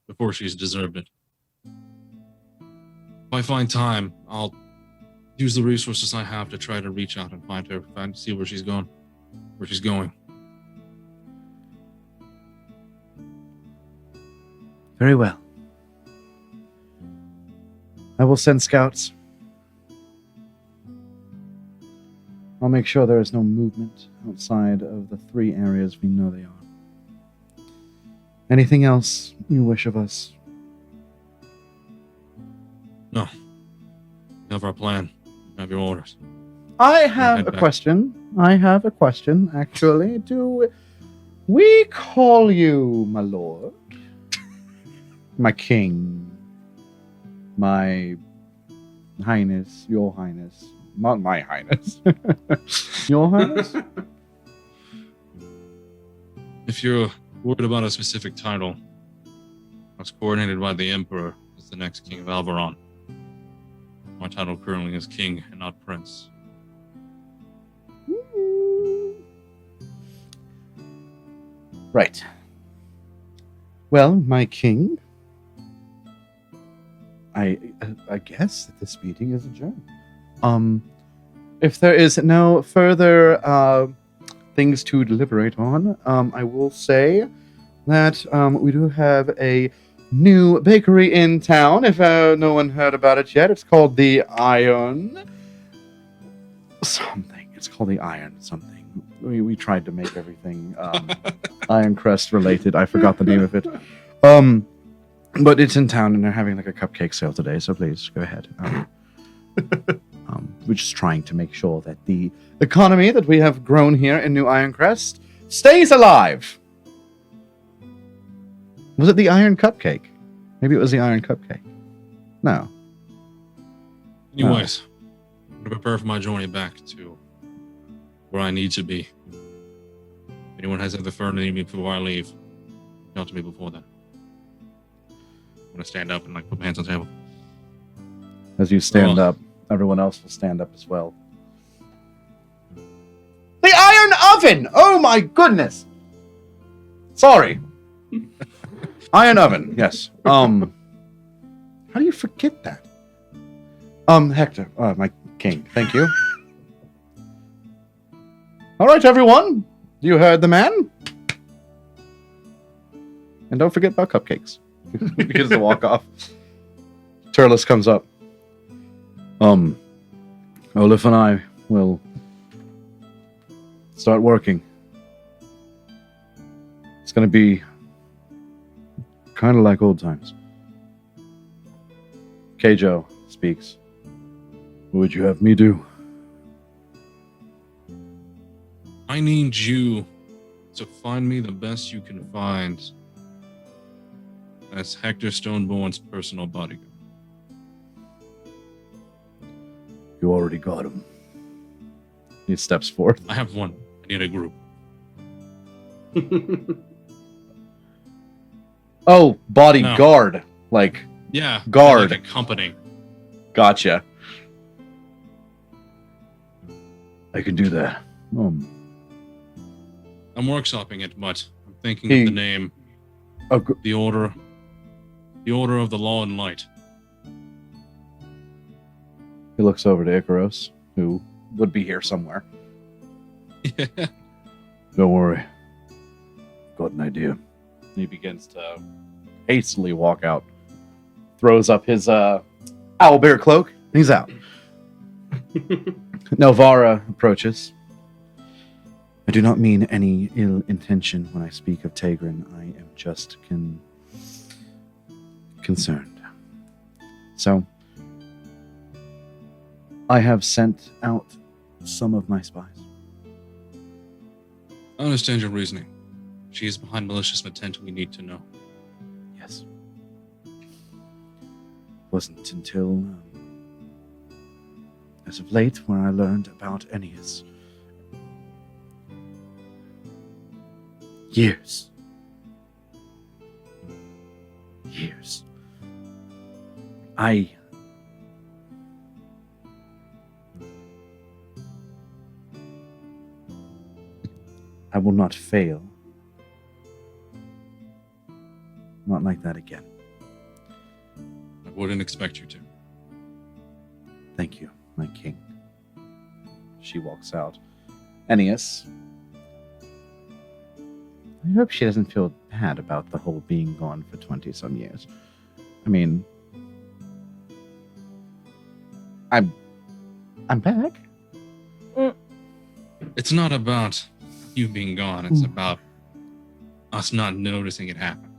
before she's deserved it. If I find time, I'll use the resources I have to try to reach out and find her, see where she's going, where she's going. Very well. I will send scouts. I'll make sure there is no movement outside of the 3 areas we know they are. Anything else you wish of us? No. We have our plan. We have your orders. I have head a back. question. Actually. Do we call you my lord? My king? My highness? Your highness? Not my highness. Your highness? If you're worried about a specific title, that's coordinated by the Emperor as the next king of Alvaron. My title currently is king and not prince. Right. Well, my king, I guess that this meeting is adjourned. If there is no further things to deliberate on, I will say that we do have a new bakery in town. If no one heard about it yet, it's called the Iron something. It's called the Iron something. We tried to make everything Iron Crest related. I forgot the name of it. But it's in town, and they're having like a cupcake sale today. So please go ahead. We're just trying to make sure that the economy that we have grown here in New Ironcrest stays alive. Was it the Iron Cupcake? Maybe it was the Iron Cupcake. No. Anyways, I'm going to prepare for my journey back to where I need to be. If anyone has anything further to me before I leave, talk to me before then. I'm going to stand up and put my hands on the table. As you stand up, everyone else will stand up as well. The Iron Oven! Oh my goodness! Sorry. Iron Oven, yes. How do you forget that? Hector, my king, thank you. All right, everyone. You heard the man. And don't forget about cupcakes. Begins to walk off. Turles comes up. Olaf and I will start working. It's going to be kind of like old times. Keijo speaks. What would you have me do? I need you to find me the best you can find as Hector Stoneborn's personal bodyguard. You already got him. He steps forth. I have one. I need a group. Oh, bodyguard. No. Like, yeah, guard. Like a company. Gotcha. I can do that. I'm workshopping it, but I'm thinking of the name. The Order of the Law and Light. He looks over to Icaros, who would be here somewhere. Yeah. Don't worry. Got an idea. He begins to hastily walk out. Throws up his owlbear cloak, and he's out. Nelvara approaches. I do not mean any ill intention when I speak of Tegrin. I am just concerned. So, I have sent out some of my spies. I understand your reasoning. She is behind malicious intent we need to know. Yes. Wasn't until as of late when I learned about Ennius. Years. I will not fail. Not like that again. I wouldn't expect you to. Thank you, my king. She walks out. Ennius. I hope she doesn't feel bad about the whole being gone for 20-some years. I mean, I'm back. It's not about you being gone. It's about us not noticing it happen.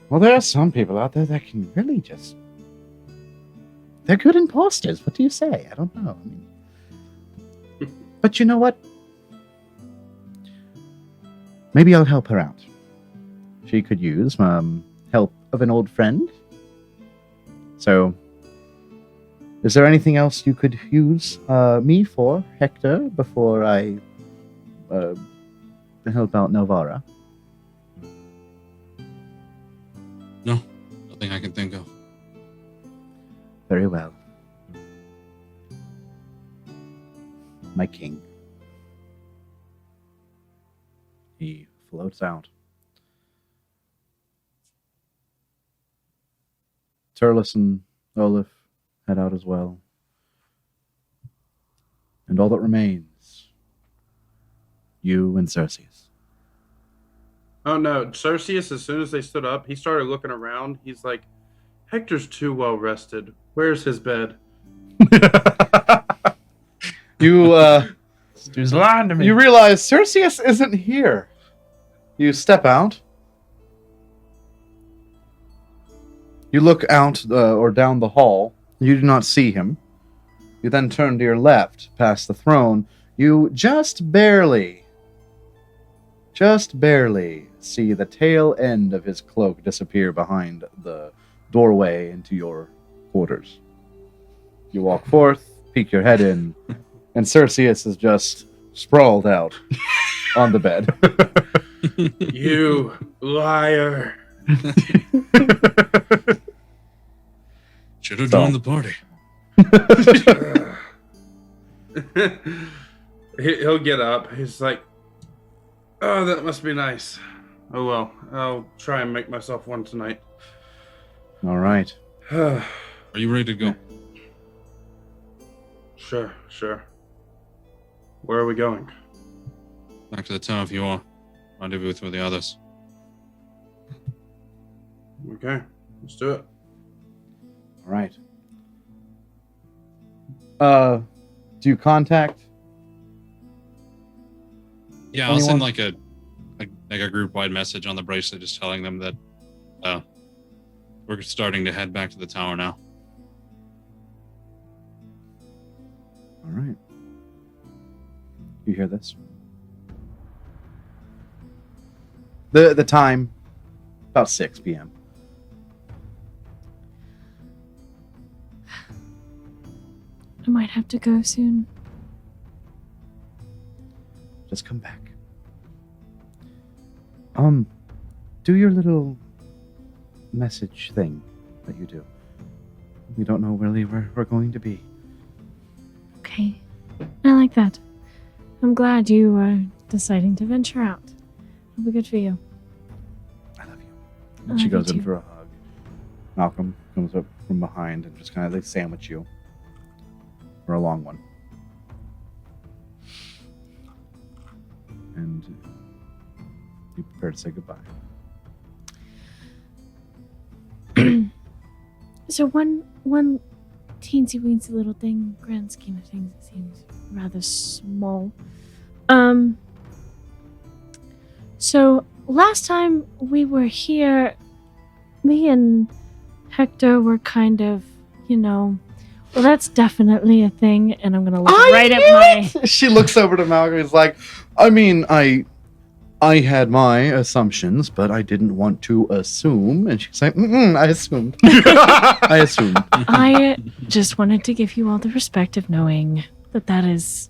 Well, there are some people out there that can really just... They're good imposters. What do you say? I don't know. I mean... But you know what? Maybe I'll help her out. She could use help of an old friend. So, is there anything else you could use me for, Hector, before I help out Novara? No, nothing I can think of. Very well. My king. He floats out. Turles and Olaf head out as well. And all that remains, you and Cerim. Oh no, Cerim, as soon as they stood up, he started looking around. He's like, Hector's too well rested. Where's his bed? You This dude's lying to me. you realize Cerim isn't here. You step out. You look out or down the hall. You do not see him. You then turn to your left, past the throne. You just barely see the tail end of his cloak disappear behind the doorway into your quarters. You walk forth, peek your head in, and Cerim is just sprawled out on the bed. You liar. Should have So- joined the party. He'll get up. He's like, oh, that must be nice. Oh well, I'll try and make myself one tonight. All right. Are you ready to go? Sure. Where are we going? Back to the town if you are. Rendezvous with the others. Okay, let's do it. All right. Do you contact? Yeah, I'll send Anyone? like a group wide message on the bracelet just telling them that we're starting to head back to the tower now. All right. You hear this? The time, about 6 p.m. I might have to go soon. Just come back. Do your little message thing that you do. We don't know really where we're going to be. Okay. I like that. I'm glad you are deciding to venture out. It'll be good for you. I love you. I And she love you goes in too. for a hug. Malcolm comes up from behind and just kind of like sandwich you for a long one. And you prepare to say goodbye. So one teensy weensy little thing, grand scheme of things, it seems rather small. So last time we were here, me and Hector were kind of, well, that's definitely a thing, and I'm gonna look right at my. She looks over to Malcolm. He's like, I mean, I had my assumptions, but I didn't want to assume. And she's like, I assumed. I assumed. I just wanted to give you all the respect of knowing that is,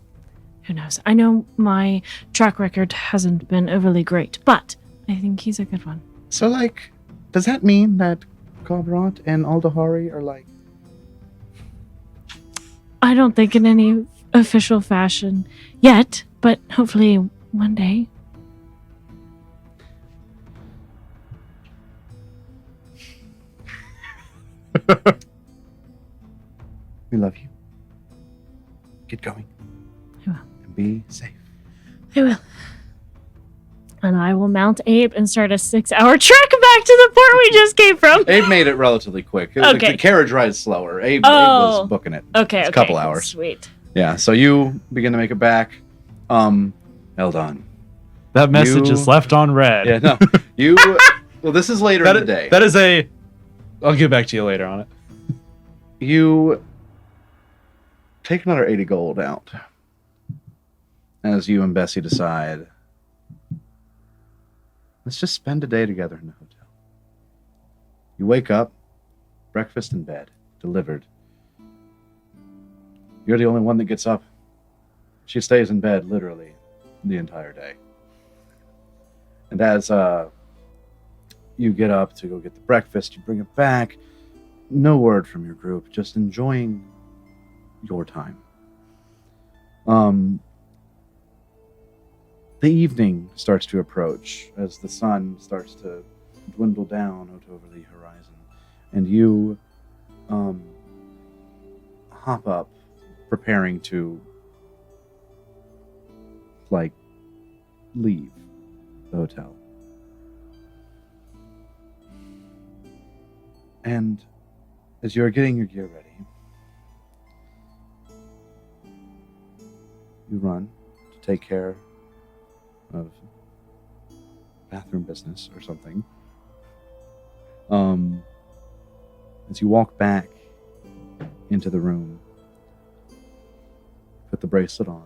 who knows. I know my track record hasn't been overly great, but I think he's a good one. So, like, does that mean that Kabrat and Aldahari are like... I don't think in any official fashion yet, but hopefully one day. We love you. Get going. I will. And be safe. I will. And I will mount Abe and start a 6-hour trek back to the port we just came from. Abe made it relatively quick. Okay. The carriage ride is slower. Abe was booking it. Okay, It's a couple hours. Sweet. Yeah, so you begin to make it back. Eldon. That message You- is left on red. Yeah, no. You... well, this is later in the day. That is a. I'll get back to you later on it. You take another 80 gold out as you and Bessie decide, let's just spend a day together in the hotel. You wake up, breakfast in bed, delivered. You're the only one that gets up. She stays in bed literally the entire day. And as you get up to go get the breakfast, you bring it back. No word from your group, just enjoying your time. The evening starts to approach as the sun starts to dwindle down out over the horizon, and you hop up, preparing to leave the hotel. And as you're getting your gear ready, you run to take care of bathroom business or something. As you walk back into the room, put the bracelet on,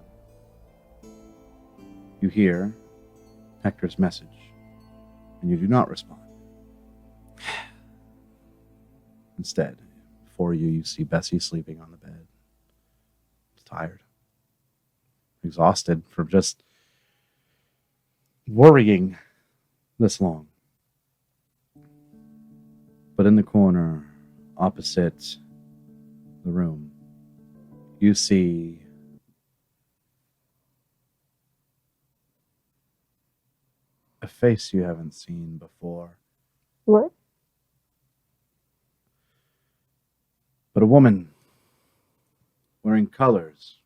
you hear Hector's message, and you do not respond. Instead, before you, you see Bessie sleeping on the bed. Tired. Exhausted from just worrying this long. But in the corner, opposite the room, you see a face you haven't seen before. What? But a woman wearing colors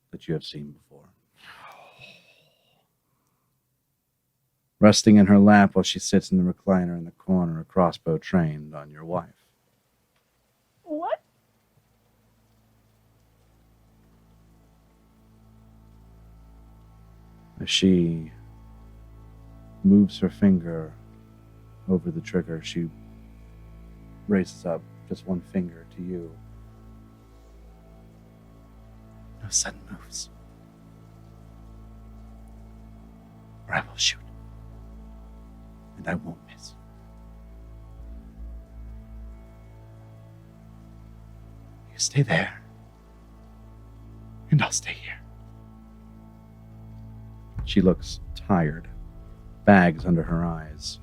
that you have seen before. Resting in her lap while she sits in the recliner in the corner, a crossbow trained on your wife. What? As she moves her finger over the trigger, she raises up just one finger to you. No sudden moves, or I will shoot, and I won't miss. You stay there, and I'll stay here. She looks tired, bags under her eyes.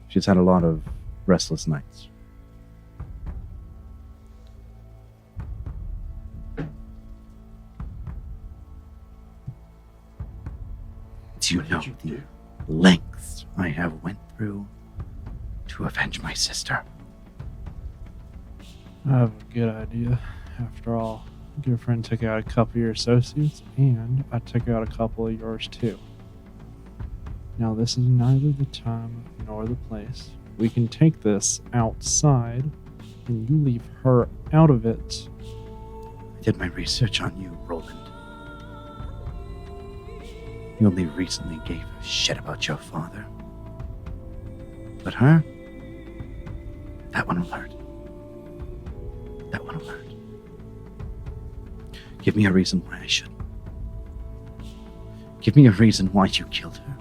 She's had a lot of restless nights. Do you know the lengths I have went through to avenge my sister? I have a good idea. After all, your friend took out a couple of your associates, and I took out a couple of yours too. Now, this is neither the time nor the place. We can take this outside, and you leave her out of it. I did my research on you, Roland. You only recently gave a shit about your father. But her? That one will hurt. That one will hurt. Give me a reason why I should. Give me a reason why you killed her.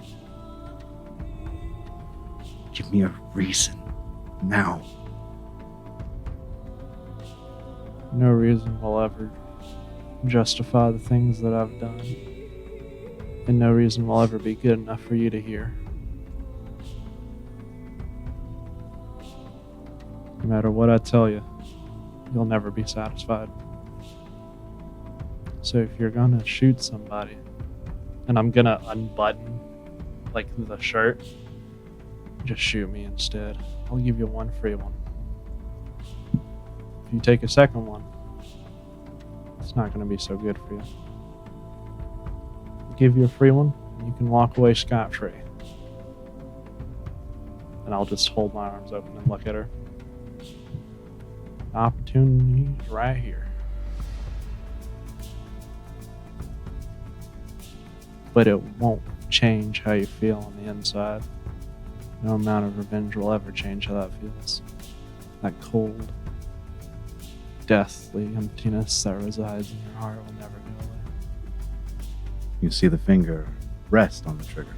Give me a reason now. No reason will ever justify the things that I've done. And no reason will ever be good enough for you to hear. No matter what I tell you, you'll never be satisfied. So if you're gonna shoot somebody, and I'm gonna unbutton like the shirt, just shoot me instead. I'll give you one free one. If you take a second one, it's not gonna be so good for you. I'll give you a free one, and you can walk away scot-free. And I'll just hold my arms open and look at her. The opportunity's right here. But it won't change how you feel on the inside. No amount of revenge will ever change how that feels. That cold, deathly emptiness that resides in your heart will never go away. You see the finger rest on the trigger.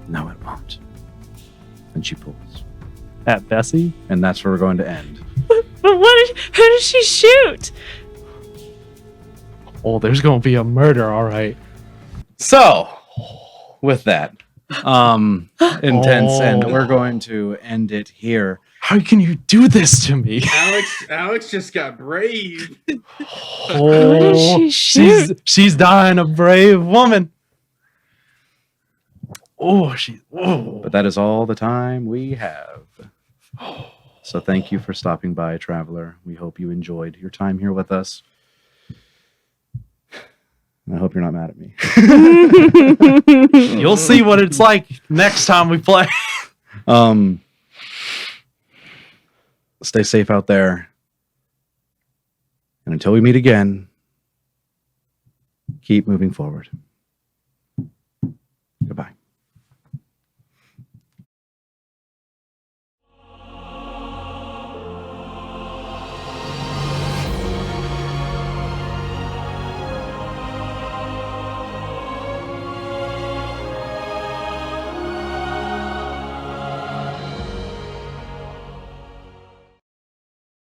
No, it won't. And she pulls. At Bessie? And that's where we're going to end. But who did she shoot? Oh, there's gonna be a murder, all right. So, with that, intense, and we're going to end it here. How can you do this to me? Alex just got brave. Who did she shoot? She's dying a brave woman. Oh, But that is all the time we have. So thank you for stopping by, Traveler. We hope you enjoyed your time here with us. And I hope you're not mad at me. You'll see what it's like next time we play. Stay safe out there. And until we meet again, keep moving forward.